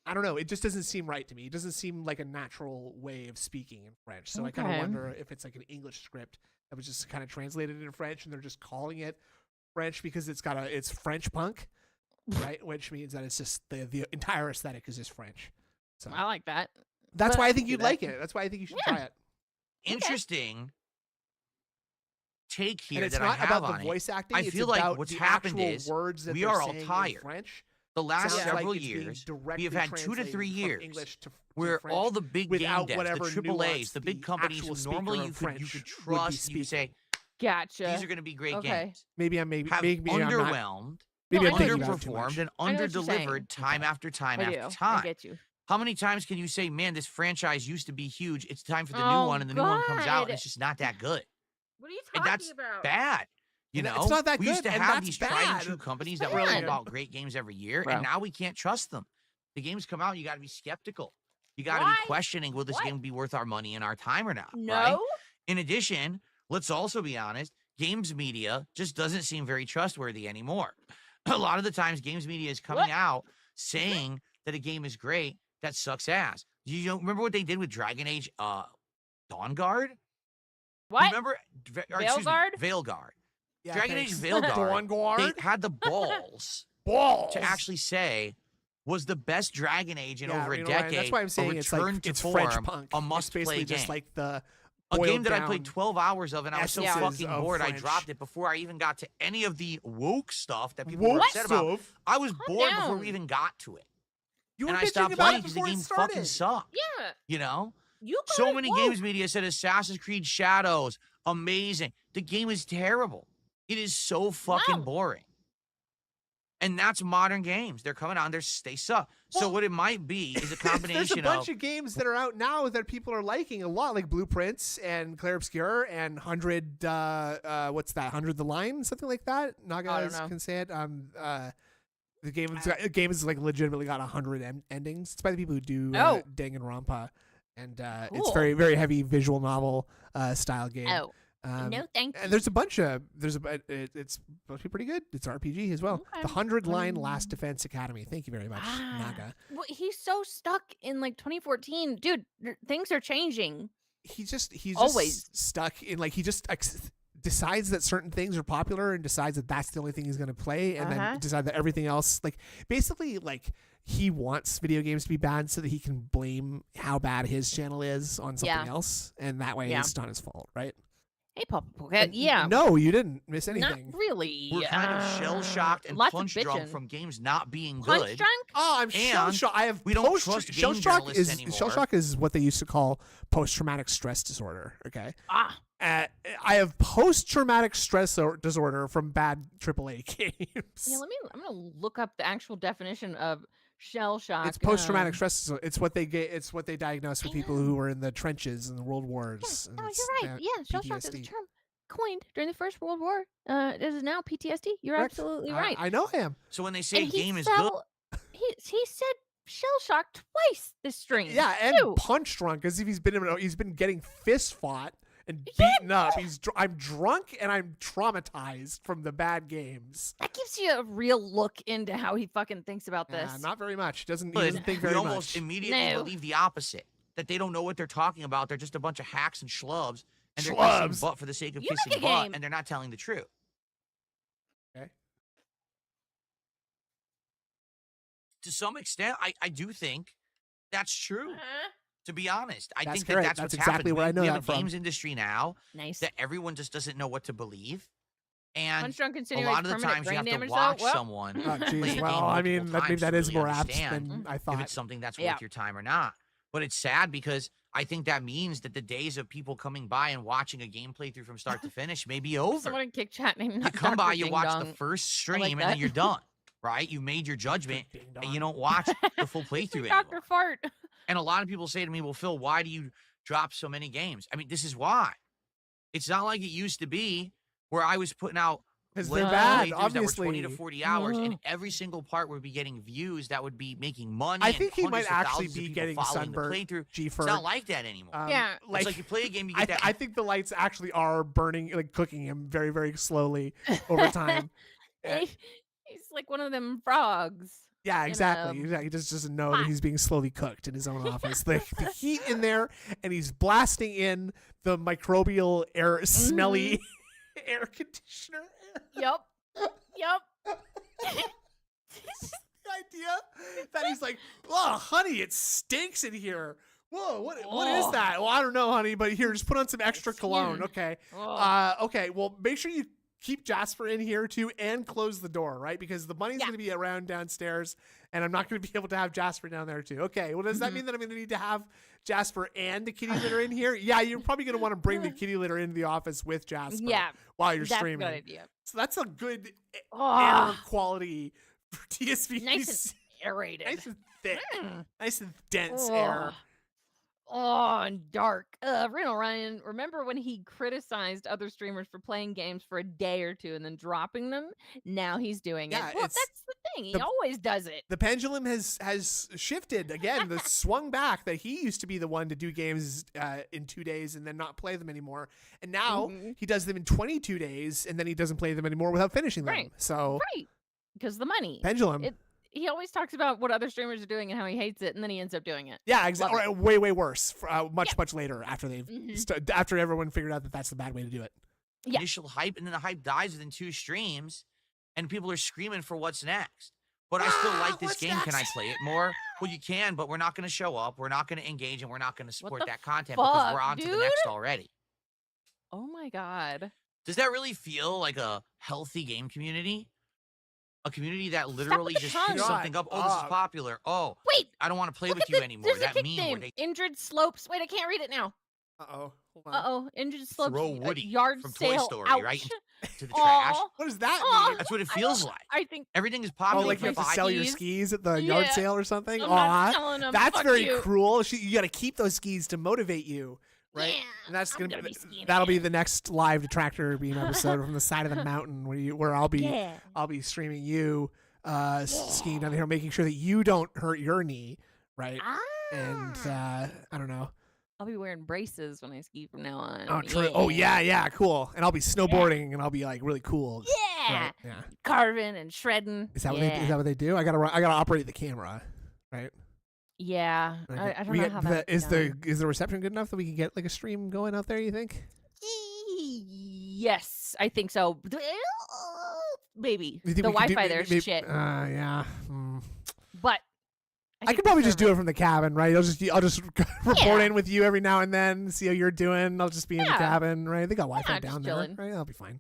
I don't know. It just doesn't seem right to me. It doesn't seem like a natural way of speaking in French. So I kind of wonder if it's like an English script that was just kind of translated in French, and they're just calling it French because it's French punk, right? Which means that it's just the entire aesthetic is just French. So I like that. that's But why I I think can you'd do like that. it. That's why I think you should try it. interesting take here And it's that I not have about on the it. voice acting. I it's feel like about what's the happened actual is words that we they're are all saying in tired. French. The last Sounds several like it's being years, directly we have had 2 to 3 translated from years English to where French all the big game without devs, the whatever AAAs, nuance the big the companies actual who normally speaker you of could French would be trust, you could say Gotcha. these are going to be great Okay. games. Maybe I'm Have maybe I'm not. underwhelmed, Maybe No, I'm I thinking get about it too much. underperformed, and I know what you're saying. underdelivered time after time I do. after I time. get you. How many times can you say, man, this franchise used to be huge. It's time for the new Oh, one, and the new one comes out, and God. it's just not that good. What are you And talking that's about? bad. You And know, it's not that we used good, to and have that's these bad. tried and true companies It's that were bad. about great games every year, Bro. and now we can't trust them. The games come out, you got to be skeptical. You got to Why? be questioning, will this What? game be worth our money and our time or not? No. Right? In addition, let's also be honest, games media just doesn't seem very trustworthy anymore. A lot of the times, games media is coming What? out saying that a game is great that sucks ass. You don't remember what they did with Dragon Age Dawn Guard? What? Remember? Veilguard? Veilguard. Yeah, Dragon Age thanks. Veilguard. Dawn Guard? They had the balls Balls to actually say was the best Dragon Age in over a you know, Ryan, decade. that's why I'm saying a it's return like to it's form, French punk. a It's must-play basically game. just like the A game that I boiled played down 12 hours of, and I was so essences fucking of bored, I French. dropped it before I even got to any of the woke stuff that people were Woke upset about. stuff? I was bored before down. we even got to it. You And were I bitching stopped about playing it because the before it game started. fucking sucked. Yeah. You know? You So call it many woke. games media said Assassin's Creed Shadows, amazing. The game is terrible. It is so fucking No. boring. And that's modern games. They're coming out and they suck. So Well, what it might be is a There's combination a bunch of games that are out now that people are liking a lot, like Blueprints and Clair Obscure and 100. What's that? 100 the Line, something like that. Naga I don't know. can say it. The game is like legitimately got 100 endings. It's by the people who do Oh. Danganronpa, and it's Cool. very very heavy visual novel style game. Oh. Um, No, thank you. and it's it's supposed to be pretty good. It's RPG as well. Okay. The 100 Line Last Defense Academy. Thank you very much, Ah. Naga. Well, he's so stuck in like 2014. Dude, things are changing. He's just Always. stuck in like he just decides that certain things are popular and decides that that's the only thing he's going to play, and then decide that everything else, like basically like he wants video games to be bad so that he can blame how bad his channel is on something else, and that way it's not his fault, right? Hey, Papa Pocket. Yeah. No, you didn't miss Not anything. really. We're kind of shell-shocked and lots of punch drunk bitching. from games not being Punch good. drunk? Oh, I'm shell And shocked. I have we don't trust shell game shock journalists is anymore. shell shock is what they used to call post-traumatic stress disorder. Okay. Ah. I have post-traumatic stress disorder from bad AAA games. Yeah, I'm gonna look up the actual definition of shell shock. It's post-traumatic stress disorder. It's what they get. It's what they diagnose with people who were in the trenches in the world wars. Oh, and it's, you're right. Yeah, shell shock is a PTSD. term coined during the First World War. It is now PTSD. You're Correct. absolutely right. I know him. So when they say And a game he is good, fell- He said shell shock twice this stream. Yeah, and too. punch drunk as if he's been getting fist fought and beaten up. I'm drunk and I'm traumatized from the bad games. That gives you a real look into how he fucking thinks about this. Not very much. He doesn't think we very almost much. immediately No. believe the opposite. That they don't know what they're talking about. They're just a bunch of hacks and schlubs. And they're Schlubs. kissing butt for the sake of You make kissing a butt. game. And they're not telling the truth. Okay. To some extent, I do think that's true. Uh-huh. To be honest, I That's think correct. that's what's That's exactly happened. where I know we that have a from. games industry now Nice. that everyone just doesn't know what to believe. And Punch drunk a insinuates lot of the permanent times you brain have to damage, watch though? Well, someone Oh, play a jeez. game Well, I mean, multiple maybe times that to is really more apt understand than I if thought. it's something that's Yeah. worth your time or not. But it's sad because I think that means that the days of people coming by and watching a game playthrough from start to finish may be over. Someone in kick chat named You come by, you Dr. watch Ding the Dong. first stream, like and that. then you're done, right? You made your judgment, Ding and dong. you don't watch the full playthrough Dr. anymore. Fart. And a lot of people say to me, well, Phil, why do you drop so many games? I mean, this is why. It's not like it used to be where I was putting out Because lengthy they're bad, playthroughs that were obviously. 20 to 40 hours, and every single part would be getting views that would be making money. I and think he might hundreds of actually thousands of be people getting following the sunburnt. playthrough. G It's not like that anymore. Yeah. It's like you play a game, you get that. I think the lights actually are burning, like cooking him very, very slowly over time. Yeah. He's like one of them frogs. Yeah, in exactly. a Exactly. He just doesn't know pot. that he's being slowly cooked in his own office. The heat in there, and he's blasting in the microbial air, smelly air conditioner. Yup. Yup. The idea that he's like, oh, honey, it stinks in here. Whoa, what is Oh. that? Well, I don't know, honey, but here, just put on some extra cologne. Skin. Okay. Oh. Okay, well, make sure you keep Jasper in here too and close the door, right? Because the bunny's Yeah. going to be around downstairs and I'm not going to be able to have Jasper down there too. Okay, well, does that mean that I'm going to need to have Jasper and the kitty litter in here? Yeah, you're probably going to want to bring the kitty litter into the office with Jasper Yeah. while you're That's a streaming. good idea. So that's a good air Oh, quality for DSP. nice and aerated. Nice and thick. Mm. Nice and dense Oh. air. Oh, and dark. Reno Ryan, remember when he criticized other streamers for playing games for a day or two and then dropping them? Now he's doing Yeah, it. Well, it's that's the thing. He the- always does it. The pendulum has shifted again. The swung back that he used to be the one to do games in 2 days and then not play them anymore, and now Mhm. he does them in 22 days and then he doesn't play them anymore without finishing them. Right. So Right. Because the money. pendulum, He always talks about what other streamers are doing and how he hates it, and then he ends up doing it. yeah, Love exactly. it. Way worse. Much later after they've Mhm. after everyone figured out that that's the bad way to do it. Yeah. Initial hype, and then the hype dies within 2 streams, and people are screaming for what's next. But I still like this What's game. Can I next? play it more? Well, you can, but we're not going to show up. We're not going to engage, and we're not going to support the that content because we're fuck, on to the dude? next already. Oh my god. Does that really feel like a healthy game community? A community that literally the just tongue. picks something up. Oh, this is Shut popular. Oh, Wait. I don't want to play Look with at you the, anymore. There's a That kick meme name. where they Injured Slopes. Wait, I can't read it now. Hold on. Injured Slopes. throw Woody yard from sale. Toy Story Ouch. right into the trash. Aw. What does that Aw. mean? That's what it feels like. I think Everything is Oh, popular. like you have to sell your skis. skis at the yard Yeah. sale or something? I'm not Aw, selling them. that's Fuck very you. cruel. You got to keep those skis to motivate you, right? Yeah, And that's I'm gonna be skiing that'll be again. the next live detractor beam episode from the side of the mountain where I'll be Yeah. I'll be streaming you skiing down the hill, making sure that you don't hurt your knee, right? And Ah. I don't know. I'll be wearing braces when I ski from now on. Oh, true. Oh yeah, cool. And I'll be snowboarding and I'll be like really cool. Yeah. Right, yeah. Carving and shredding. Is that what yeah. they? Is that what they do? I gotta operate the camera, right? Yeah. Okay. I don't We know get how the- that is the reception good enough that we can get like a stream going out there? You think? Yes, I think so. Maybe You the think we could do- Wi-Fi there's maybe- shit, Yeah. but I could probably just do it from the cabin, right? I'll just report Yeah. in with you every now and then, see how you're doing. I'll just be in the Yeah. cabin, right? They got Wi-Fi Yeah, just down there, chilling. right? That'll be fine.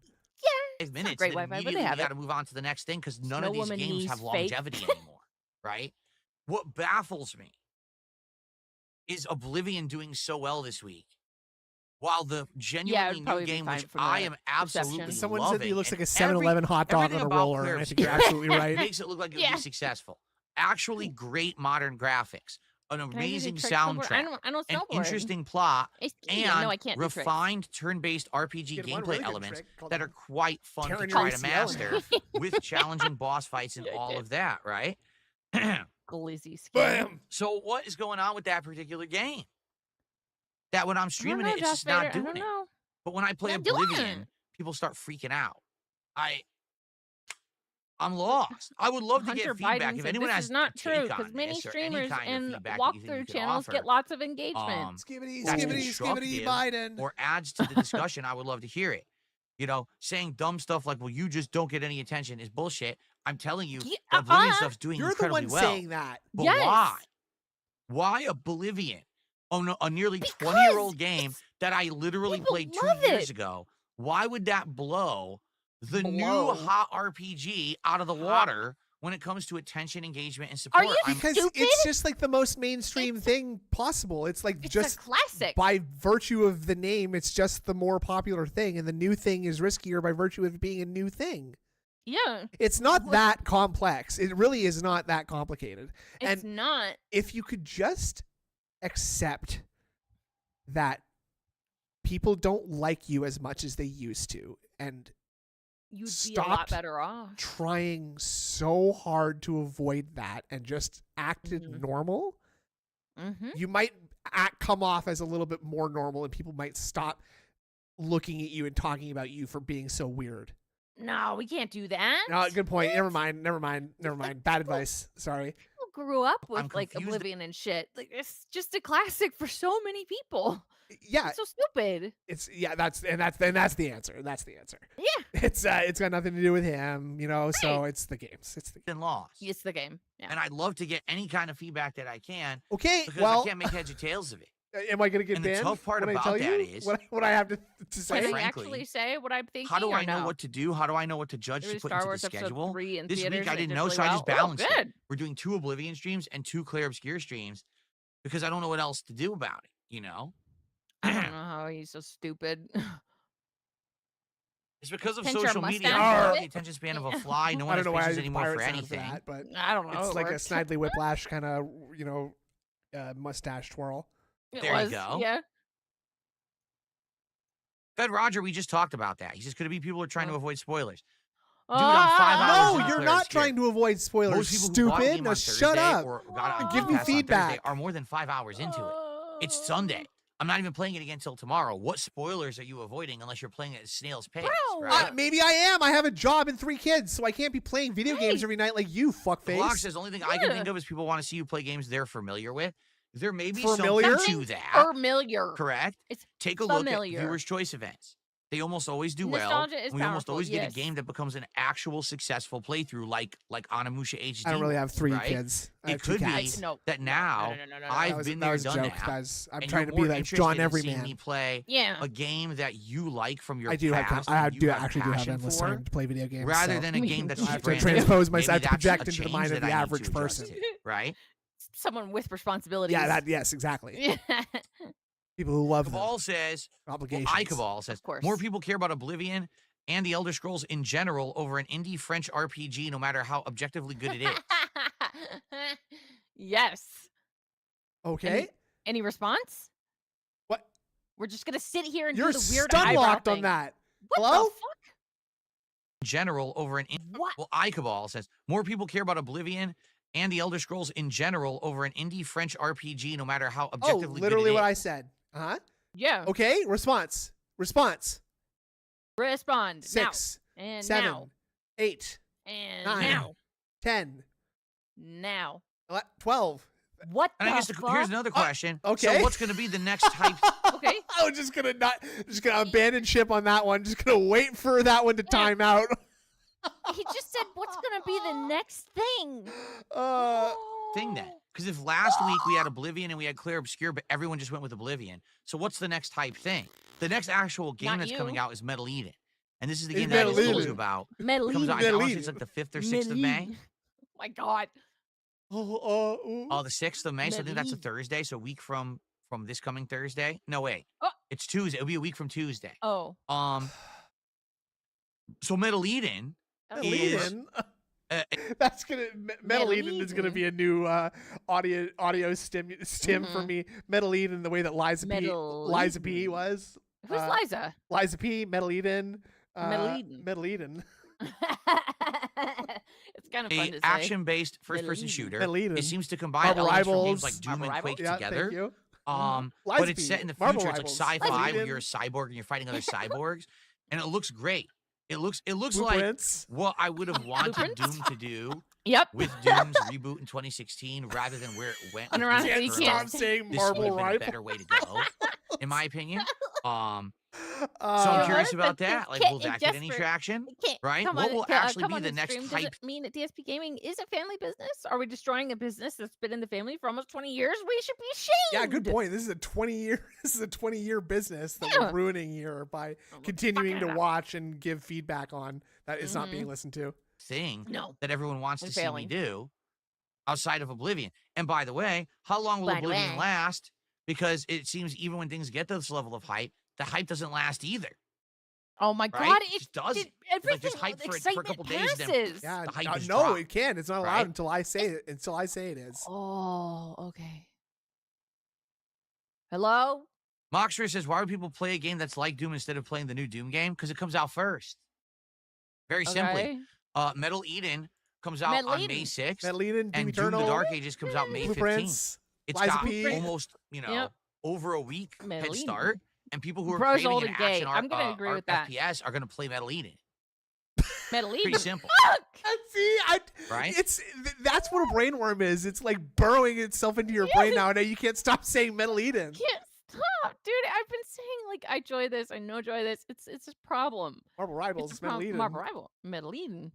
5 minutes. great and then Wi-Fi, but they immediately have you it. got to move on to the next thing because none No of these woman games knees have fake. longevity anymore, right? What baffles me is Oblivion doing so well this week, while the genuinely probably new be game, fine which from I the am absolutely reception. Someone loving, said that he looks like and a 7-Eleven hot dog on everything a about roller, Claire and I think you're absolutely right. makes it look like it would Yeah. be successful. Actually, great modern graphics, an Can I use a amazing trick snowboard? soundtrack, I don't an snowboard. interesting plot, I ski. and no, I can't do tricks. refined turn-based RPG Did one gameplay really good elements trick called that are quite fun to tearing try your to ACL in master half. with challenging boss fights and Yeah, I all did. of that, right? Glizzy skin. Bam! So what is going on with that particular game? That when I'm I don't streaming know, it, it's Josh just not Vader. I doing don't it. know. But when I play Yeah, do Oblivion, it. people start freaking out. I'm lost. I would love to Hunter get feedback. Biden If said anyone this has is not a true take on because many this or any streamers kind of and feedback that you think you walkthrough could channels offer, get lots of engagement. Skibbity, that's skibbity, skibbity, constructive Biden. or adds to the discussion, I would love to hear it. You know, saying dumb stuff like, well, you just don't get any attention is bullshit. I'm telling you, Yeah, the Oblivion stuff's doing You're the incredibly one well. saying that. But Yes. why? Why Oblivion? Oh, no, a nearly Because 20-year-old game that I literally people played 2 love years it. ago. Why would that blow the new Blow. hot RPG out of the Hot. water when it comes to attention, engagement, and support? you Because stupid? it's just like the most mainstream thing possible. It's like It's just a classic. by virtue of the name, it's just the more popular thing, and the new thing is riskier by virtue of it being a new thing. Yeah, It's not that complex. It really is not that complicated. it's And not. if you could just accept that people don't like you as much as they used to, and You'd be a lot stopped better off. trying so hard to avoid that and just acted Mhm. normal, Mm-hmm. you might come off as a little bit more normal, and people might stop looking at you and talking about you for being so weird. No, we can't do that. No, good point. Never mind. Bad advice. Sorry. People grew up I'm with like confused. Oblivion and shit. Like it's just a classic for so many people. Yeah, It's so stupid. that's the answer. That's the answer. Yeah, It's got nothing to do with him, so Right. it's the games. It's the been lost. it's the game. Yeah. And I'd love to get any kind of feedback that I can Okay, because well, I can't make heads or tails of it. am I going to get And the banned tough part when I about tell that you is- what I have to say? Can I frankly, actually say what I'm thinking? How do or I know no? what to do? How do I know what to judge There to was put Star into Wars the episode schedule? 3 in This theaters. week I and it didn't did know, really so I well. just balanced Oh, it. good. We're doing 2 Oblivion streams and 2 Clear Obscure streams because I don't know what else to do about it, I don't know how he's so stupid. It's because of Pinch your social media. mustache I a have bit. the attention span of a fly. No I one don't has know why I patience did anymore pirate for sound for anything. that, but I don't know. it's it like a worked. Snidely Whiplash kind of, mustache twirl. It There you was, go. Yeah. Fed Roger, we just talked about that. He says, could it be people are trying to Oh. avoid spoilers? Dude, I'm 5 hours No, into you're Clear not Obscure. trying to avoid spoilers. Most people who bought a Stupid. game Now on shut Thursday up. or got a Give game me pass on Thursday feedback. are more than 5 hours into it. It's Sunday. I'm not even playing it again until tomorrow. What spoilers are you avoiding unless you're playing it at snail's pace? Bro. Right? Maybe I am. I have a job and 3 kids, so I can't be playing video games Hey. every night like you, fuckface. Glock says the only thing I can Yeah. think of is people want to see you play games they're familiar with. There may be Familiar? something to that. Familiar. Correct. It's Take a look at familiar. viewers' choice events. They almost always do well. Nostalgia is We almost powerful, always get yes. a game that becomes an actual successful playthrough, like Onimusha HD. I don't really have 3 right? kids. I It have 2 could be cats. No. that now I I've been there, that was a done joke, that. guys. I'm and trying you're to be more like interested John in seeing Everyman. me play Yeah. a game that you like from your I do have past. I and you do have actually do have passion endless for, time to play video games. rather so than a Me game that's too. I just have to brand transpose new. myself Maybe to that's project a into the change mind of that the I need average to adjust person. to, right? Someone with responsibilities. Yeah, yes, exactly. People who love them. Cabal says, Obligations. Cabal says, Of course. more people care about Oblivion and the Elder Scrolls in general over an indie French RPG, no matter how objectively good it is. Yes. Okay. Any response? What? We're just gonna sit here and You're do the weird stun eyebrow locked on thing. that. What Hello? the fuck? In general over an What? Well, Cabal says, more people care about Oblivion and the Elder Scrolls in general over an indie French RPG, no matter how Oh, objectively literally good it what I is. said. Uh-huh. Yeah. Okay, response. Respond 6, now. And 7, now. 8, And 9, now. 10, Now. 12. What And I the guess fuck? here's another question. okay. So what's going to be the next type? Okay. I'm just gonna abandon ship on that one. Just gonna wait for that one to time out. He just said, what's gonna be the next thing? thing then? Because if last week we had Oblivion and we had Clear Obscure, but everyone just went with Oblivion. So what's the next type thing? The next actual game Not that's you. coming out is Metal Eden. And this is the It's game that I just Metal told Eden. you about. Metal It comes out, I Metal want to say Eden. it's like the 5th or 6th of May. My God. Oh, the 6th of May. So I think that's a Metal Thursday. So a week from this coming Thursday. No, wait. Oh. It's Tuesday. It'll be a week from Tuesday. Oh. So Metal Eden Metal is Eden. uh, That's gonna Metal Metal Eden is gonna Eden. be a new audio stim for Mhm. me. Metal Eden, the way that Liza Metal P Eden. was. Who's Liza? Liza P. Metal Eden. Metal Eden. Metal Eden. It's kind of fun a to say. action-based Metal first-person Eden. shooter. Metal Eden. It seems to combine Marvel elements from Rivals. games like Doom Marvel and Quake Rivals. Yeah, together. thank you. But it's set in the Marvel future. It's like Rivals. sci-fi Lies where you're a cyborg and you're fighting other cyborgs, and it looks great. It looks like Blueprints. what I would have wanted Blueprints? Doom to do Yep. with Doom's reboot in 2016, rather than where it went. And with around Doom here, you Eternal. can't Stop saying This Marvel would have been a Rivals. better way to go, in my opinion. So I'm Uh, curious But about it that. Like, can't- will it that get just any for- traction? It can't Right? come What on- will co- actually come be on the the next stream. hype? Does it mean that DSP Gaming is a family business? Are we destroying a business that's been in the family for almost 20 years? We should be ashamed. yeah, good point. This is a 20-year business that we're ruining here by continuing to watch and give feedback on that is not being listened to. Thing No. that everyone wants We're to see me failing. do outside of Oblivion. And by the way, how long will By the Oblivion way. last? Because it seems even when things get to this level of hype, the hype doesn't last either. Oh my Right? God! It just doesn't. Everything like just hype for a excitement couple days, then- passes. Yeah, The hype is no, dropped, it can't. It's not allowed right? until I say it. Until I say it is. Oh, okay. Hello. Moxer says, why would people play a game that's like Doom instead of playing the new Doom game? Because it comes out first. Very simply. Okay. Metal Eden comes out Metal on Eden. May 6th. Metal Eden, Doom And Doom Eternal, the Dark Ages comes out May 15th. Blueprints. It's Lies of got P. almost, Yep. over a week Metal head Eden. start. And people who are Bro's creating old an and gay. action I'm gonna agree with that. FPS are going to play Metal Eden. Metal Pretty Eden. simple, See, right? That's what a brainworm is. It's like burrowing itself into your brain now, and you can't stop saying Metal Eden. Can't stop, dude. I've been saying like I enjoy this. I know joy this. It's a problem. Marvel It's Rivals, a Metal problem. Eden. Marvel Rival. Metal Eden.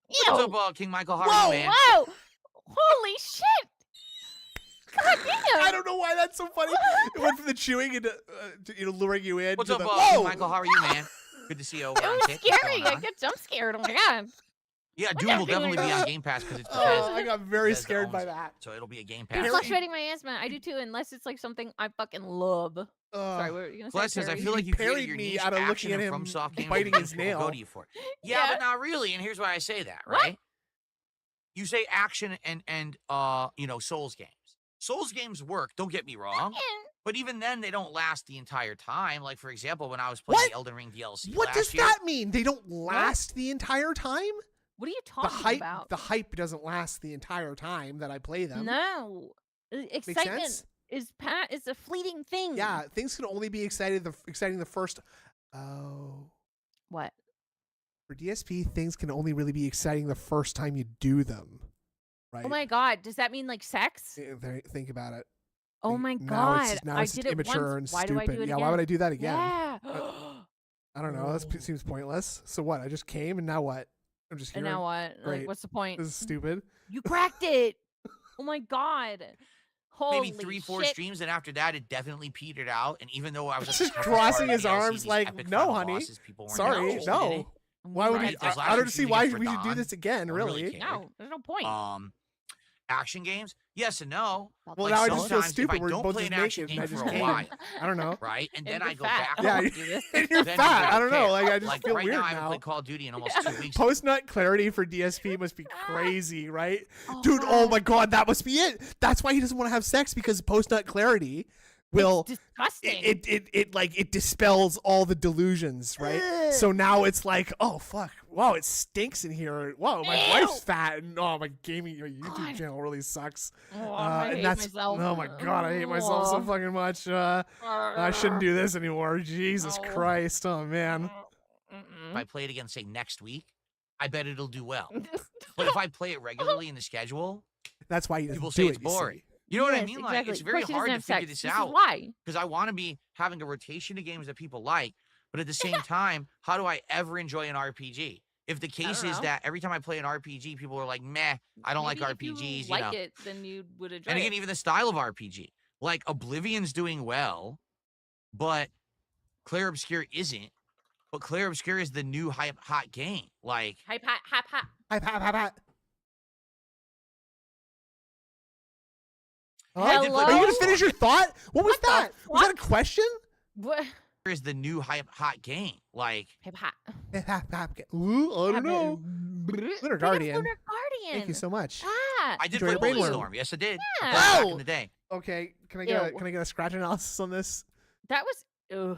What's Ew. up, King Michael? How Whoa! are you, man? Whoa! Holy shit! God damn! I don't know why that's so funny. It went from the chewing into luring you in. What's to up, the, King whoa! Michael? How are you, man? Good to see you over It on was Kick. What's scary. going I on? get jump scared. Oh my god. Yeah, What's Doom will everything definitely like be on that? Game Pass because it's Oh, Bethesda. I got very Bethesda scared owns by it, that. So it'll be a Game You're Pass. fluctuating my asthma. I do too, unless it's like something I fucking love. Sorry, what were you gonna say? Plus, says, I Terry? feel like He you created parried your me niche out of looking action at and him FromSoft games biting and his people will nail. Go to you for it. Yeah, but not really. And here's why I say that, What? right? You say action and Souls games. Souls games work. Don't get me wrong. And But even then, they don't last the entire time. Like, for example, when I was playing What? the Elden Ring DLC What last does year, that mean? They don't last the entire time? what are you The talking about? hype doesn't last the entire time that I play them. No, Makes excitement sense? is a fleeting thing. Yeah, things can only be exciting the first. Oh, What? for DSP, things can only really be exciting the first time you do them. Right? Oh my god, does that mean like sex? Think about it. Oh Think- my now god, it's, now I it's did it immature once. and Why stupid. do I do it yeah, again? why would I do that again? Yeah. I don't know. That seems pointless. So what? I just came and now what? I'm just here. And now what? Great. Like, what's the point? This is stupid. You cracked it. Oh my god. Holy maybe 3-4 shit. streams, and after that, it definitely petered out. And even though I was at Just the toughest crossing part of his DLC, arms these like, epic "No, final honey. bosses, people weren't Sorry, interested in no. it. Why would Right, we? those I last don't two see why streams we for should do Dawn, this again. I really Really? care. No, there's no point. Action games, yes and no. Felt Well, like now I so. just feel sometimes stupid. If I We're don't both play just an action naked, and I game just for a came. while, I don't know. right, and And then you're I go fat. back. I Yeah, don't you- do this. And you're then fat. you I don't know. okay. Like I just Like feel right weird now, I haven't now. played Call of Duty in almost 2 weeks. Post nut clarity for DSP must be crazy, right? Oh, Dude, oh God. my god, that must be it. That's why he doesn't want to have sex because post nut clarity will It's disgusting. it dispels all the delusions, right? Ugh. So now it's like, oh fuck, wow, it stinks in here. Wow, my Ew. wife's fat, and oh my gaming YouTube God. channel really sucks. Oh, I and hate that's myself. oh my god, I hate myself so fucking much. I shouldn't do this anymore. Jesus No. Christ, oh man. If I play it again, say next week, I bet it'll do well. But if I play it regularly in the schedule, That's why he doesn't people do say it. it's you see. boring. You know what I Yes, mean? Exactly. Like, it's Of very course he hard doesn't to have figure sex. this Is out why? because I want to be having a rotation of games that people like, but at the same time, how do I ever enjoy an RPG? If the case don't is know. that every time I play an RPG, people are like, meh, I don't Maybe like if you RPGs, like you know. it, then you would enjoy And again, it. even the style of RPG. Like, Oblivion's doing well, but Clair Obscur isn't. But Clair Obscur is the new hot game. Like, Hype, hot, hot, hot. Hi. Hello? Are you gonna finish your thought? What was What the that? Was that a question? What? is the new hot game. Like, Hype, hot. Ooh, I don't know. Bring Lunar up Guardian. Lunar Guardian. Thank you so much. Ah, I did Enjoy play your brainworm. Storm. Yes, I did. Yeah. Back Oh! in the day. Okay, can I Ew. get a scratch analysis on this? that was. Ugh.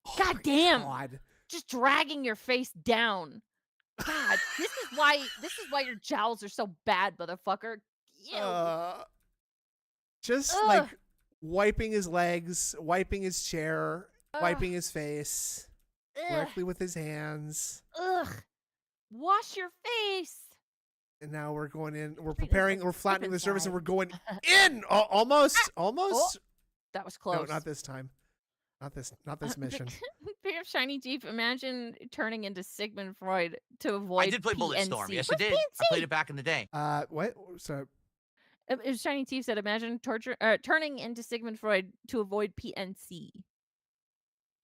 Oh God my damn. God. Just dragging your face down. God, this is why your jowls are so bad, motherfucker. Ew. Just Ugh. like wiping his legs, wiping his chair, wiping his face directly with his hands. Ugh. Wash your face. And now we're going in. We're Treat this preparing. like We're flattening the soup surface, and we're inside. going in. Almost. That was No, close. not this time. Not this mission. Pair of shiny teeth. Imagine turning into Sigmund Freud to avoid. I did play Bulletstorm. PNC. Yes, I What's did. I played it back in the day. What? So It was Shiny Teeth said, imagine turning into Sigmund Freud to avoid PNC.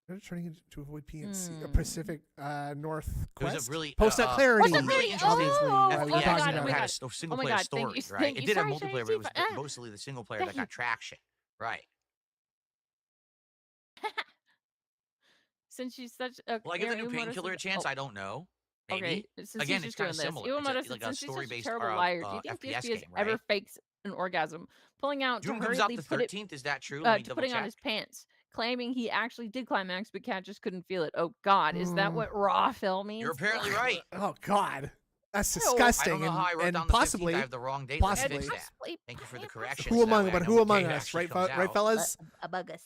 they're turning to avoid PNC, Hmm. Pacific Northwest. It was a really Post-nut clarity. Post-nut clarity. really interesting obviously, Oh, we oh were my talking God, about oh my it. had God. a single Oh my player God, story, thank you, right? thank It you. did have Sorry, Shiny multiplayer, but it was Teeth. mostly the single player that Thank got you. traction. Right. Since she's such a Will I give the new Umaru Painkiller a says- chance? oh, I don't know. Maybe. Okay, since Again, he's it's just doing kinda this, similar. It's Umaru says, like a since he's such a story-based terrible or a, liar, do you think FPS DSP has game, ever right? faked an orgasm? Pulling out to June comes out hurriedly the put it 13th. Is that true? Let me to double putting on check. his pants, claiming he actually did climax, but Cat just couldn't feel it. Oh God, is that what raw fill means? You're apparently right. Oh God, that's Ew. I disgusting. don't know how I wrote and down the 15th. possibly I have the wrong date. Let me possibly. fix that. Possibly, Thank you for the possibly. correction. who so that among way I know who what among date us, actually right, comes right, out. fellas? Among us.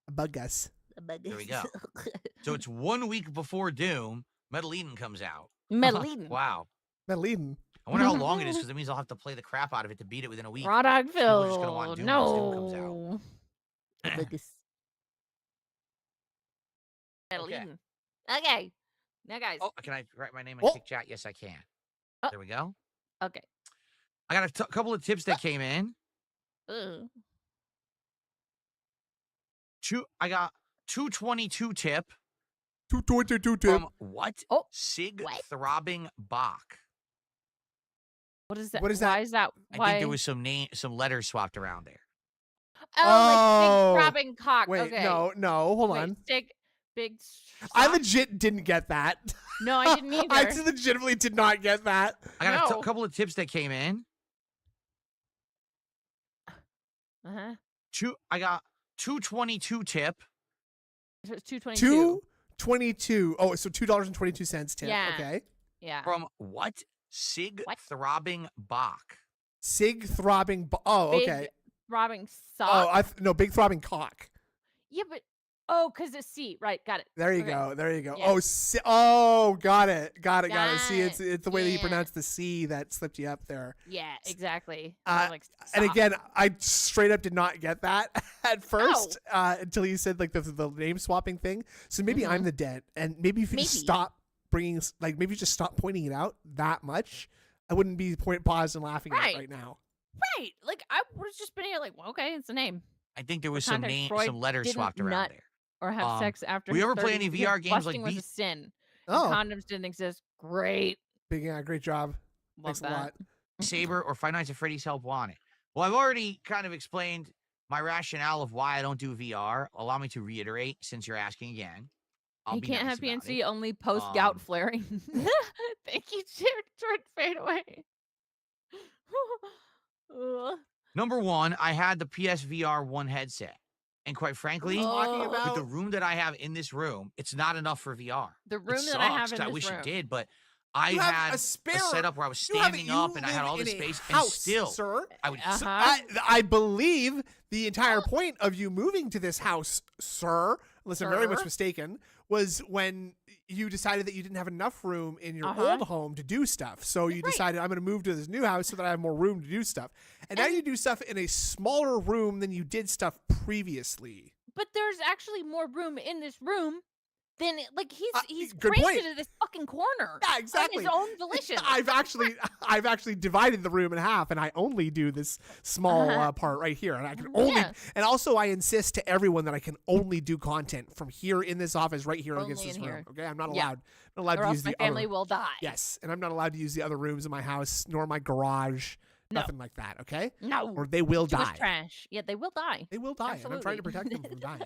Bug us. There we go. So it's 1 week before Doom. Metal Eden comes out. Metal Eden. Wow. Metal Eden. I wonder how long it is because it means I'll have to play the crap out of it to beat it within a week. Raw dog People are just gonna want Phil. Doom once Doom comes out. No. Among us. Metal Okay. Eden. Okay. Now, guys. Oh, can I write my name in Oh. Kick Chat? Yes, I can. Oh. There we go. Okay. I got a couple of tips that came in. Ugh. I got 222 tip 222 tip. from what? Oh, Sig what? Throbbing Bach. What is that? What is Why that? is that? I Why? think there was some letters swapped around there. Oh, Oh. like big throbbing cock. Wait, okay. no, hold Wait, on. big. I sock? legit didn't get that. No, I didn't either. I legitimately did not get that. I got No. a couple of tips that came in. I got 222 tip. So it's 222. 222. Oh, so $2.22 tip. Yeah. Okay. Yeah. From what? Sig What? Throbbing Bach. Sig throbbing. Oh, Big okay. throbbing Oh, sock. no, big throbbing cock. Yeah, but because it's C. Right. Got it. There you Okay. go. There you go. Yeah. Oh, got it. Got it. See, Got it's the way that you Yeah. pronounce the C that slipped you up there. Yeah. Exactly. And sock. again, I straight up did not get that at first until you said like the name swapping thing. So maybe I'm the dent, and maybe if you just Maybe. stop bringing, like maybe just stop pointing it out that much, I wouldn't be paused and laughing at it Right. right now. Right. Like I was just been here. Like, well, okay, it's a name. I think there was For context, Freud some letters didn't swapped around nut there. Or have sex after. we his ever play 30s any because VR games like busting was a Beat- sin. Oh, Condoms didn't exist. Great. great job. Love Thanks that. a lot. Saber or Five Nights at Freddy's help wanted. Well, I've already kind of explained my rationale of why I don't do VR. Allow me to reiterate since you're asking again. I'll You be can't nice have about PNC it. only post gout Um, flaring. Thank you, short fade away. Ugh. Number one, I had the PSVR 1 headset. And quite frankly, Talking Oh. with the about room that I have in this room, it's not enough for VR. The It room that I have sucks, in I this wish room. it did, but I you have had a spare setup where I was you have- standing you up and I had live all the in a space, house, and still sir. I would Uh-huh. I believe the entire point of you moving to this house, sir, unless I'm very much Sir? mistaken, was when you decided that you didn't have enough room in your Uh-huh. old home to do stuff. So you Right. decided I'm going to move to this new house so that I have more room to do stuff. And now you do stuff in a smaller room than you did stuff previously. But there's actually more room in this room than he's good crazy point. to this fucking corner. Yeah, exactly. On his own volition. I've actually divided the room in half, and I only do this small part right here, and I can only. Yeah. And also, I insist to everyone that I can only do content from here in this office, right here Only against this in room. here. Okay, I'm not Yeah. allowed. Not allowed or to else use my the family other. will die. Yes, and I'm not allowed to use the other rooms in my house, nor my garage. No. Nothing like that. Okay, No. or they will Too much die. trash. Yeah, they will die. They will die, and I'm trying to protect them from dying.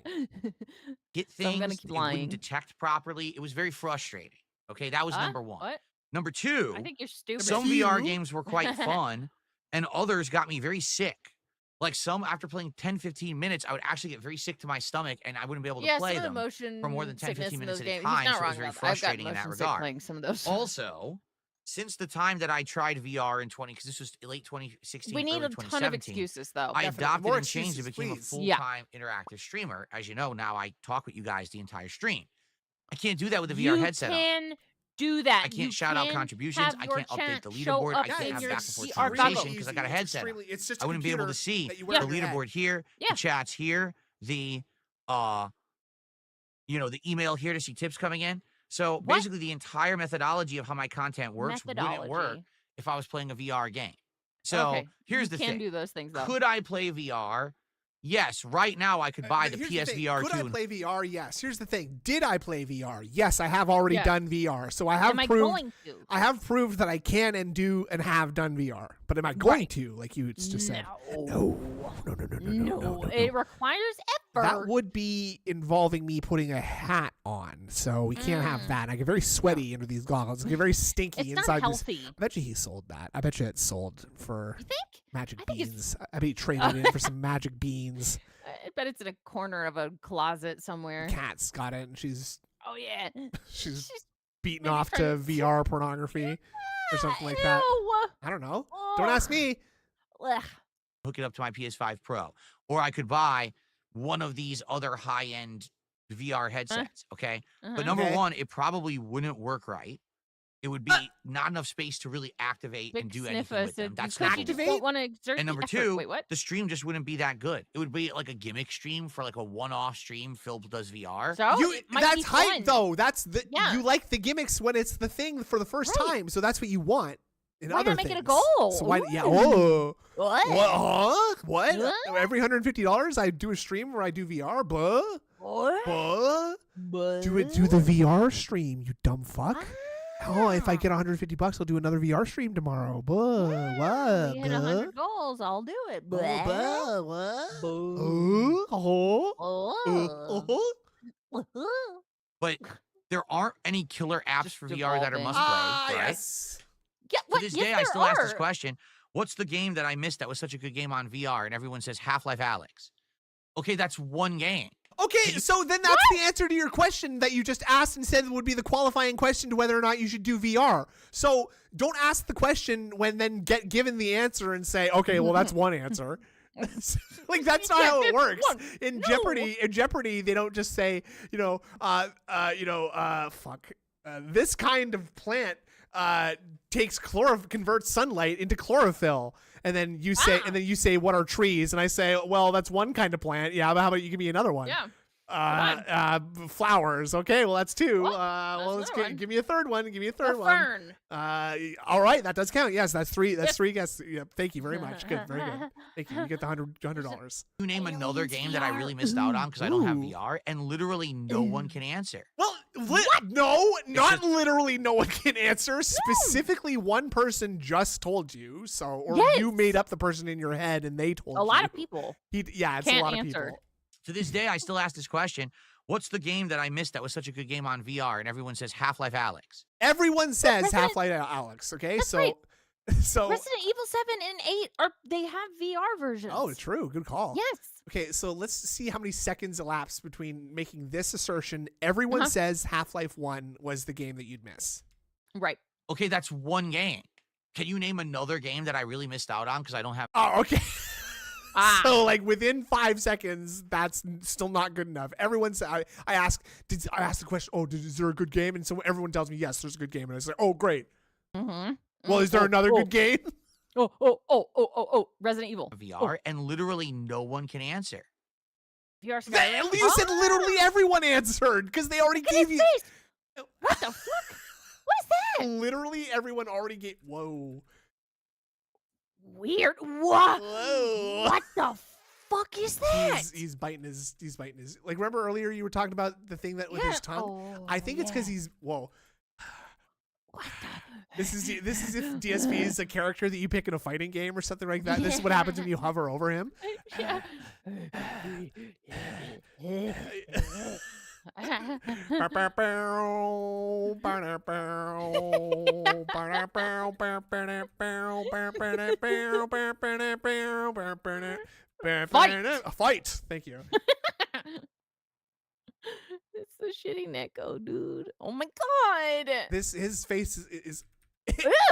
get So I'm things gonna that keep you lying. wouldn't detect properly. It was very frustrating. Okay, that was Huh? number one. What? Number two, I think you're stupid. some VR two- games were quite fun, and others got me very sick. Like some, after playing 10, 15 minutes, I would actually get very sick to my stomach, and I wouldn't be able to yeah, play some of the them. motion for more than 10, sickness 15 in minutes those at a games. time, He's not so it was wrong very about that. I've gotten frustrating in that motion sick regard. playing some of those. Also, since the time that I tried VR in because this was late 2016, We need early a ton of 2017, excuses, though. I Definitely. adopted More and changed and excuses, became a please. Yeah. full-time interactive streamer. As you know, now I talk with you guys the entire stream. I can't do that with a VR You headset on. can do that. I can't You shout out can contributions. have I your can't update chat the show leaderboard. up I can't in have your back and forth VR conversation goggles. because I got a headset on. It's just I wouldn't be able to computer see that you wear the on your head. leaderboard here, Yeah. the chats here, the the email here to see tips coming in. So What? basically the entire methodology of how my content works wouldn't work Methodology. if I was playing a VR game. So Okay, here's you the can thing. do those things, though. Could I play VR? Yes, right now I could buy the Here's thing. PSVR Could 2. I play VR? Yes. Here's the thing. Did I play VR? Yes, I have already Yes. done VR. So I have Am I proved going to? I have proved that I can and do and have done VR. But am I going Right. to? Like you just said. No. No. It requires effort. That would be involving me putting a hat on. So we can't have that. I get very sweaty under these goggles. I get very stinky It's inside not these. healthy. I bet you he sold that. I bet you it's sold for You think? magic I think it's- beans. I bet he traded in for some magic beans. I bet it's in a corner of a closet somewhere. Cat's got it, and she's Oh yeah. she's She's beating maybe off to trying to- VR pornography or something like that. Ew. I don't know. Don't ask me. Ugh. Hook it up to my PS5 Pro. Or I could buy one of these other high-end VR headsets, okay? Uh-huh. But number Okay. one, it probably wouldn't work right. It would be not enough space to really activate Big and do sniff anything us. with them. That's Because number you just one. don't want to exert And the number effort. two, Wait, what? the stream just wouldn't be that good. It would be like a gimmick stream for like a one-off stream filled does VR. So it might That's be hype fun. though. That's the Yeah. you like the gimmicks when it's the thing for the first Right. time. So that's what you want. In Why other not make it a things. goal? So why? Yeah. Ooh. Oh. What? What? Huh? What? What? Every $150 I do a stream where I do VR. Blah. What? Blah. Do the VR stream. You dumb fuck. Oh, if I get $150, I'll do another VR stream tomorrow. Blah. What? You hit 100 goals, I'll do it. Blah. Blah. What? Boo. Oh. But there aren't any killer apps Just for VR that are evolving. must play, Ah, right? yes. Yeah, what? To this Yes, day, I there still ask this are. question. What's the game that I missed that was such a good game on VR? And everyone says Half-Life Alyx. Okay, that's one game. Okay, so then that's the answer to your question that you just asked and said would be the qualifying question to whether or not you should do VR. So don't ask the question when then get given the answer and say, okay, well that's one answer. Like that's not how it works. In Jeopardy, they don't just say, this kind of plant converts sunlight into chlorophyll. And then you say, what are trees? And I say, well, that's one kind of plant. Yeah, but how about you give me another one? Yeah. Flowers. Okay, well that's two. What? Well, let's another one. give me a third one. Give me a A third one. fern. All right, that does count. Yes, that's three. That's three guesses. Yeah, thank you very much. Good, very good. Thank you. You get the $100. You name another Aliens game that I VR. really missed out on because I don't have Ooh. VR, and literally no one can answer. Well, no, not just- literally. No one can answer. Specifically, one person just told you. So, or Yes. you made up the person in your head and they told A you. lot of people. Yeah, it's a can't lot of answer. people. To this day, I still ask this question. What's the game that I missed that was such a good game on VR? And everyone says Half-Life Alyx. Everyone says Resident- Half-Life Alex. Okay, That's so right. so. Resident Evil 7 and 8 they have VR versions. Oh, true. Good call. Yes. Okay, so let's see how many seconds elapsed between making this assertion. Everyone Uh-huh. says Half-Life 1 was the game that you'd miss. Right. Okay, that's one game. Can you name another game that I really missed out on because I don't have? Oh, okay. Ah. So, like, within 5 seconds, that's still not good enough. Everyone said, I asked the question, is there a good game? And so everyone tells me, yes, there's a good game. And I say, oh, great. Mm-hmm. Well, is there another good game? Oh, Resident Evil. VR, and literally no one can answer. VR That, you said literally everyone answered because they already gave you. What the fuck? What is that? Literally everyone already gave. Whoa. Weird. What? Whoa. What the fuck is that? He's biting his. Like, remember earlier you were talking about the thing that with his tongue? I think it's because he's. Whoa. What the? This is if DSP is a character that you pick in a fighting game or something like that. This is what happens when you hover over him. Yeah. Fight. Thank you. It's the shitty Neko, dude. Oh my god. His face is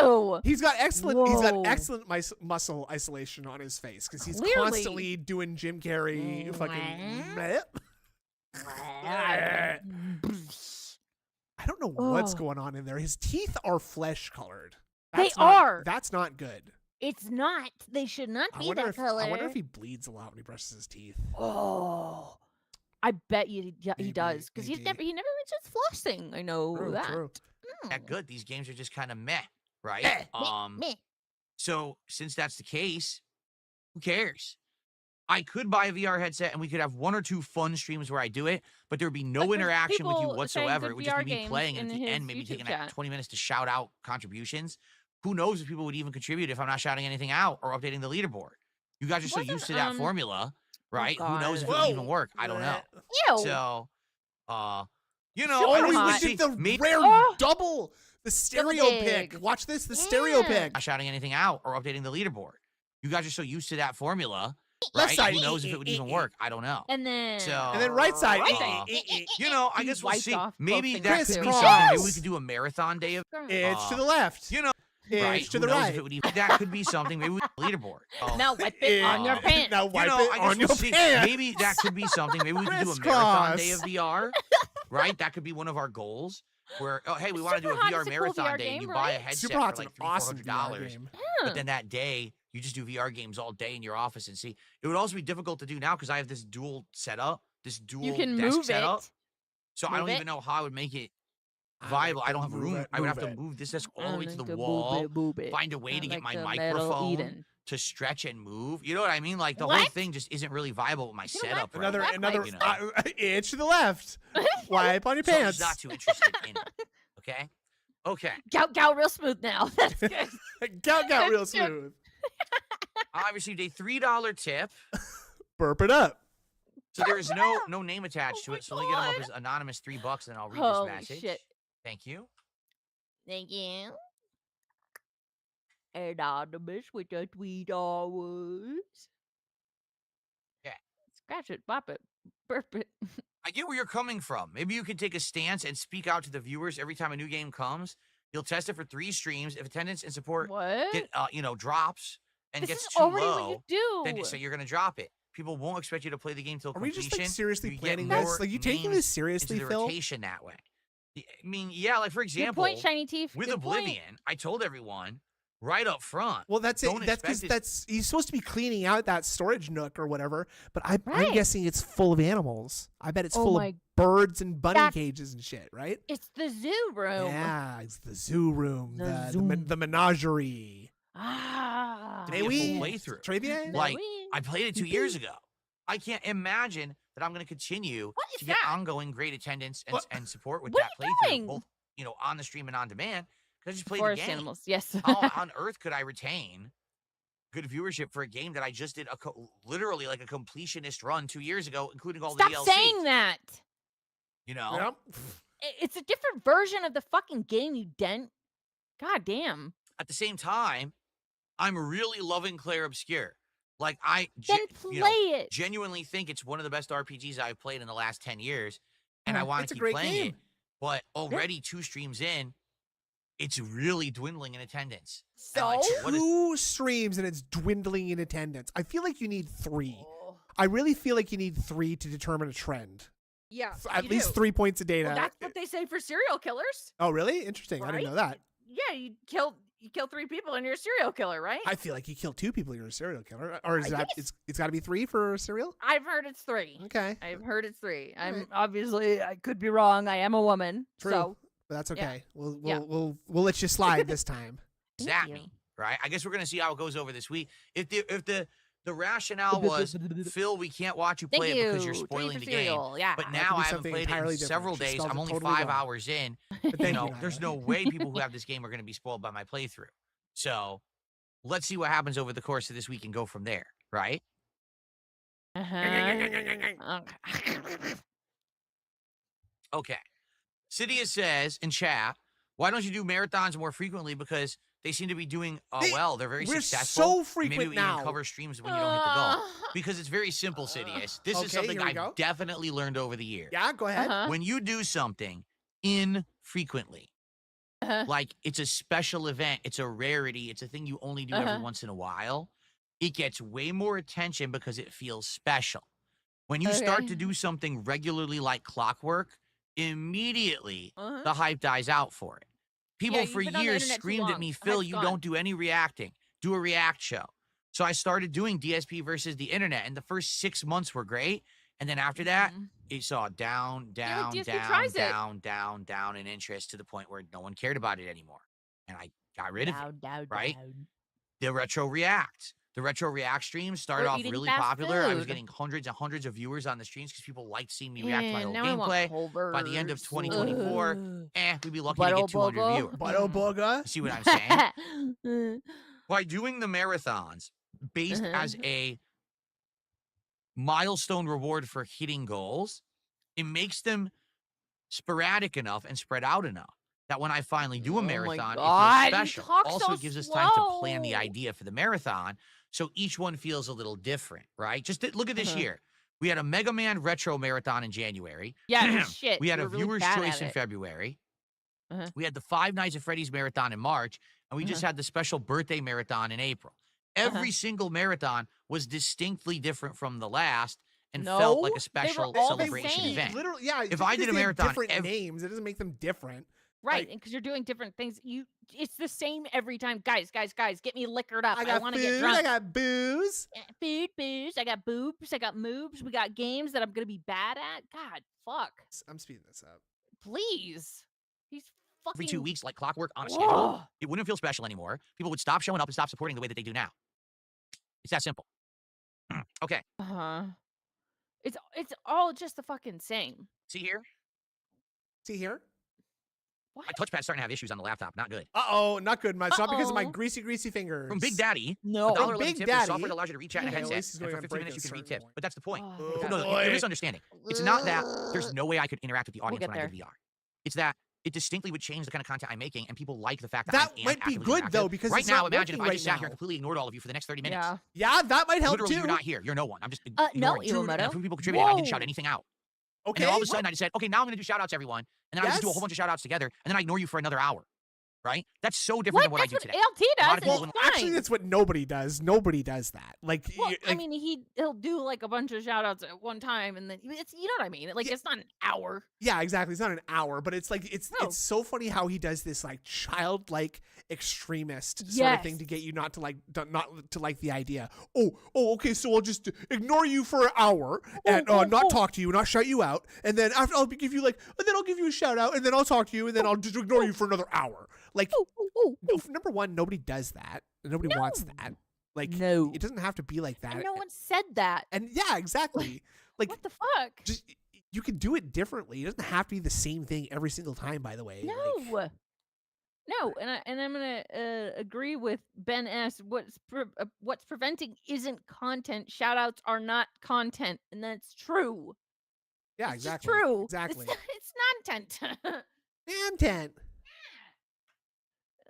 Ew. He's got excellent Whoa. muscle isolation on his face because he's Clearly. constantly doing Jim Carrey fucking. I don't know what's Oh. going on in there. His teeth are flesh colored. They are. That's not good. It's not. They should not I be wonder that color. I wonder if he bleeds a lot when he brushes his teeth. Oh, I bet you he Maybe, does because he maybe. never mentions flossing. I know True, that. true. That good. These games are just kind of meh, right? Meh. So since that's the case, who cares? I could buy a VR headset and we could have 1 or 2 fun streams where I do it, but there would be no But there's interaction with you people saying whatsoever. good It would just VR be me games playing and at in the his end maybe YouTube taking chat. 20 minutes to shout out contributions. Who knows if people would even contribute if I'm not shouting anything out or updating the leaderboard. You guys are so used to that formula, right? Who knows if it would even work? I don't know. Ew. So, you know, Super I Oh, we hot. did the maybe rare Oh. double. The stereo dig. pick. Watch this. The stereo Yeah. pick. not shouting anything out or updating the leaderboard. You guys are so used to that formula, Left right? side. Who knows if it would even work? I don't know. And then So, And then right side. Right side. You know, I He guess we'll wiped see. off both Maybe fingers that could be too. something. Maybe we Crisscross. could do a marathon day of, It's to the left. you know, It's right? to Who the knows right. if it would even, that could be something. Maybe we leaderboard. now wipe it on your Yeah. pants. Now You wipe know, it I guess on we'll your see. pants. Maybe that could be something. Maybe we could do a marathon day of Crisscross. VR, right? That could be one of our goals. Where hey, we want to do a Superhot VR is a cool marathon VR day, and you game, buy a right? headset Superhot's for like an awesome VR $300-$400. game. But then that day, you just do VR games all day in your office and see. It would also be difficult to do now because I have this dual setup, this dual You can desk move setup. it. So I Move don't it. even know how I would make it I viable. like I don't to have move room. it, I would move have to it. move this desk all the way to the Move wall, it. find a way to I get like my the metal microphone Eden. to stretch and move. You know what I mean? Like the whole What? thing just isn't really viable with my You know what? setup. Another right now, another you know? itch to the left. Wipe on your So I'm pants. just not too interested in it. Okay. Okay. Gout real smooth now. That's good. Gout real That's good. smooth. I received a $3 tip. Burp it up. So there is no name attached to Oh it. So my let me get them up God. as anonymous $3, and I'll read Holy this message. shit. Thank you. Thank you. Anonymous with the $3. Yeah. Scratch it, bop it, burp it. I get where you're coming from. Maybe you can take a stance and speak out to the viewers every time a new game comes. You'll test it for 3 streams. If attendance and support What? get drops and This gets is too already low, what you do. then so you're gonna drop it. People won't expect you to play the game till Are we completion. just like seriously You get planning more this? Like you taking names this seriously, into the Phil? rotation that way. I mean, yeah, like for Good example, point, Shiny Teeth. with Good point. Oblivion, I told everyone right up front. Well, that's it. Don't That's because expect it- that's he's supposed to be cleaning out that storage nook or whatever. But I'm Right. guessing it's full of animals. I bet it's Oh full my- of birds and bunny That's- cages and shit, right? It's the zoo room. Yeah, it's the zoo room, The the zoom. the menagerie. Ah. To be a Maybe full playthrough. Trivia. Like, Maybe. I played it 2 years ago. I can't imagine that I'm going to continue What is to get that? ongoing great attendance and, What? and support with What that are you playthrough, doing? both on the stream and on demand. Because I just played Forest the game. animals. Yes. How on earth could I retain good viewership for a game that I just did literally like a completionist run 2 years ago, including all Stop the DLCs? saying that. You know, Yep. It's a different version of the fucking game, you dent. God damn. at the same time, I'm really loving Claire Obscure. Like Then play it. genuinely think it's one of the best RPGs I've played in the last 10 years, and I Yeah. want It's to a keep great playing game. it. But already 2 streams in, it's really dwindling in attendance. And, like, So? what is- 2 streams and it's dwindling in attendance. I feel like you need 3. Oh. I really feel like you need 3 to determine a trend. Yeah. At you least do. 3 points of data. Well, that's what they say for serial killers. Oh, really? Interesting. I didn't know that. Yeah, you kill 3 people and you're a serial killer, right? I feel like you kill 2 people, you're a serial killer. Or is I that guess. it's got to be 3 for a serial? I've heard it's 3. Okay, I've heard it's 3. I'm Alright. obviously I could be wrong. I am a woman. true. So But that's yeah. okay. We'll Yeah. we'll let you slide this time. is Thank that you. me? Right? I guess we're gonna see how it goes over this week. If the rationale was, Phil, we can't watch you Thank play you. it because you're Three spoiling for the game. cereal. Yeah. But That now could be I haven't something played it entirely in different. several She days. spelled I'm it only totally 5 wrong. hours in. But thank you, There's Naya. no way people who have this game are going to be spoiled by my playthrough. So let's see what happens over the course of this week and go from there, right? Uh-huh. Okay. Cydia says in chat, why don't you do marathons more frequently? Because they seem to be doing well. They're very We're successful. so Maybe frequent we now. even cover streams when you don't hit the goal. Because it's very simple, Cydius. This is okay, something here we I've go. definitely learned over the years. Yeah, go ahead. Uh-huh. When you do something infrequently, like it's a special event, it's a rarity, it's a thing you only do every once in a while, it gets way more attention because it feels special. When you start to do something regularly like clockwork, immediately the hype dies out for it. People for years screamed at me, Phil, you don't do any reacting. Do a react show. So I started doing DSP versus the internet, and the first 6 months were great. And then after that, it saw down in interest to the point where no one cared about it anymore. And I got rid of it, right? The retro react. The retro react streams started off really popular. I was getting hundreds and hundreds of viewers on the streams because people liked seeing me react to my old gameplay. By the end of 2024, we'd be lucky to get 200 viewers. Boga. See what I'm saying? By doing the marathons based as a milestone reward for hitting goals, it makes them sporadic enough and spread out enough that when I finally do a marathon, it feels special. Also, it gives us time to plan the idea for the marathon, so each one feels a little different, right? Just look at this year. We had a Mega Man Retro Marathon in January. Yeah, shit. We had a Viewer's Choice in February. We had the Five Nights at Freddy's Marathon in March, and we just had the special birthday marathon in April. Every single marathon was distinctly different from the last and felt like a special celebration event. Literally, yeah. If I did a marathon, different names, it doesn't make them different. Right, and because you're doing different things, it's the same every time. Guys, get me liquored up. I want to get drunk. I got booze. Food, booze. I got boobs. I got moves. We got games that I'm gonna be bad at. God, fuck. I'm speeding this up. Please. He's fucking. Every 2 weeks, like clockwork on a schedule, it wouldn't feel special anymore. People would stop showing up and stop supporting the way that they do now. It's that simple. Okay. It's all just the fucking same. See here? What? My touchpad's starting to have issues on the laptop. Not good. Uh-oh, not good. It's not because of my greasy fingers. From Big Daddy. No. $1.11 Big tip. Daddy. There's software that allows you to reach out in a headset. And for 15 minutes, you can read tips. But that's the point. You're misunderstanding. It's not that there's no way I could interact with the audience when I did VR. It's that it distinctly would change the kind of content I'm making, and people like the fact that that might be good, though, because right it's now, not imagine if I right just sat here and completely ignored all of you for the next 30 minutes. Yeah, that might help, Literally, too. you're not here. You're no one. I'm just no, ignoring you. Iwamoto. And people contributed. I didn't shout anything out. Okay. And then all of a sudden, I just said, okay, now I'm going to do shout-outs, everyone. And then I just do a whole bunch of shout-outs together, and then I ignore you for another hour. Right? That's so different than what I do today. ALT does. Well, actually, that's what nobody does. Nobody does that. Like, I mean, he'll do like a bunch of shout outs at one time, and then it's, you know what I mean? Like, it's not an hour. Yeah, exactly. It's not an hour, but it's like it's so funny how he does this like childlike extremist sort of thing to get you not to like the idea. Okay, so I'll just ignore you for an hour and not talk to you, not shout you out, and then after I'll give you I'll give you a shout out, and then I'll talk to you, and then I'll just ignore you for another hour. Like, number one, nobody does that. Nobody wants that. Like, it doesn't have to be like that. And no one said that. And yeah, exactly. Like, what the fuck? Just you can do it differently. It doesn't have to be the same thing every single time. By the way, no, and I'm gonna agree with Ben S. What's preventing isn't content. Shoutouts are not content, and that's true. Yeah, it's exactly. True. Exactly. It's nontent. Content.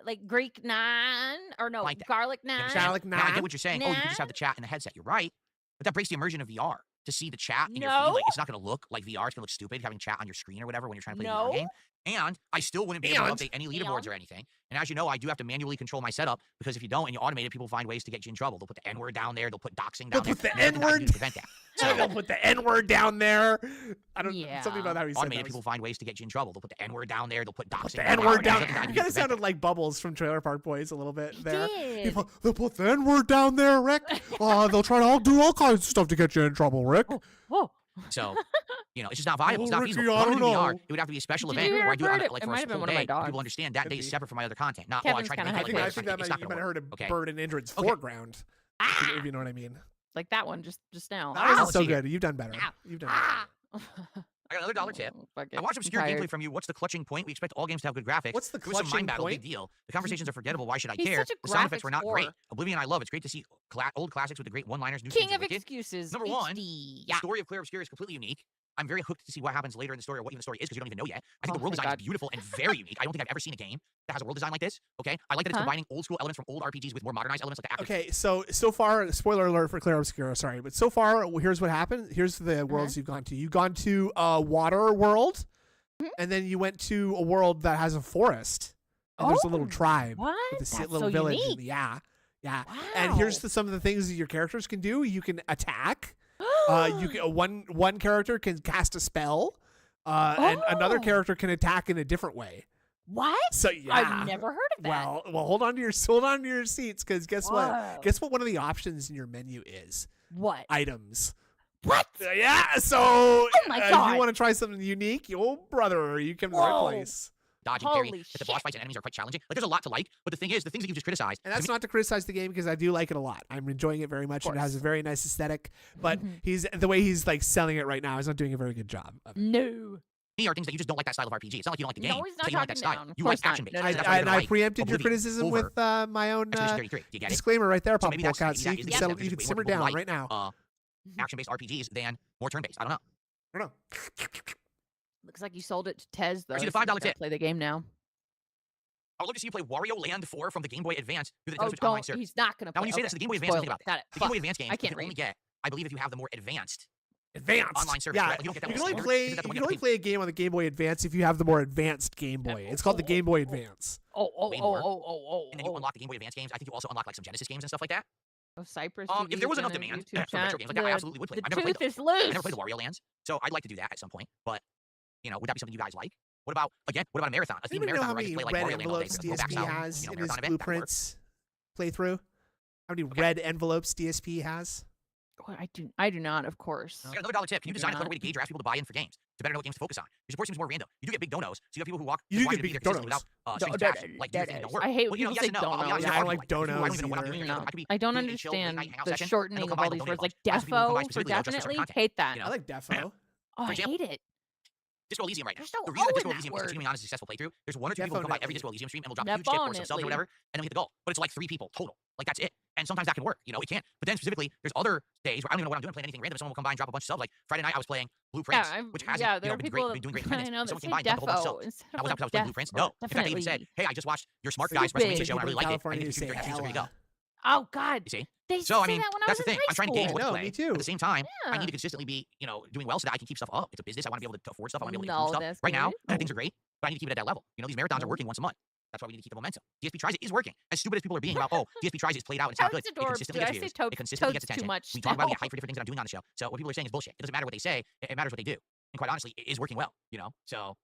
Like Greek naan or no, like garlic naan. Garlic naan. I get what you're saying. Oh, you can just have the chat in the headset. You're right. But that breaks the immersion of VR. To see the chat in your feed, like, it's not going to look like VR. It's going to look stupid having chat on your screen or whatever when you're trying to play a VR game. And I still wouldn't be able to update any leaderboards or anything. And as you know, I do have to manually control my setup because if you don't and you automate it, people find ways to get you in trouble. They'll put the N-word down there. They'll put doxing down there. They'll put the N-word. To prevent that. So they'll put the N-word down there. I don't. Yeah. Something about how he said automated people find ways to get you in trouble. They'll put the N-word down there. They'll put doxing. The N-word down. You kind of it. sounded like Bubbles from Trailer Park Boys a little bit there. Did. They'll put the N-word down there, Rick. They'll try to do all kinds of stuff to get you in trouble, Rick. Whoa. So, it's just not viable. It's not Ricky, feasible. I don't know. VR, it would have to be a special event where I do it like It for might a have been full one of my day. dogs. People understand that day is separate from my other content. Not, Kevin's I tried to kinda make it hyped. I like think that it's not you going might to have work. heard a Okay. bird in Indrid's foreground. If you know what I mean. Like that one just now. That wasn't so see. good. You've done better. You've done better. I got another dollar tip. Fuck it. I watched obscure gameplay from you. What's the clutching point? We expect all games to have good graphics. What's the There was some clutching mind battle, point? big deal. The conversations are forgettable. Why should I He's care? such a The sound effects were not graphics great. whore. Oblivion, I love. It's great to see old classics with the great one-liners. New King things of are wicked. excuses. Number one, HD. the story of Clear Obscure is completely unique. I'm very hooked to see what happens later in the story or what even the story is because you don't even know yet. I think the world thank design God. is beautiful and very unique. I don't think I've ever seen a game that has a world design like this. Okay, I like that it's combining old school elements from old RPGs with more modernized elements like the actors. Okay, so far, spoiler alert for Clear Obscura, sorry, but so far, here's what happened. Here's the worlds you've gone to. You've gone to a water world, and then you went to a world that has a forest. And there's a little Oh, tribe what? with a That's little so village. unique. Yeah. And here's Wow. some of the things that your characters can do. You can attack. You can one character can cast a spell, and another Oh. character can attack in a different way. What? So yeah, I've never heard of that. Well, hold on to your seats, because guess what? Whoa. Guess what? One of the options in your menu is What? items. What? Yeah. So, Oh my God. you want to try something unique? Yo, brother, you come to the right Whoa. place. Dodging, parry, Holy that the boss shit. fights and enemies are quite challenging. Like, there's a lot to like, but the thing is, the things that you just criticized. And that's not to criticize the game, because I do like it a lot. I'm enjoying it very much, and it has a very nice aesthetic. But the way he's like selling it right now, he's not doing a very good job of it. No. me are things that you just don't like that style of RPG. It's not like you don't like the game. No, he's it's not that you don't like that talking style. down. Of You like course not. action based. No, no, no. And I preempted your criticism with my own Expedition 33. Do you get it? disclaimer right there, So Pop maybe that's- Polkat. maybe So that you is can the settle, answer. you There's can way more simmer people down like, right now. Action-based RPGs than more turn-based. I don't know. I don't know. Looks like you sold it to Tez, though. Here's the so you $5 gotta tip. Play the game now. I would love to see you play Wario Land 4 from the Game Boy Advance through the Oh, Nintendo Switch Online don't. service. He's not going to play. Now, when you say okay. this, the Game Boy Advance, Spoiled think about it. Got it. The Game Boy Fuck. Advance games, I can't you can only read. get, I believe, if you have the more advanced Advanced online service. Yeah, Right? You don't get that you can one only standard. play. Isn't that the You one can you only have to play a game on the Game Boy Advance if you have the more advanced Game Boy. It's called the Game Boy Advance. Way more. Oh. And then you unlock the Game Boy Advance games. I think you also unlock like some Genesis games and stuff like that. Oh, Cypress If there was enough TV, demand YouTube for retro games like chat. that, I absolutely would play. The I've never played tooth those. is loose. I never played the Wario Lands, so I'd like to do that at some point. But would that be something you guys like? What about a marathon? A Do you themed even know marathon how where I many just play like red Wario Land all day. envelopes So go back DSP south, has in his marathon event, that would work. blueprints playthrough? How many red envelopes DSP has? Well, I do not, of course. I got another dollar tip. Can you design a clever not. way to gauge or ask people to buy in for games to better know what games to focus on? Your support seems more random. You do get big donos, so you have people who You just want do get to be big there consistently donos. without strings attached. Like, do you think it don't work? I hate Well, when you know, people yes say and no. I'll be donos. honest, Yeah, I don't there's like people who donos don't even know what I'm either. doing. No. I could be I don't doing a chill late understand night hangout the session, shortening and they'll of come all by and these donate words, a like bunch. Lots of people will come by defo for specifically just for definitely. content. Hate that. You know? I like defo. Oh, I example, hate it. Disco Elysium right now. There's no The reason that O Disco in that Elysium is word. continuing on as a successful playthrough, there's one or two people who come by every Disco Elysium stream and they'll drop a huge tip for themselves or Definitely. whatever, and then we hit the goal. But it's like 3 people total. Like, that's it. And sometimes that can work. You know, it can't. But then specifically, there's other days where I don't even know what I'm doing, playing anything random. Someone will come by and drop a bunch of subs. Like Friday night, I was playing Blueprints, which hasn't there are been people been doing great that I attendance. know that Someone say came by and dropped a whole bunch of defo subs. instead That of was like because I was playing Blueprints. No. In fact, they even said, definitely. hey, I just watched your Smart Stupid. Guys WrestleMania People show and I in really liked it. California And if you say drink so here you go. Oh God, You see? they used So, to I say mean, that when I that's was the in thing. high I'm trying to gauge school. what to No, play. me too. At the same time, I Yeah. need to consistently be, doing well so that I can keep stuff up. It's a business. I want to be able to afford stuff. I want to be able to No, improve stuff. that's Right now, good. things are great, but I need to keep it at that level. These marathons are working once a month. That's why we need to keep the momentum. DSP Tries It is working. As stupid as people are being about, DSP Tries It, it's played out, it's not good. Toad's It adorable. consistently Did I gets say views. Toad- It consistently gets Toad's too attention. much We talk about it, we now. get hype for different things that I'm doing on the show. So what people are saying is bullshit. It doesn't matter what they say. It matters what they do. And quite honestly, it is working well, So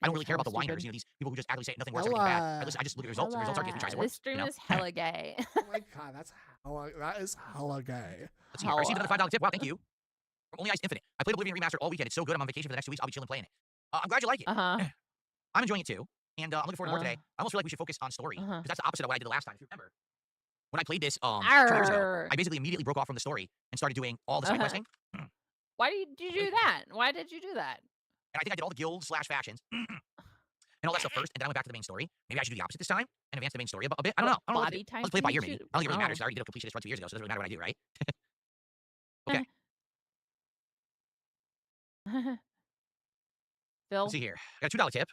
I don't really care about the whiners, these people who just actively say nothing works, everything's bad. I just look at the results, and the results are DSP Tries It This works. stream is hella gay. Oh my god, that is hella gay. Let's see. I received another $5 tip. Wow, thank you. From Only Ice Infinite. I played Oblivion Remastered all weekend. It's so good. I'm on vacation for the next 2 weeks. I'll be chilling playing it. I'm glad you like it. Uh-huh. I'm enjoying it too. And I'm looking forward to more today. I almost feel like we should focus on story. Because that's the opposite of what I did the last time. If you remember, when I played this 2 years ago, Arr. I basically immediately broke off from the story and started doing all the side questing. Why did you do that? Why did you do that? And I think I did all the guilds / factions and all that stuff first. And then I went back to the main story. Maybe I should do the opposite this time and advance the main story a bit. I don't know. I don't know. What to do. Body Let's play it by type ear, you maybe. choose? I don't think it really matters. Oh. I already did a completionist run 2 years ago, so it doesn't really matter what I do, right? Okay. Phil? Let's see here. I got a $2 tip.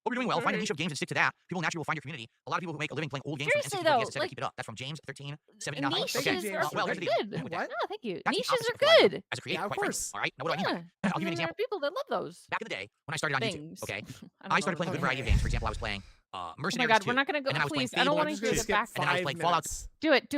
Hope you're doing well. Find a niche of games and stick to that. People naturally will find your community. A lot of people who make a living playing old games from Seriously, the N64 though, DS to like, keep it up. That's from James 1379. Niches Okay. are Well, there's the deal. good. With that. What? No, thank you. That's the Niches opposite are of what I do good. as a creator, Yeah, of quite frankly. course. All right. Now, what do I mean by that? I'll give you an There are example. people that love those Back in the day, when I started on things. YouTube, okay, don't I started know. playing a good variety of games. For example, I was playing Oh my Mercenaries God, 2. we're not gonna go. and then I was playing Please, I don't Fable. want I'm to just gonna hear the skip back. And then I was 5 playing Fallout. minutes. Do it.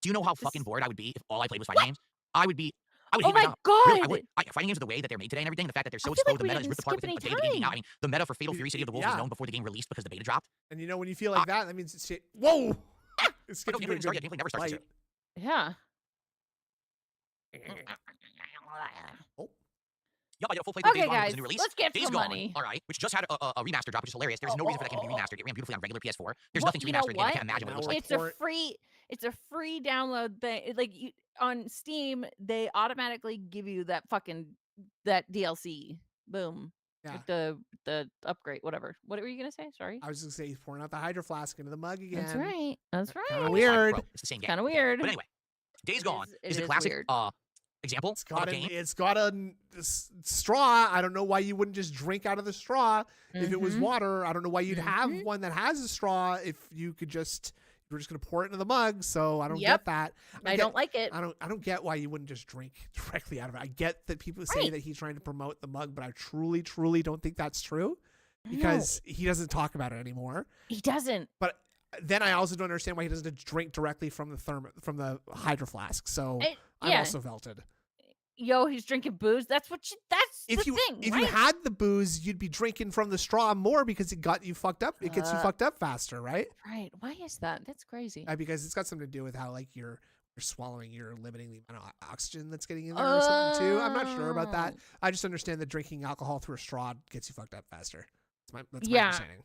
Do you know how This- fucking bored I would be if all I played was fighting games? I would hate Oh my my job. God! Really, I would. Fighting games are the way that they're made today and everything. The fact that they're so I feel exposed, like the we meta is didn't ripped apart skip within any a day to day time. out. I mean, the meta for Fatal Fury City of the Wolves was Yeah. known before the game released because the beta dropped. And when you feel like that means it's shit. Whoa! It But skipped no, you to a gameplay didn't start yet. good Gameplay never starts. light. Yeah. Yup, I did a full playthrough of Okay, Days Gone, which was guys, a new release. let's get Days some Gone, money. all right, which just had a remaster drop, which is hilarious. There's no reason for that game to be remastered. It ran beautifully on regular PS4. There's Well, nothing to you know remaster in the game. I what? can't imagine what it looks Now like. It's a free download thing. Like on Steam, they automatically give you that DLC. Boom. Yeah. With the upgrade, whatever. What were you gonna say? Sorry. I was just gonna say he's pouring out the hydro flask into the mug again. That's right. That's Kinda right. It's weird. Pro. It's the same game. Kind of weird. But anyway, Days It Gone is- is it a is classic weird. example It's of got a game. a straw. I don't know why you wouldn't just drink out of the straw if it was Mhm. water. I don't know why you'd have Mhm. one that has a straw if you could just you're just gonna pour it into the mug. So I don't Yep. get that. I don't like it. I don't get why you wouldn't just drink directly out of it. I get that people say Right. that he's trying to promote the mug, but I truly don't think that's true. because he doesn't talk about it anymore. He doesn't. But then I also don't understand why he doesn't drink directly from the hydro flask. So I'm also velted. Yo, he's drinking booze. That's the thing. If right? you had the booze, you'd be drinking from the straw more because it got you fucked up. It gets you fucked up faster, right? Right. Why is that? That's crazy. Because it's got something to do with how like you're swallowing, you're limiting the amount of oxygen that's getting in there or something too. I'm not sure about that. I just understand that drinking alcohol through a straw gets you fucked up faster. That's my understanding.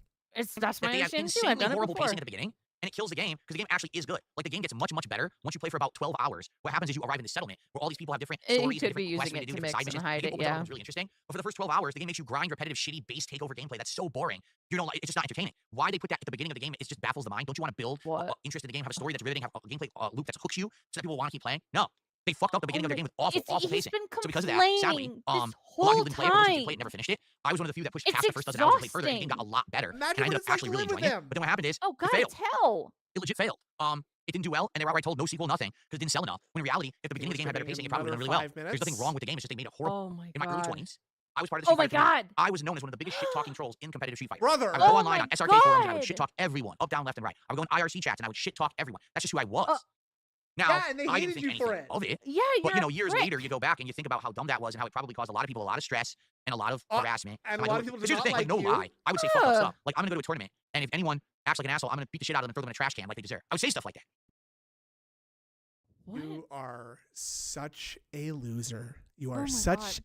That's my They have understanding too. I've insanely done it horrible before. pacing at the beginning, and it kills the game because the game actually is good. Like the game gets much, much better once you play for about 12 hours. What happens is you arrive in the settlement where all these people have different stories, You could and be different quests using for you it to do, to different mix side missions. and hide People it, will tell yeah. it's really interesting. But for the first 12 hours, the game makes you grind repetitive, shitty base takeover gameplay. That's so boring. You don't like. It's just not entertaining. Why they put that at the beginning of the game? It just baffles the mind. Don't you want to build interest in the game, have a story that's riveting, have a gameplay loop that hooks you, so that people want to keep playing? No. They fucked up the beginning of their game with awful He's pacing. been So because of that, sadly, complaining a this lot of whole people didn't play it, but time. play it, never finished it. I was one of the few that pushed It's past the first dozen hours and played further, and the game got a exhausting. lot better. Imagine And I what ended it's up actually like to really live with enjoying it. him. But then what happened is, Oh God, it failed. it's hell. It legit failed. It didn't do well, and they were outright told no sequel, nothing, because it didn't sell enough. When in reality, if the beginning of the game had better pacing, it probably would have done really well. There's nothing wrong with the game. It's just they made it horrible. Oh my In my early God. 20s, I was part of the Oh Street my Fighter community. God. I was known as one of the biggest shit talking trolls in competitive Street Fighter. Brother. I would go Oh online my on SRK forums and I would God. shit talk everyone, up, down, left, and right. I would go in IRC chats and I would shit talk everyone. That's just who I was. Now, Yeah, and they I hated didn't think you for anything it. of it. Yeah, But you're a years prick. later, you go back and you think about how dumb that was and how it probably caused a lot of people a lot of stress and a lot of harassment. and I a lot do of it- people Because do here's the not thing, like like, no you. lie. I would say fuck up Ugh. stuff. Like, I'm gonna go to a tournament, and if anyone acts like an asshole, I'm gonna beat the shit out of them and throw them in a trash can like they deserve. I would say stuff like that. What? You are such a loser. You Oh are my such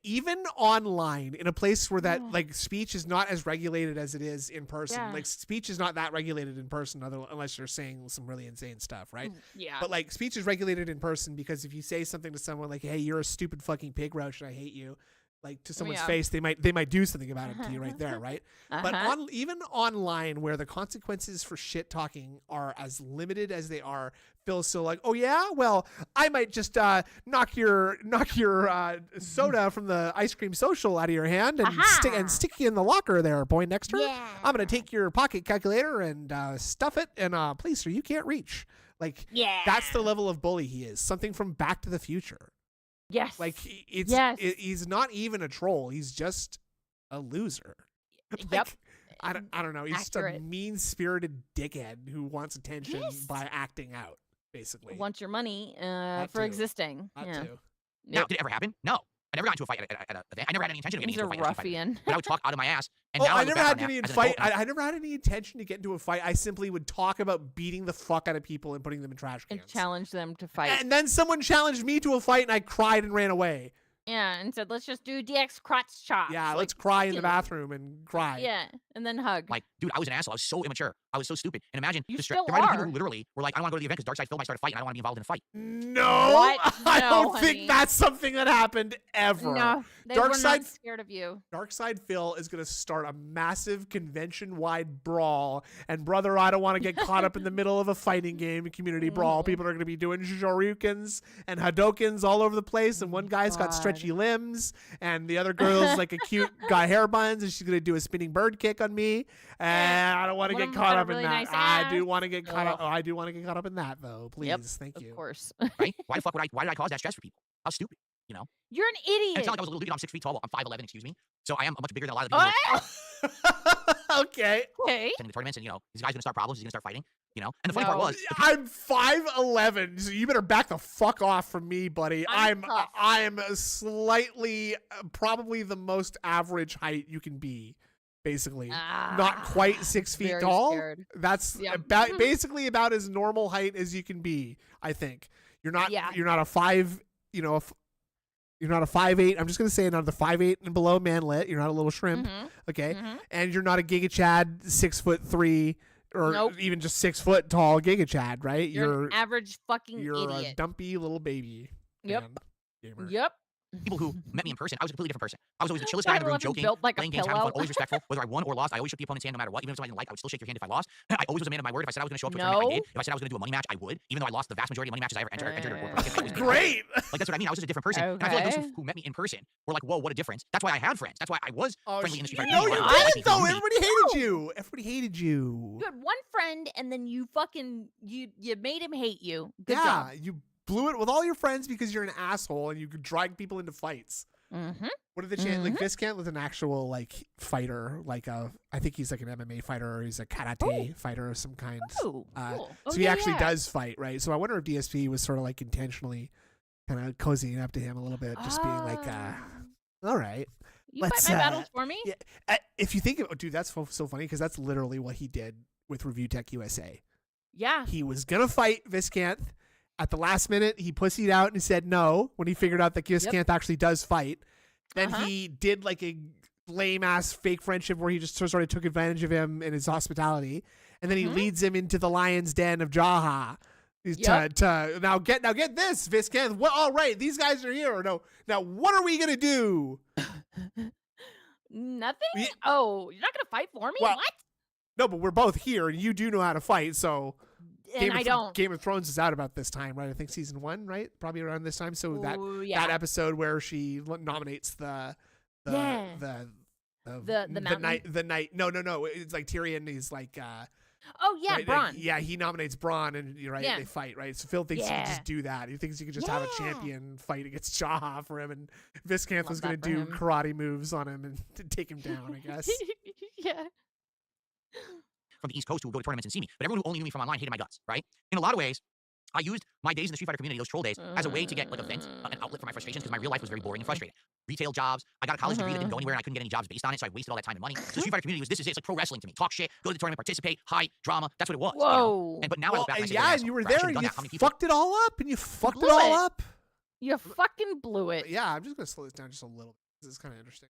even online in a place where that Oh. like speech is not as regulated as it is in person. Yeah. Like speech is not that regulated in person unless you're saying some really insane stuff, right? Yeah. But like speech is regulated in person because if you say something to someone like, "Hey, you're a stupid fucking pig roach and I hate you," like to someone's Yeah. face, they might do something about it to you right there, right? But Uh-huh. even online, where the consequences for shit talking are as limited as they are, feels so like, oh yeah, well, I might just knock your soda from the ice cream social out of your hand and Aha. stick you in the locker there, Poindexter. Yeah. I'm gonna take your pocket calculator and stuff it in a place where you can't reach. Like, Yeah. that's the level of bully he is. Something from Back to the Future. Yes. Like Yes. he's not even a troll. He's just a loser. Yep. Like, I don't know. He's just a Accurate. mean-spirited dickhead who wants attention Yes. by acting out, basically. Want your money That for too. existing. That Yeah. too. Now, Yep. did it ever happen? No. I never got into a fight at an event. I never had any intention of getting He's into a a fight. At a Street Fighter. ruffian. But I would talk out of my ass. And Oh, now I look never back had on that any as an fight. adult, I never had any intention to get into a fight. I simply would talk about beating the fuck out of people and putting them in trash And cans. challenge them to fight. And then someone challenged me to a fight, and I cried and ran away. Yeah, and said, let's just do DX crotch chops. Yeah, Like, let's cry in the dude. bathroom and cry. Yeah, and then hug. Like, dude, I was an asshole. I was so immature. I was so stupid. And imagine You the still there might have been people are. who literally were like, I don't want to go to the event because Darkseid Phil might start a fight and I don't want to be involved in a fight. No, What? I No, don't honey. think that's something that happened ever. No, they were Darkseid- not scared of you. Darkseid Phil is going to start a massive convention-wide brawl, and brother, I don't want to get caught up in the middle of a fighting game, community brawl. Mhm. People are going to be doing shoryukens and hadokens all over the place, and one guy's got God. stretchy limbs, and the other girl's like a cute got hair buns, and she's going to do a spinning bird kick on me, and I don't want to One get of 'em caught got a up really in that. nice I do ass. want to get caught up. Ugh. I do want to get caught up in that though. Please, Yep, thank Of you. course. Right? Why the fuck why did I cause that stress for people? How stupid. You're an And idiot. it's not like I was a little dude. I'm 6 feet tall. I'm 5'11", excuse me. So I am much bigger than a lot of the people who are Okay. Okay. attending the tournaments. And, these guys are going to start problems. He's going to start fighting. And the funny part No. was, I'm 5'11", so you better back the fuck off from me, buddy. I'm tough. I'm slightly, probably the most average height you can be, basically. Not quite 6 feet very tall. scared. That's Yeah. basically about as normal height as you can be, I think. You're not Yeah. you're not a 5, you're not a 5'8". I'm just gonna say another 5'8" and below manlet. You're not a little shrimp, Mhm, okay? mhm. And you're not a Giga Chad 6'3" or Nope. even just 6 foot tall Giga Chad, right? You're an average fucking You're a idiot. dumpy little baby. Yep. man, gamer. Yep. people who met me in person, I was a completely different person. I was always the chillest guy in the room, 5'11", joking, built like a playing games, having fun, pillow. always respectful. Whether I won or lost, I always shook the opponent's hand no matter what. Even if somebody I didn't like, I would still shake your hand if I lost. I always was a man of my word. If I said I was going to show up to a tournament, I No. did. If I said I was going to do a money match, I would. Even though I lost the vast majority of money matches I ever entered. I was Great. Like, that's what I mean. I was just a different person. And I feel like those Okay. who met me in person were like, whoa, what a difference. That's why I had friends. That's why I was friendly in the street. no, you community. didn't though. Everybody hated you. Everybody hated you. You had one friend, and then you fucking you made him hate you. Good yeah, job. you blew it with all your friends because you're an asshole and you could drag people into fights. Mm-hmm. What are the chances? Like Viscant was an actual like fighter, like I think he's like an MMA fighter or he's a karate fighter of some kind. Ooh, cool. So he actually does fight, right? So I wonder if DSP was sort of like intentionally kind of cozying up to him a little bit, just being like, all right. You fight my battles for me? Yeah, if you think of, dude, that's so funny because that's literally what he did with Review Tech USA. Yeah. He was gonna fight Viscant. At the last minute, he pussied out and he said no when he figured out that Viscant actually does fight. Then he did like a lame ass fake friendship where he just sort of took advantage of him and his hospitality, and then he leads him into the lion's den of Jaha. Now get this, Viscant. What? All right, these guys are here. No, now what are we gonna do? Nothing. Oh, you're not gonna fight for me? Well, what? No, but we're both here, and you do know how to fight. So, And I don't. Game of Thrones is out about this time, right? I think season 1, right? Probably around this time. So Ooh, that episode where she nominates the mountain? night. No. It's like Tyrion. He's like. Oh yeah, right, Bronn. he nominates Bronn, and they fight, right? So Phil thinks he can just do that. He thinks he could just have a champion fight against Jaha for him, and Viscant was going to do karate moves on him and take him down, I guess. Yeah. From the East Coast who would go to tournaments and see me, but everyone who only knew me from online hated my guts, right? In a lot of ways, I used my days in the Street Fighter community, those troll days, as a way to get like a vent, an outlet for my frustrations, because my real life was very boring and frustrating. Retail jobs, I got a college degree that didn't go anywhere, and I couldn't get any jobs based on it, so I wasted all that time and money. So the Street Fighter community was this is it. It's like pro wrestling to me. Talk shit, go to the tournament, participate, hype, drama. That's what it was. Whoa. But now I look back and I say, and you were there, and you fucked it all up, You fucking blew it. Yeah, I'm just gonna slow this down just a little bit. This is kind of interesting.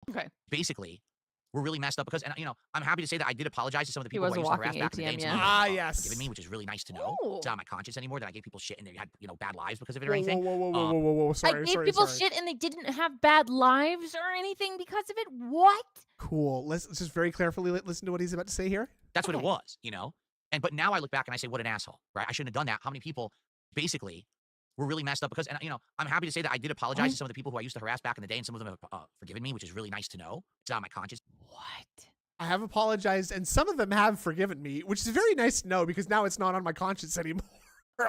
Okay. Basically, we're really messed up because, and I'm happy to say that I did apologize to some of the people who I was used a to harass walking back in the day. ATM, Yes. Forgiven me, which is really nice to know. Ooh. It's not on my conscience anymore that I gave people shit and they had bad lives because of it or anything. Whoa. Sorry, I gave people shit and they didn't have bad lives or anything because of it. What? Cool. Let's just very carefully listen to what he's about to say here. That's what it was, but now I look back and I say, what an asshole, right? I shouldn't have done that. How many people basically were really messed up because, and I'm happy to say that I did apologize to some of the people who I used to harass back in the day, and some of them have forgiven me, which is really nice to know. It's not on my conscience. What? I have apologized, and some of them have forgiven me, which is very nice to know because now it's not on my conscience anymore.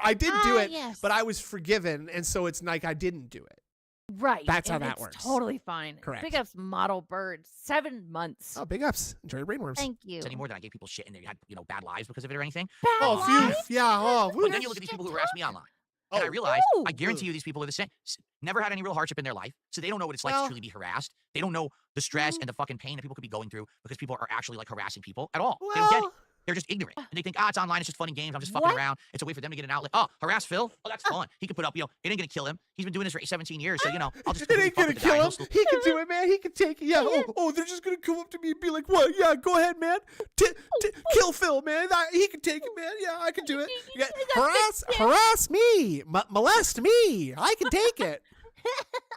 I did do it, but I was forgiven, and so it's like I didn't do it. Right. That's how that works. Totally fine. Correct. Big ups, Model Bird. 7 months. Oh, big ups. Enjoy your brainworms. Thank you. Anymore than I gave people shit and they had bad lives because of it or anything. Bad lives? Yeah. But then you look at these people who harass me online. And I realize, I guarantee you these people are the same. Never had any real hardship in their life. So they don't know what it's like to truly be harassed. They don't know the stress and the fucking pain that people could be going through because people are actually like harassing people at all. They don't get it. They're just ignorant. And they think, it's online. It's just fun and games. I'm just fucking around. It's a way for them to get an outlet. Oh, harass Phil? Oh, that's fun. He could put up, it ain't going to kill him. He's been doing this for 17 years. So, I'll just. It ain't going to kill him. He can do it, man. He can take it. Yeah. Oh, they're just going to come up to me and be like, what? Yeah, go ahead, man. Kill Phil, man. He can take it, man. Yeah, I can do it. Yeah. Harass me. Molest me. I can take it.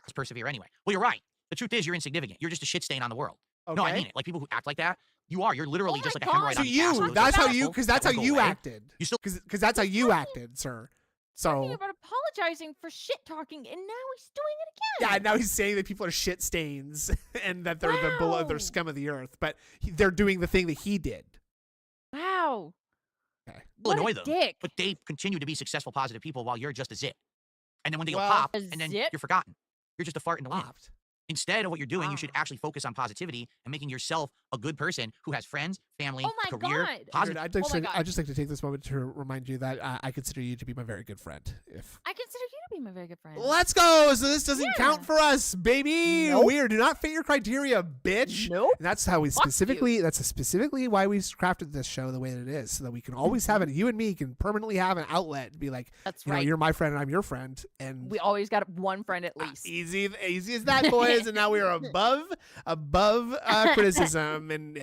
Let's persevere anyway. Well, you're right. The truth is you're insignificant. You're just a shit stain on the world. Okay. No, I mean it. Like people who act like that, you're literally just like a hemorrhoid on the ass. That's how you, because that's how you acted. You still, because that's how you acted, sir. So. Talking about apologizing for shit talking, and now he's doing it again. Yeah, now he's saying that people are shit stains and that they're scum of the earth, but they're doing the thing that he did. Wow. Okay. Will annoy them, but they continue to be successful, positive people while you're just a zit. And then when they go pop, and then you're forgotten. You're just a fart in the wind. Instead of what you're doing, you should actually focus on positivity and making yourself a good person who has friends, family, career, positive. I'd just like to take this moment to remind you that I consider you to be my very good friend. I consider you to be my very good friend. Let's go. So this doesn't count for us, baby. Nope. We do not fit your criteria, bitch. Nope. And that's how we specifically. That's specifically why we crafted this show the way that it is, so that we can always have it. You and me can permanently have an outlet and be like, that's right. You're my friend and I'm your friend, and we always got one friend at least. Easy as that, boys. And now we are above criticism, and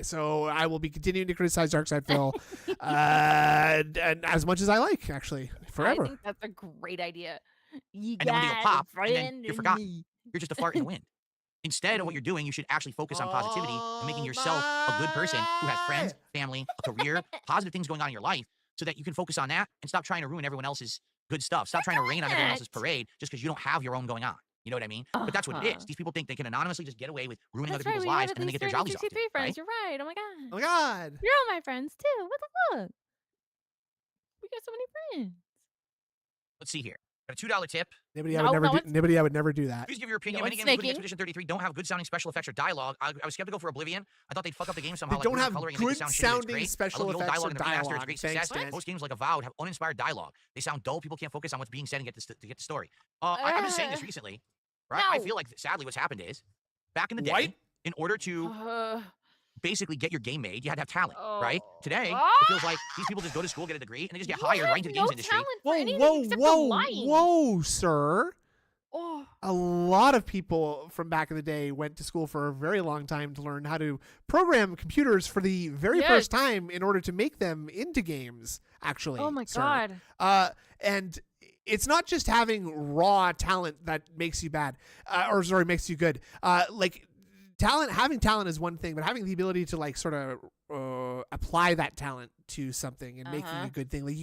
so I will be continuing to criticize Darkside Phil, and as much as I like, actually, forever. I think that's a great idea. And then when they go pop, and then you're forgotten. You're just a fart in the wind. Instead of what you're doing, you should actually focus on positivity and making yourself a good person who has friends, family, a career, positive things going on in your life, so that you can focus on that and stop trying to ruin everyone else's good stuff. Stop trying to rain on everyone else's parade just because you don't have your own going on. You know what I mean? But that's what it is. These people think they can anonymously just get away with ruining other people's lives, and then they get their jollies off. Friends. Right? You're right. Oh my god. Oh my god. You're all my friends too. What the fuck? We got so many friends. Let's see here. Got a $2 tip. Nibity, I would never do that. Please give your opinion. No, Many it's games, including snaking. Expedition 33, don't have good sounding special effects or dialogue. I was skeptical for Oblivion. I thought they'd fuck up the game somehow. They don't weird have coloring and make it good sound shitty, but it's sounding great. special I love the old effects dialogue or in the remaster. It's dialogue. great Thanks, success. Dan. Most games like Avowed have uninspired dialogue. They sound dull. People can't focus on what's being said and get the story. I've been saying this recently, right? I No. feel like sadly what's happened is back in the day, What? in order to basically get your game made, you had to have talent, right? Oh. Today, Ah! it feels like these people just go to school, get a degree, and they just get hired right into the games industry. Talent for anything Whoa, except whoa, for lying. whoa, sir. Oh. A lot of people from back in the day went to school for a very long time to learn how to program computers for the very Yes. first time in order to make them into games, actually. Oh my sir. god. And it's not just having raw talent that makes you bad, makes you good. Having talent is one thing, but having the ability to like sort of apply that talent to something and making a good thing. Like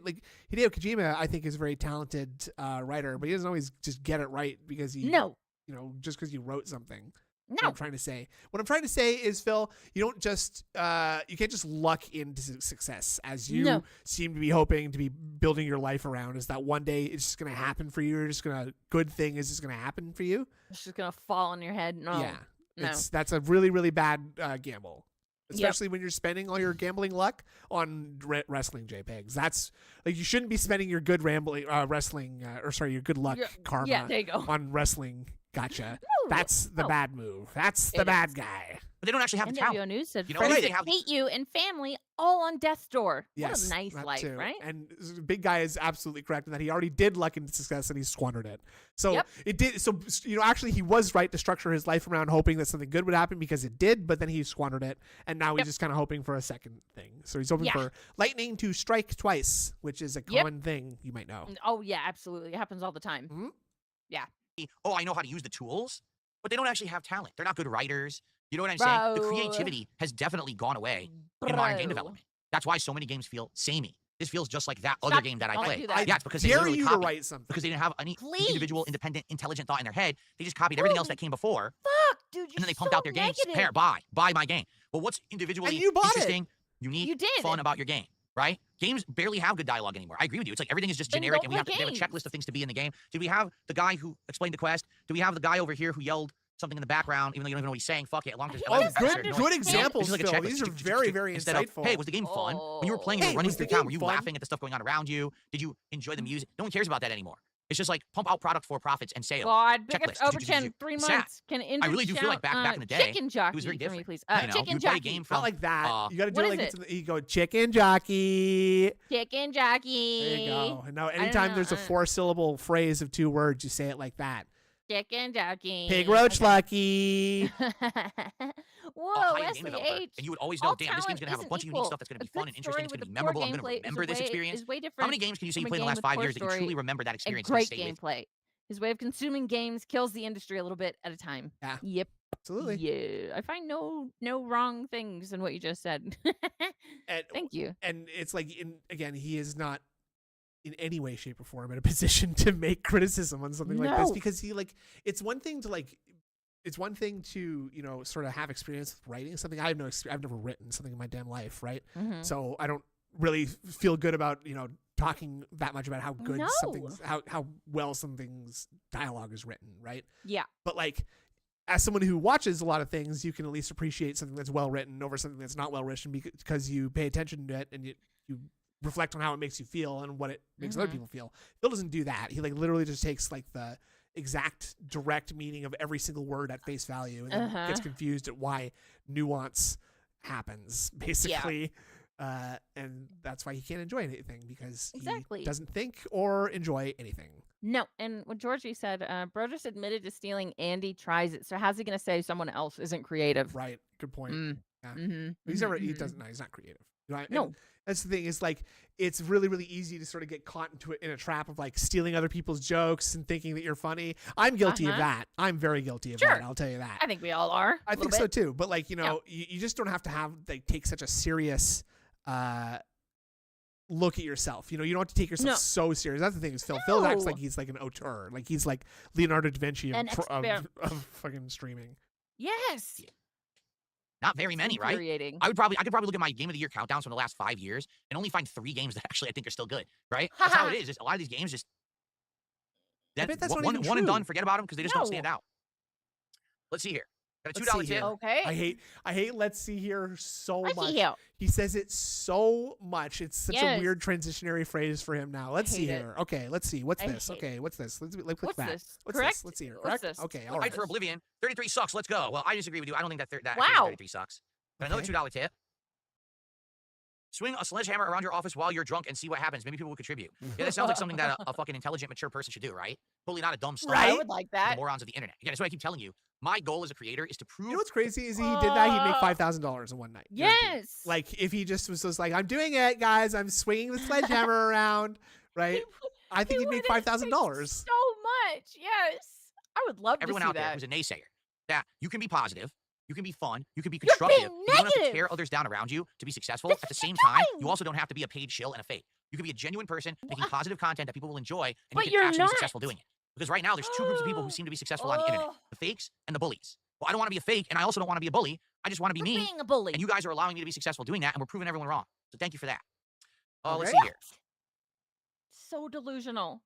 like Hideo Kojima, I think is a very talented writer, but he doesn't always just get it right because just because you wrote something. What I'm trying to say. What I'm trying to say is, Phil, you don't just you can't just luck into success as you seem to be hoping to be building your life around. Is that one day it's just gonna happen for you? Or just gonna good thing is just gonna happen for you? It's just gonna fall on your head. No. Yeah. No. That's a really, really bad gamble, especially when you're spending all your gambling luck on wrestling JPEGs. That's like you shouldn't be spending your good your good luck karma Yeah, there you go. on wrestling. Gotcha. No, That's the no. bad move. That's the It bad is. guy. But they don't actually have the NWO talent. News said You know, friends they that have- hate you and family all on death's door. Yes, What a nice that life, too. right? And the big guy is absolutely correct in that he already did luck into success and he squandered it. So Yep. it did. So actually, he was right to structure his life around hoping that something good would happen because it did. But then he squandered it, and now he's just kind of hoping for a second thing. So he's hoping for lightning to strike twice, which is a common thing you might know. Oh yeah, absolutely. It happens all the time. Mhm. Oh, I know how to use the tools, but they don't actually have talent. They're not good writers. You know what I'm saying? The Bro. creativity has definitely gone away in modern game development. That's why so many games feel samey. This feels just like that other Stop. game that I Don't played. do that. Yeah, it's because they Dare literally you to copied. write something. Because they didn't have any Please. individual, independent, intelligent thought in their head. They just copied everything else that came before, Fuck, dude. You're and then they so pumped out their games. negative. Here, buy my game. Well, what's individually And you bought it. interesting, unique, You did. fun about your game? Right? Games barely have good dialogue anymore. I agree with you. It's like everything is just Then generic, don't and we have play a games. checklist of things to be in the game. Did we have the guy who explained the quest? Do we have the guy over here who yelled something in the background, even though you don't even know what he's saying? Fuck it, as long as there's He Oh, doesn't good understand. good It's examples, It's like a Phil. checklist. These are very, very Instead insightful. of, hey, was the game fun? When you were playing, Hey, you were running was through the town, game were you fun? laughing at the stuff going on around you? Did you enjoy the music? No one cares about that anymore. It's just like pump out product for profits and sales. God, biggest Checklist. Overton, 3 Sad. months. Can I really do feel like back in the day, Chicken jockey it was very for me, different. please. You know, Chicken you play a jockey. game from Not like that. You got to do what it like is it's in the, you go chicken jockey. Chicken jockey. There you go. And now don't anytime know, there's a 4-syllable phrase of 2 words, you say it like that. Chicken jockey. Pig roach Okay. lucky. Whoa, a high-end game Wesley developer, H. and you would always know, All damn, this game's gonna have a talent bunch of isn't unique equal. stuff that's gonna A be fun good and interesting. It's story gonna be with a poor memorable. I'm gonna gameplay is remember a this way- experience. Is way How different many games can you say you from a played in the game last with 5 poor years that you story truly remember that and experience? great stay with you? gameplay. His way of consuming games kills the industry a little bit at a time. Yeah. Yep. Absolutely. Yeah. I find no wrong things in what you just said. And, Thank you. and it's like, again, he is not in any way, shape, or form in a position to make criticism on something like this No. because it's one thing to sort of have experience with writing something. I've never written something in my damn life, right? Mhm. So I don't really feel good about talking that much about how good No. something's how well something's dialogue is written, right? Yeah. But like, as someone who watches a lot of things, you can at least appreciate something that's well written over something that's not well written because you pay attention to it and you reflect on how it makes you feel and what it makes other Mhm. people feel. Phil doesn't do that. He like literally just takes like the exact direct meaning of every single word at face value and then gets confused at why nuance happens basically. And that's why he can't enjoy anything because Exactly. he doesn't think or enjoy anything. No, and what Georgie said, Bro just admitted to stealing Andy tries it. So how's he gonna say someone else isn't creative? Right. Good point. Mm. Yeah. Mhm, He mhm, doesn't know. He's not creative. And No. that's the thing. Is like it's really, really easy to sort of get caught into it in a trap of like stealing other people's jokes and thinking that you're funny. I'm guilty of that. I'm very guilty of Sure. that. I'll tell you that. I think we all are. I a think little so bit. too. But like you just don't have to have like take such a serious look at yourself. You don't have to take yourself No. so serious. That's the thing is Phil acts No. like he's like an auteur. Like he's like Leonardo da Vinci An of fucking streaming. Yes. Not very many, right? Infuriating. I could probably look at my game of the year countdowns from the last 5 years and only find 3 games that actually I think are still good, right? That's how it is. Just a lot of these games just I bet that's not one even and true. done. Forget about them because they just don't No. stand out. Let's see here. Got a Let's $2 see tip. here. Okay. I hate let's see here so Let's much. see here. He says it so much. It's such a Yes. weird transitionary phrase for him now. Let's see hate it. here. Okay, let's see. What's I this? hate Okay, what's this? Let's click What's back. this? What's Correct? this? Let's see here. What's Correct? this? Okay, all What's right. Fight for Oblivion. 33 sucks. Let's go. Well, I disagree with you. I don't think that Wow. actually 33 sucks. But another Okay. $2 tip. Swing a sledgehammer around your office while you're drunk and see what happens. Maybe people will contribute. Yeah, that sounds like something that a fucking intelligent, mature person should do, right? Totally not a dumb stuff. I would like The that. morons of the internet. Again, that's what I keep telling you. My goal as a creator is to prove. You know what's crazy is he did that. He'd make Uh, $5,000 in one night. Guaranteed. Yes. Like if he just was like, I'm doing it, guys. I'm swinging the sledgehammer around. Right. I think he'd make $5,000. So much. Yes. I would love everyone to see out there that. who's a naysayer that you can be positive, you can be fun, you can be You're constructive, being you don't have to negative. tear others down around you to be successful. That's At the what you're same time, doing. you also don't have to be a paid shill and a fake. You can be a genuine person making positive content that people will enjoy, and But you you're can actually be not. successful doing it. Because right now, there's two groups of people who seem to be successful on the internet: the fakes and the bullies. Well, I don't want to be a fake, and I also don't want to be a bully. I just want to be You're me, being a bully. and you guys are allowing me to be successful doing that, and we're proving everyone wrong. So thank you for that. Let's Okay. see here. So delusional.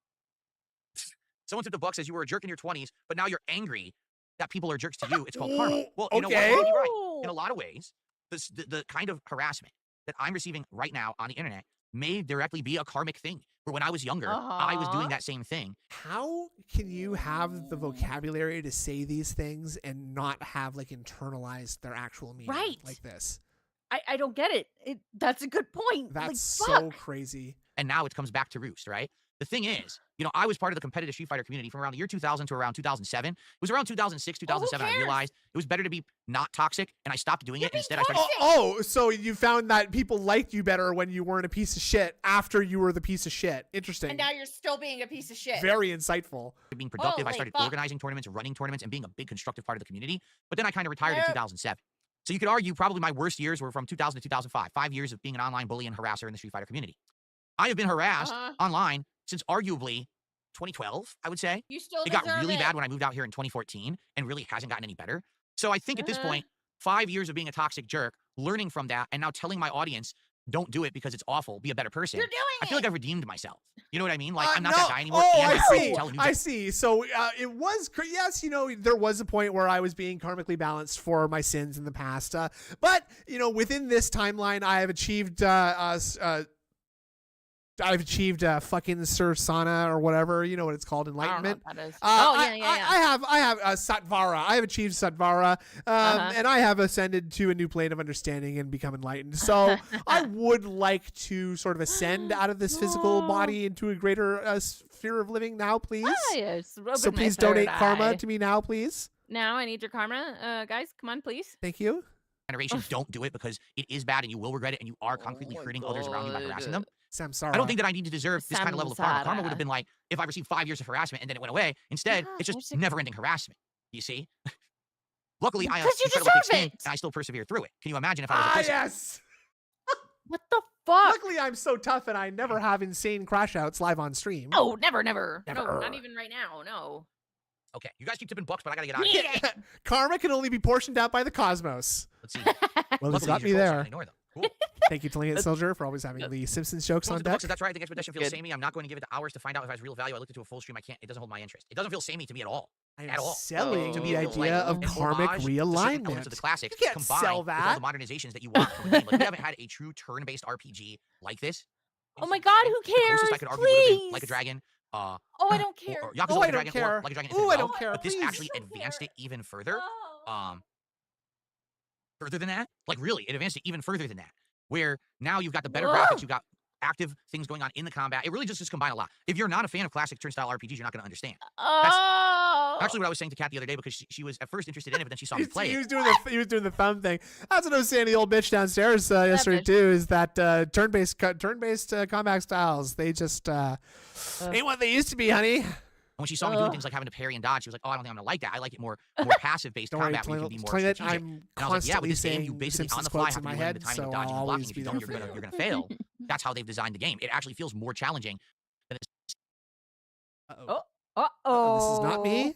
Someone took the buck says you were a jerk in your 20s, but now you're angry that people are jerks to you. It's called karma. Well, you know what? Okay. You may be right. In Ooh. a lot of ways, the kind of harassment that I'm receiving right now on the internet may directly be a karmic thing. Where when I was younger, I was doing Uh-huh. that same thing. How can you have the vocabulary to say these things and not have like internalized their actual meaning Right. like this? I don't get it. That's a good point. That's like, so fuck. crazy. And now it comes back to roost, right? The thing is, I was part of the competitive Street Fighter community from around the year 2000 to around 2007. It was around 2006, 2007, I cares? realized it was better to be not toxic, and I stopped doing You're it. being Instead, I started. Oh, so you found that people liked you better when you weren't a piece of shit after you were the piece of shit. Interesting. And now you're still being a piece of shit. Very insightful. Being productive. I Holy started fuck. organizing tournaments, running tournaments, and being a big constructive part of the community. But then I kind of retired in Yep. 2007. So you could argue probably my worst years were from 2000 to 2005, 5 years of being an online bully and harasser in the Street Fighter community. I have been harassed online since arguably 2012, I would say. You still It got deserve really it. bad when I moved out here in 2014 and really hasn't gotten any better. So I think at this Uh-huh. point, 5 years of being a toxic jerk, learning from that, and now telling my audience, don't do it because it's awful, be a better person. You're doing I feel like it. I've redeemed myself. You know what I mean? Like, I'm not No. that guy anymore. Oh, and I I'm free to see. tell a new I joke. see. So it was, yes, there was a point where I was being karmically balanced for my sins in the past. But, within this timeline, I have achieved, fucking Sursana or whatever, you know what it's called, I don't know enlightenment. what that is. I have Satvara. I have achieved Satvara, and I have ascended to a new plane of understanding and become enlightened. So I would like to sort of ascend out of this physical body into a greater sphere of living now, please. Yes. So open my please donate third karma eye. to me now, please. Now I need your karma. Guys, come on, please. Thank you. Generation, don't do it because it is bad and you will regret it and you are concretely hurting others around you by harassing them. Samsara. I don't think that I need to deserve this kind of level of karma. Karma would Samsara. have been like if I received 5 years of harassment and then it went away. Instead, Yeah, it's there's just a- never-ending harassment. You see? Luckily, I have Because you incredible thick deserve skin it. and I still persevere through it. Can you imagine if I was a pussy? yes. What the fuck? Luckily, I'm so tough and I never have insane crash outs live on stream. No, never. No, Never. not even right now. No. Okay, you guys keep tipping bucks, but I gotta get out of here. Yeah. Karma can only be portioned out by the cosmos. Let's see. Well, it's Luckily, got these me are trolls, so I there. can ignore them. Cool. Thank you, Talented Soldier, for always having the Simpsons jokes on The deck. bucks, that's right. The expedition feels Good. samey. I'm not going to give it the hours to find out if it has real value. I looked into a full stream. I can't. It doesn't hold my interest. It doesn't feel samey to me at all. I am at all. selling To the me, it feels idea like of an karmic homage to certain elements realignment. of the classics You can't combined sell with that. all the modernizations that you want from a game. Like, we haven't had a true turn-based RPG like this. Oh my God, who The closest cares? I could argue would have been Please. Like a Dragon. Oh, I don't care. Or Yakuza Oh, Like I a don't Dragon, or care. Like a Dragon Oh, Infinite I don't Wealth, care. But this Please. actually don't advanced care. it even further. Oh. Further than that? Like, really, it advanced it even further than that. Where now you've got the better Whoa. graphics, you've got active things going on in the combat. It really just combined a lot. If you're not a fan of classic turn-style RPGs, you're not going to understand. Oh. Actually, what I was saying to Kat the other day, because she was at first interested in it, but then she saw me play He it. was doing the thumb thing. That's what I was saying to the old bitch downstairs yesterday bitch. too. Is that turn-based combat styles? They just ain't what they used to be, honey. And when she saw me doing things like having to parry and dodge, she was like, "Oh, I don't think I'm gonna like that. I like it more passive-based Don't worry, combat where you can be more Toilet. strategic." I'm And I was like, "Yeah, with constantly this game, you saying basically on Simpsons the fly quotes have in to my be learning head, the timing so of dodging I'll and blocking. always If be you there don't, for you're you. gonna fail." That's how they've designed the game. It actually feels more challenging. Uh-oh. Oh. This is not me.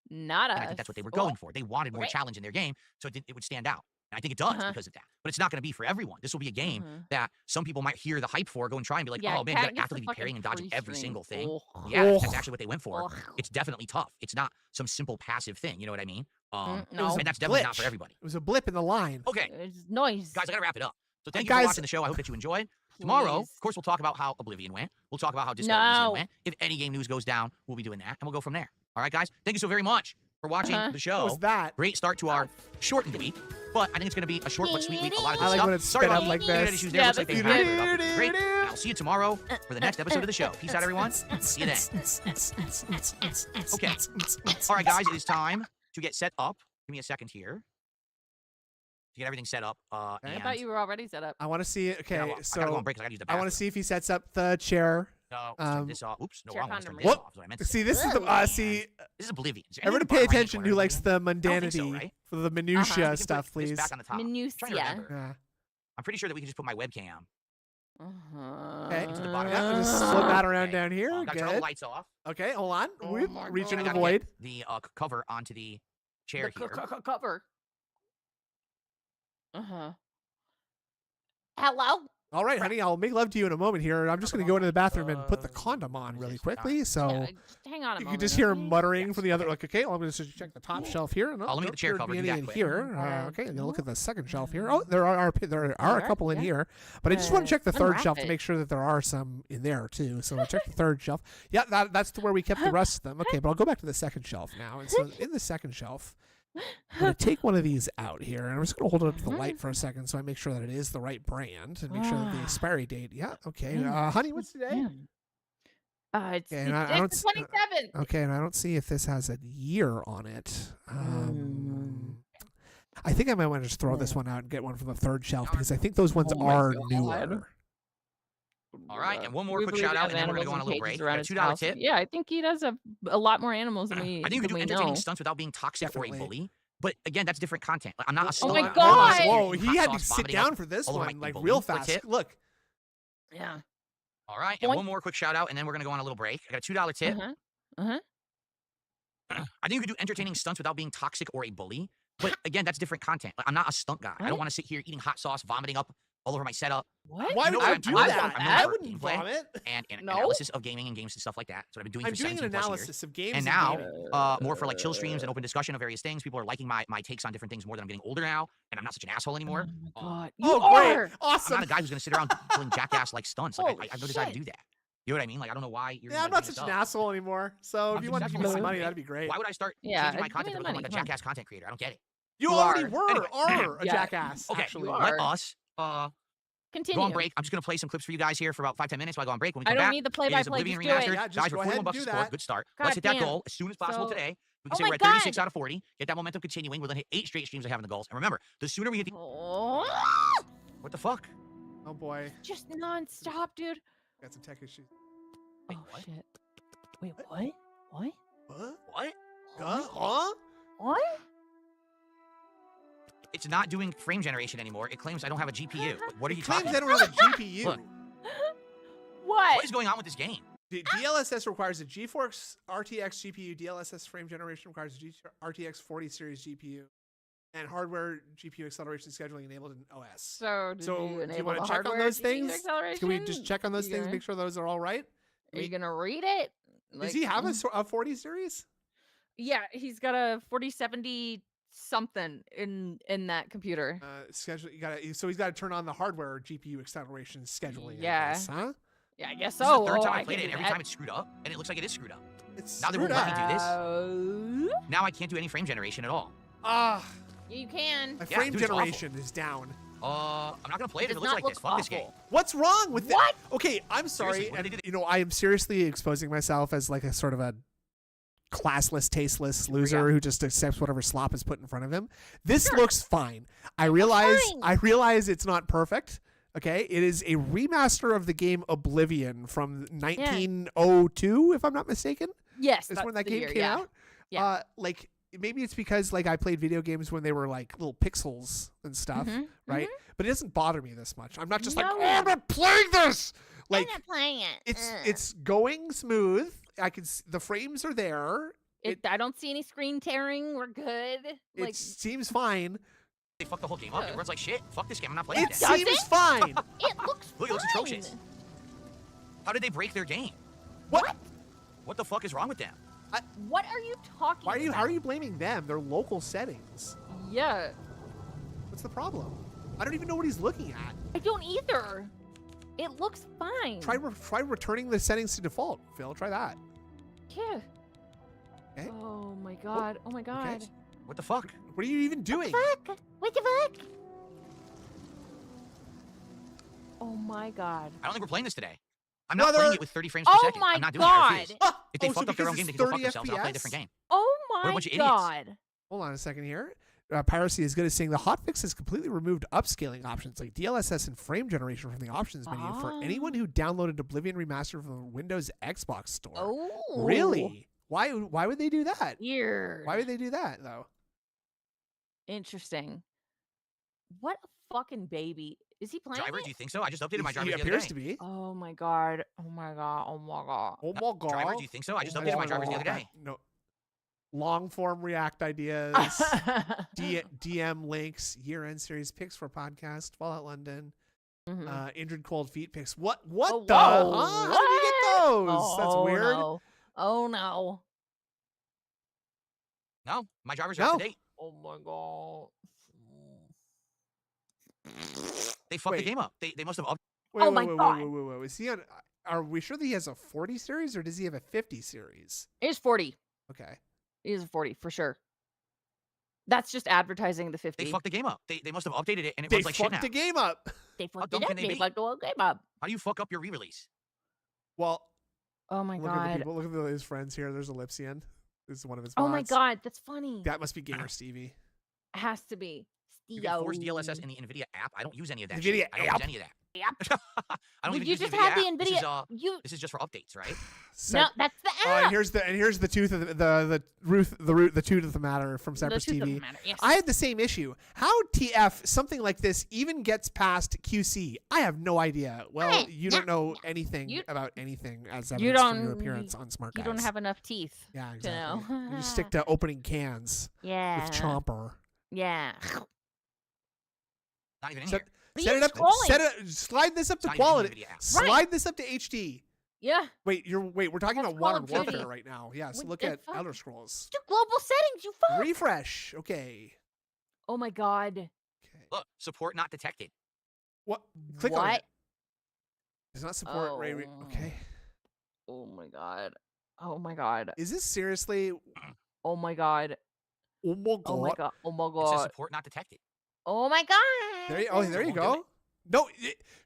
Not us. And I think that's what they were going for. They wanted more Okay. challenge in their game, so it would stand out. And I think it does Uh-huh. because of that. but it's not going to be for everyone. This will be a game that some people might hear the hype for, go and try and be like, oh man, you got to actively be parrying and dodging every single thing. Yeah, that's actually what they went for. It's definitely tough. It's not some simple passive thing. You know what I mean? No. And that's definitely not for everybody. It was a blip in the line. Okay. It's noise. Guys, I got to wrap it up. So thank you for watching the show. I hope that you enjoyed. Tomorrow, of course, we'll talk about how Oblivion went. We'll talk about how Disco went. If any game news goes down, we'll be doing that, and we'll go from there. All right, guys? Thank you so very much for watching the show. What was that? Great start to our shortened week, but I think it's going to be a short but sweet week. A lot of good I like stuff. when it's Sorry sped about up like internet this. issues there. Looks like they wrapped it up. Great. And I'll see you tomorrow for the next episode of the show. Peace out, everyone. See you then. Okay. All right, guys, it is time to get set up. Give me a second here to get everything set up. I thought you were already set up. I want to see it. Okay, I gotta so go on break 'cause I gotta use the I want bathroom. to see if he sets up the chair. No, let's turn this off. Oops, no, Chair wrong one. Let's turn condom. this What? off. That's what I meant to See, say. this is the see. This is Oblivion. Is there Everyone anything pay about my attention headquarters who likes Oblivion? the I don't think mundanity so, right? for the minutia We can stuff, put this please. back on the top. I'm trying to Minutia. remember. Yeah. I'm pretty sure that we can just put my webcam Okay. into the bottom. Yeah, just slip that around Okay. down here. Gotta turn all the Good. lights off. Okay, hold on. Oh We're my reaching I the gotta void. get the cover onto the chair here. Cover. Hello. All right, honey, I'll make love to you in a moment here. I'm just going to go into the bathroom and put the condom on really quickly. So Yeah, just hang on a you moment. can just hear okay? him muttering from the other. Like, okay, well, I'm going to check the top shelf here. No, let me get the chair there cover, aren't do any that in quick. here. Okay, I'm going to look at the second shelf here. Oh, there are a couple in here, but I just want to check the third Unwrap shelf to it. make sure that there are some in there too. So I'll check the third shelf. Yeah, that's where we kept the rest of them. Okay, but I'll go back to the second shelf now. And so in the second shelf, I'm going to take one of these out here, and I'm just going to hold it up to the light for a second so I make sure that it is the right brand and make sure that the expiry date. Yeah, okay. Honey, what's today? It's, Okay, and I don't it's s- 27. Okay, and I don't see if this has a year on it. I think I might want to just throw this one out and get one from the third shelf because I think those ones Oh my are God. newer. All right, and one more We quick believe shout he out, has and then we're gonna go on a animals little in break. cages I around got a his $2 house. tip. Yeah, I think he does a lot more animals than we. I think we than do we entertaining know. stunts without being toxic or a Definitely. bully. But again, that's different content. Like, I'm not a Oh stunt my guy. God. Whoa, Hot he had to sauce sit vomiting down up for this all over one, my like balloon. real Quick fast. tip. Look. Yeah. All right, and Boink. one more quick shout out, and then we're gonna go on a little break. I got a $2 tip. I think you could do entertaining stunts without being toxic or a bully. But again, that's different content. Like, I'm not a stunt guy. I don't What? want to sit here eating hot sauce, vomiting up all over my setup, What? Why You know would what you I'm- do I'm that? known for I wouldn't gameplay vomit. and an No. analysis of gaming and games and stuff like that. That's what I've been doing I'm for doing an 17 plus years. analysis of games. And now, gaming. more for like chill streams and open discussion of various things. People are liking my takes on different things more than I'm getting older now, and I'm not such an asshole anymore. Oh my God. Oh, You great. are. I'm Awesome. not a guy who's gonna sit around pulling jackass like stunts. Like Holy I have no desire to shit. do that. You know what I mean? Like I don't know why you're. Yeah, I'm like, not bringing such this an up. asshole anymore. So if I'm you just want to give me asking some why- money, that'd be great. Why would I start Yeah, changing my give me content the to become money, like a come on. jackass content creator? I don't get it. You You already are. were Anyway. a Yeah. jackass. Okay, Actually, you let are. us Continue. go on break. I'm just gonna play some clips for you guys here for about 5-10 minutes while I go on break. When we I come don't back, need the it is play-by-play. Oblivion Just do it. Remastered. Yeah, just Guys, go we're ahead 41 and bucks do to support. that. Good start. God Let's hit that damn. goal as soon as possible So- today. We Oh can say my we're at 36 God. out of 40. Get that momentum continuing. We'll then hit 8 straight streams of having the goals. And remember, the sooner we hit the Oh, what the fuck? Oh boy, just non-stop, dude. got some tech issues. Wait, Oh what? shit. Wait, what? What? What? What? Huh? What? It's not doing frame generation anymore. It claims I don't have a GPU. What are you Claims talking they about? don't have a GPU. Look. What? What is going on with this game? The DLSS requires a GeForce RTX GPU. DLSS frame generation requires a RTX 40 series GPU, and hardware GPU acceleration scheduling enabled in OS. So, did So, you do you enable wanna the check on hardware those GPU things? acceleration? Can we just check on those You things, gonna- make sure those are all right? Are you gonna read it? Does he have a 40 series? Yeah, he's got a 4070 something in that computer. Schedule. So he's got to turn on the hardware GPU acceleration scheduling. I Yeah. guess, huh? Yeah, I guess This so. is the third Oh, time I can played it, do and every that. time it's screwed up, and it looks like it is screwed up. It's Now they won't screwed let me up. do this. Now I can't do any frame generation at all. Ah, You can. my Yeah, frame dude, it's awful. generation is down. I'm not gonna play it if it Does looks not like look this. Fuck this game. awful. What's wrong with that? What? Okay, I'm sorry. Seriously, what did And, they do? you know, I am seriously exposing myself as like a sort of a classless, tasteless loser who just accepts whatever slop is put in front of him. This looks fine. I realize it's not perfect. Okay, it is a remaster of the game Oblivion from 1902, if I'm not mistaken. Yes, That's when that's that the game year, came yeah. out. Yeah. Like maybe it's because like I played video games when they were like little pixels and stuff, Mhm, right? But it doesn't bother me this much. I'm not just like, No. oh, I'm not playing this. Like I'm not playing it. it's going smooth. I can the frames are there. I don't see any screen tearing. We're good. It Like seems fine. They fucked the whole game up. It runs like shit. Fuck this game. I'm not playing It it. Does seems it? fine. It looks Look, it looks fine. atrocious. How did they break their game? What? What the fuck is wrong with them? What are you talking Why are you? about? How are you blaming them? They're local settings. Yeah. What's the problem? I don't even know what he's looking at. I don't either. It looks fine. Try returning the settings to default, Phil. Try that. Yeah. Okay. Oh my god. Oh my god. Okay. What the fuck? What are you even doing? Fuck. What the fuck? Oh my god. I don't think we're playing this today. I'm not Brother- playing it with 30 frames per Oh second. my I'm not doing it. I refuse. god. If they Oh, so fucked up their because own game, it's they can go fuck 30 themselves. I'll play a FPS? different game. Oh What a my bunch of idiots. god. Hold on a second here. Piracy is good at saying the hotfix has completely removed upscaling options like DLSS and frame generation from the options menu for anyone who downloaded Oblivion Remastered from the Windows Xbox store. Oh. Really? Why would they do that? Weird. Why would they do that though? Interesting. What a fucking baby. Is he playing Driver, it? do you think so? I just updated my He driver the other appears day. to be. Oh my god. Oh my god. Oh my god. Oh my god. Driver, do you think so? I just I updated my don't drivers the know other about day. that. No. Long form React ideas. DM links, year-end series picks for podcast, Fallout London, Mhm. injured cold feet picks. What Oh, the? whoa. Huh? How did you get those? That's Oh, weird. No. Oh no. No, my drivers are No. up to date. Oh my god. They fucked the Wait. game up. They must have updated. Wait, Oh wait, my wait, God. wait. Is he on? Are we sure that he has a 40 series or does he have a 50 series? It's 40. Okay. It is a 40 for sure. That's just advertising the 50. They fucked the game up. They must have updated it and it They runs like shit fucked now. the game up. They fucked dumb it can up. they They be? fucked the whole game up. How do you fuck up your re-release? Well, Oh my look at the god. people. Look at his friends here. There's Ellipsian. This is one of his Oh my mods. god. That's funny. That must be Gamer Stevie. It has to be. You get Force Steve-o. DLSS in the NVIDIA app. I don't use any of that. NVIDIA shit. I don't app? use any of that. Yep. I don't Would even you use just the have the app. NVIDIA? This is just for updates, right? No, that's the app. And here's the tooth of the tooth of the matter from The Cypress truth TV. doesn't matter. Yes. I had the same issue. How TF something like this even gets past QC? I have no idea. Well, Hey, you don't know anything You- about anything as you evidenced from your don't- appearance on Smart You Guys. don't have enough teeth. yeah, to know. exactly. You just stick to opening cans Yeah. with Chomper. Yeah. Not even in Set, here. What are set you it up. scrolling? Slide this up to It's not even in the quality. NVIDIA app. Slide this up to HD. Yeah. Wait, we're talking That's about Call Modern of Duty. Warfare right now. Yes, What look the at fuck? Elder Scrolls. Do global settings, you fuck. Refresh. Okay. Oh my god. Okay. Look, support not detected. What? Click on it. What? Does not support ray. Oh. Okay. Oh my god. Oh my god. Is this seriously? Oh my god. Oh my god. Oh my god. Oh my It says god. support not detected. Oh my god. There you Won't do go. it. No,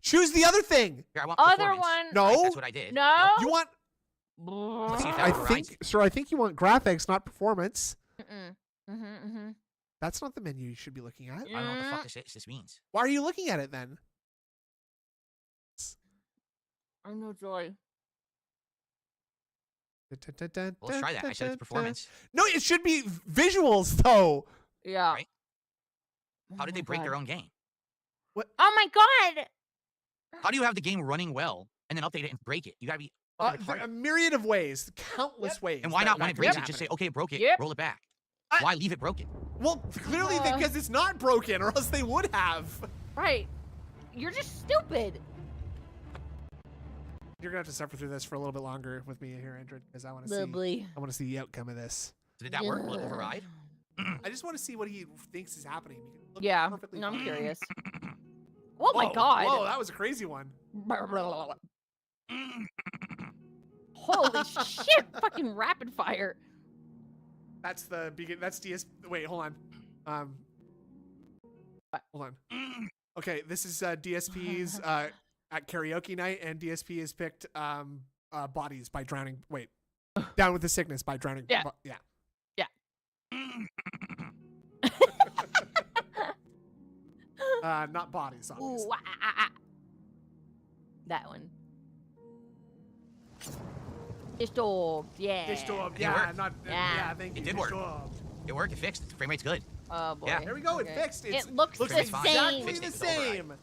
choose the other thing. Here, I want Other performance. one. No. Right, that's what I did. No. You want? Let's see if that I overrides think, sir. I think you want graphics, not performance. Mm-hmm. That's not the menu you should be looking at. I don't know what the fuck this means. Why are you looking at it then? I'm no joy. Well, let's try that. I said it's performance. No, it should be visuals though. Yeah. Right. How did they break their own game? Oh my god. How do you have the game running well and then update it and break it? You gotta be fucking There are retarded. a myriad of ways, countless ways. And why that not when that it could breaks be it, just say, happening. okay, it broke it, Yep. roll it back. I- Why leave it broken? Well, clearly because it's not broken, or else they would have. Right. You're just stupid. You're gonna have to suffer through this for a little bit longer with me here, Andrew, because I want to see. Lovely. I want to see the outcome of this. Did that work? Will it override? I just want to see what he thinks is happening. Because it looks Yeah. perfectly I'm fine. curious. Oh my Whoa, god. Whoa, that was a crazy one. Holy shit. Fucking rapid fire. That's the begin. That's DS. Wait, hold on. Hold on. Okay, this is DSP's at karaoke night, and DSP has picked Bodies by Drowning. Wait, Down with the Sickness by Drowning. Yeah. Yeah. Not Bodies, obviously. Ooh, That one. Disturbed, yeah. Disturbed. It Yeah, worked. not. Yeah. Thank It you. did work. Disturbed. It worked. It fixed. The frame rate's good. Oh boy. Yeah. There we go. It Okay. fixed. It's, It looks looks the fine. same. exactly the Fixed it, it's same. What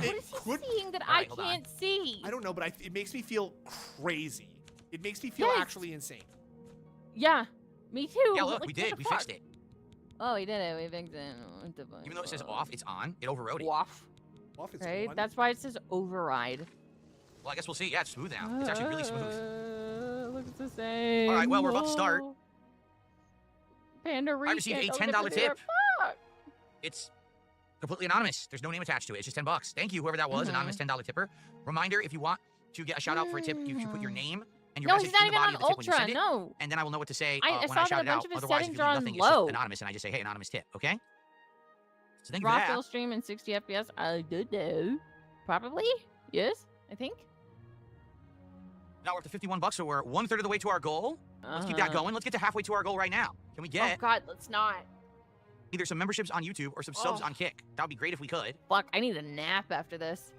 It is he could. seeing that Alright, I hold on. can't see? I don't know, but it makes me feel crazy. It makes me feel Yes. actually insane. Yeah, me too. Yeah, look, Like, we what did. the We fuck? fixed it. Oh, he did it. We fixed it. Even though it says off, it's on. It overrode it. Off. Off is Right? on. That's why it says override. Well, I guess we'll see. Yeah, it's smooth now. It's actually really smooth. Looks the same. All right, well, we're about to start. Panda I received a $10 tip. It's completely anonymous. There's no name attached to it. It's just $10. Thank you, whoever that was, anonymous $10 tipper. Reminder, if you want to get a shout out for a tip, you should put your name and your No, message he's not in the even body on of the tip when you Ultra. send it, No. and then I will know what to say I when saw I that shout a it out. bunch of his Otherwise, if settings you are leave on nothing, it's just low. anonymous, and I just say, hey, anonymous tip, okay? So thank you Raw for full that. stream in 60 FPS. I don't know. Probably. Yes, I think. Now we're up to $51, so we're 1/3 of the way to our goal. Let's keep that going. Let's get to halfway to our goal right now. Can we Oh get God, let's not. either some memberships on YouTube or some subs Oh. on Kick? That would be great if we could. Fuck, I need a nap after this.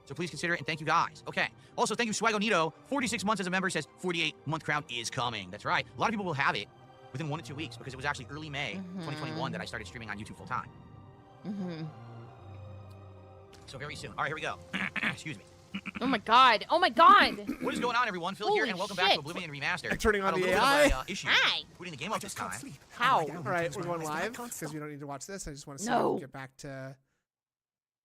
So please consider it, and thank you guys. Okay. Also, thank you, Swagonito. 46 months as a member says 48-month crown is coming. That's right. A lot of people will have it within 1 to 2 weeks because it was actually early May 2021 that I started streaming on YouTube full time. So very soon. All right, here we go. Excuse me. Oh my God. Oh my God. What is going on, everyone? Phil here, Holy and welcome back to shit. Oblivion Remastered. I'm turning on Had a the little AI. bit of a, issue Hi. booting the game up this time. How? All right, we're going live because we don't need to watch this. I just want to see No. if we get back to.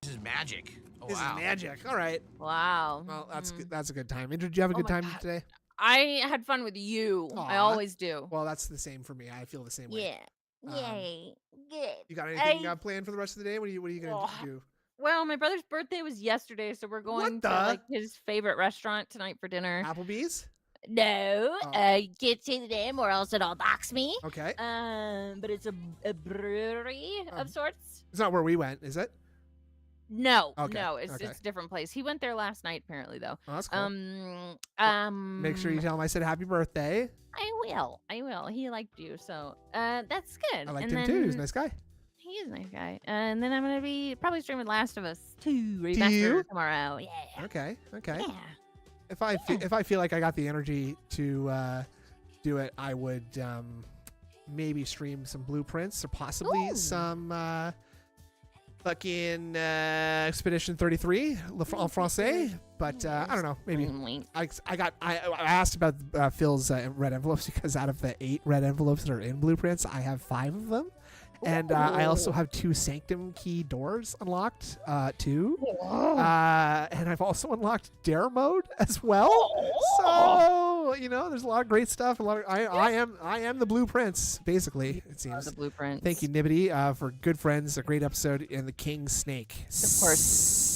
This is magic. Oh, This wow. is magic. All right. Wow. Well, that's good. That's a good time. Did you have a Oh good my time God. today? I had fun with you. I Aw. always do. Well, that's the same for me. I feel the same way. Yeah. Um, Yay. Good. You got anything I- planned for the rest of the day? What are you gonna Oh. do? Well, my brother's birthday was yesterday, so we're going to the? like his favorite restaurant tonight for dinner. Applebee's? No, Oh. I can't say the name or else it'll dox me. Okay. But it's a brewery Um, of sorts. It's not where we went, is it? No, Okay, no, it's okay. a different place. He went there last night, apparently, though. Oh, that's cool. Make sure you tell him I said happy birthday. I will. He liked you, so that's good. I liked and him too. He was a then- nice guy. He is a nice guy. And then I'm gonna be probably streaming Last of Us 2 you? remastered tomorrow. Yeah. Okay. Okay. Yeah. If I feel like I got the energy to do it, I would maybe stream some blueprints or possibly Ooh. some fucking Expedition 33 en français. But I don't know. Maybe Wink. I asked about Phil's red envelopes because out of the 8 red envelopes that are in blueprints, I have 5 of them. And I also have 2 Sanctum key doors unlocked, too. And I've also unlocked Dare mode as well. So, there's a lot of great stuff. I am the blueprints, basically, it seems. The blueprints. Thank you, Nibbity, for Good Friends, a great episode, and The King Snake. Of course.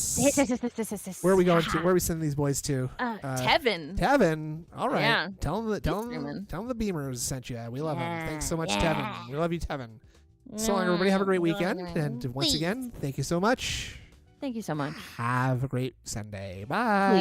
Where are we going to? Where are we sending these boys to? Tevin. Tevin. All right. Yeah. Tell them streaming. the Beamers sent you. We love them. Thanks so much, Yeah. Tevin. We love you, Tevin. So long, everybody. Have a great weekend. And once again, thank you so much. Thank you so much. Have a great Sunday. Bye.